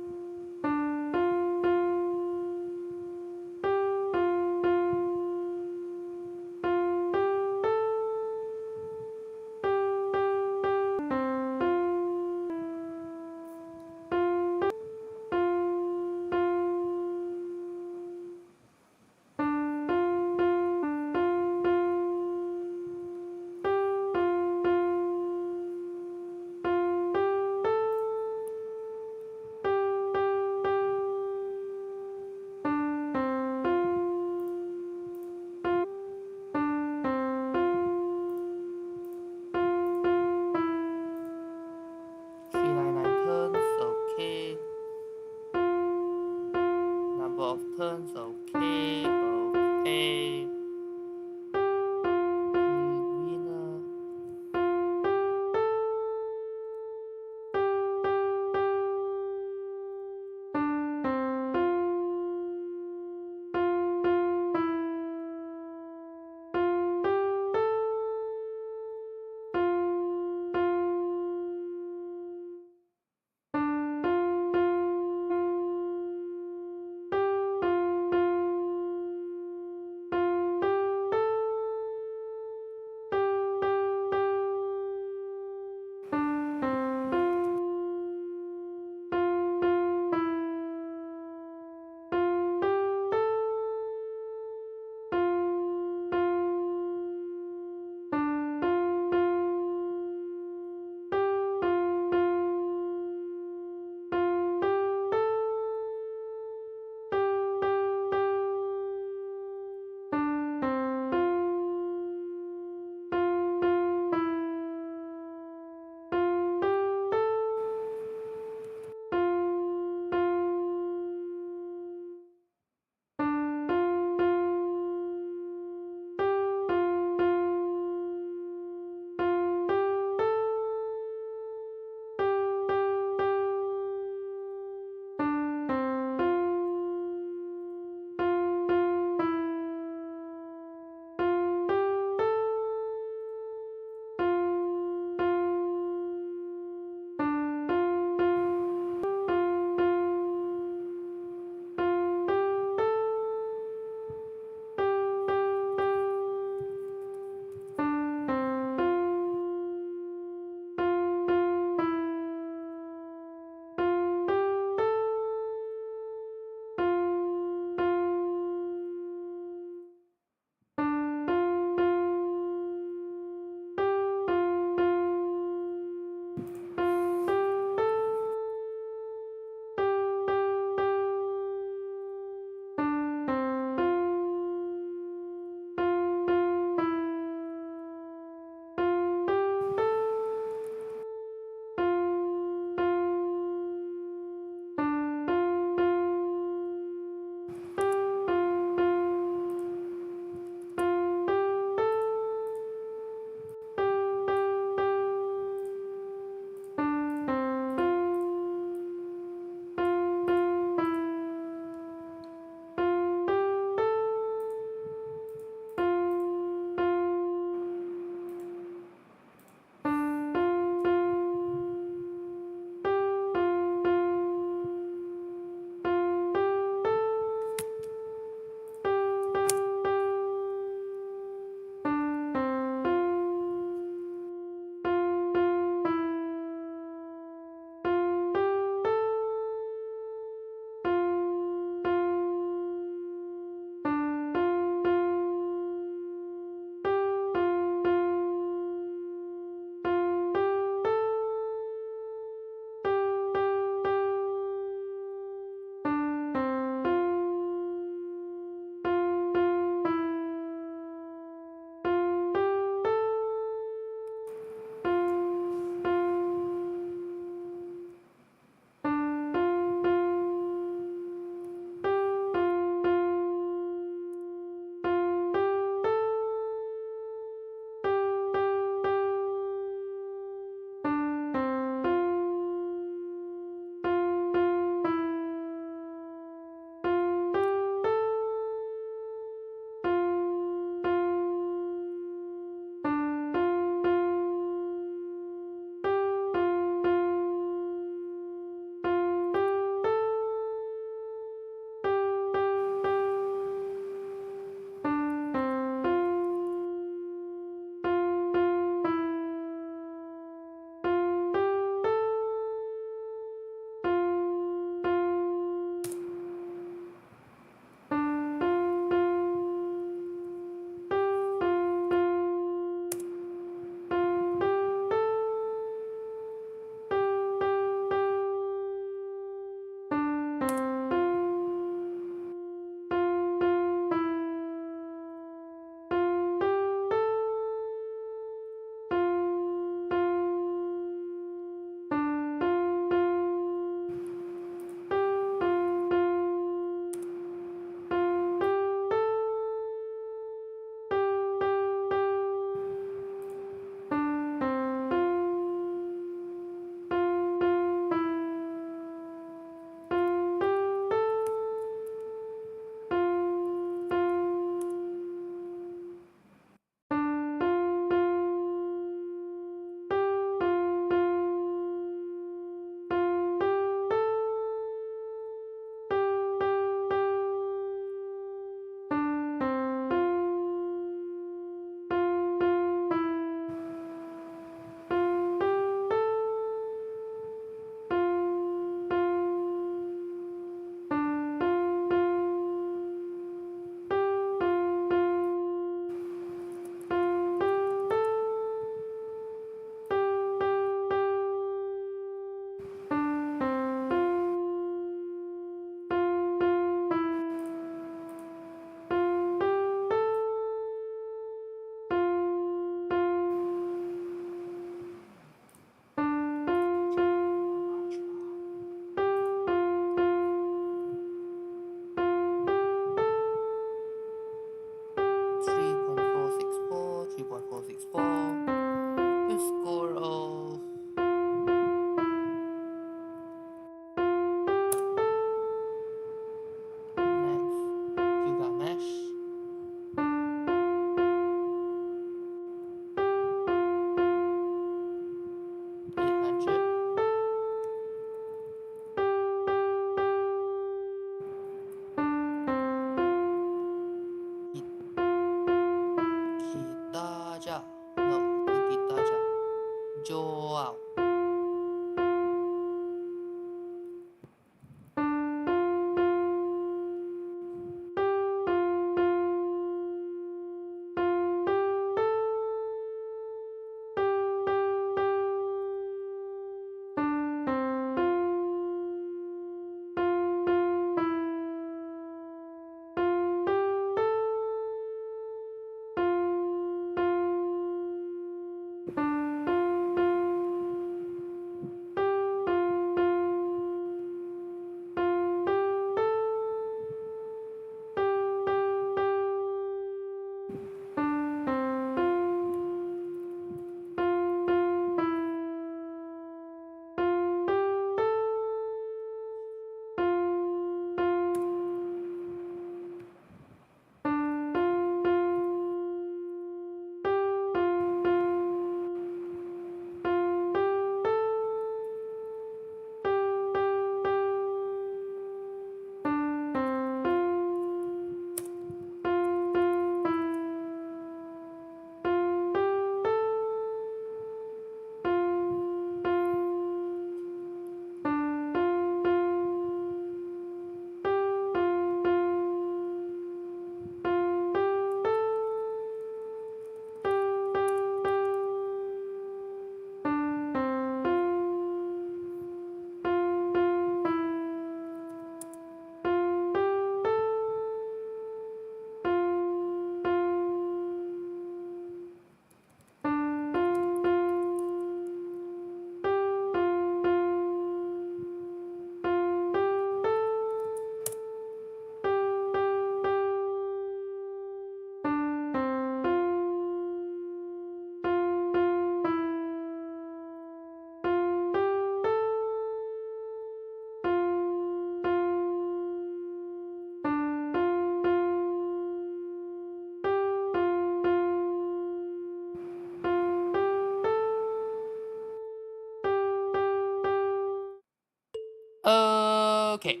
Okay,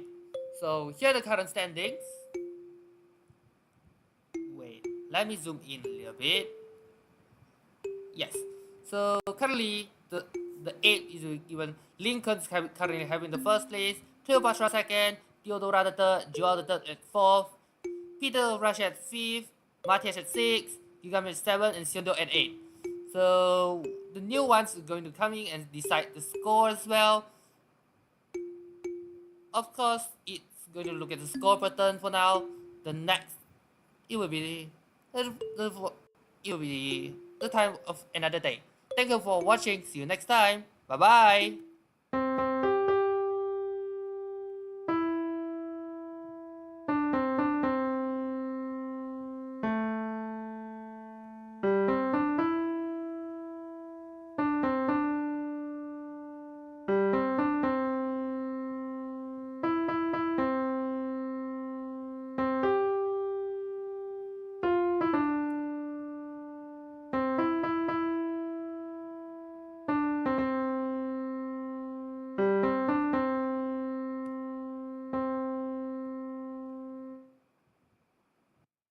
so here are the current standings. Wait, let me zoom in a little bit. Yes, so currently the 8 is given Lincoln's currently having the first place, Cleopatra second, Theodora the third, Joel the third at fourth, Peter of Russia at fifth, Matthias at sixth, Gilgamesh at seventh, and Siondo at eighth. So the new ones are going to come in and decide the score as well. Of course, it's going to look at the score pattern for now. The next, it will be it will be the time of another day. Thank you for watching. See you next time. Bye bye.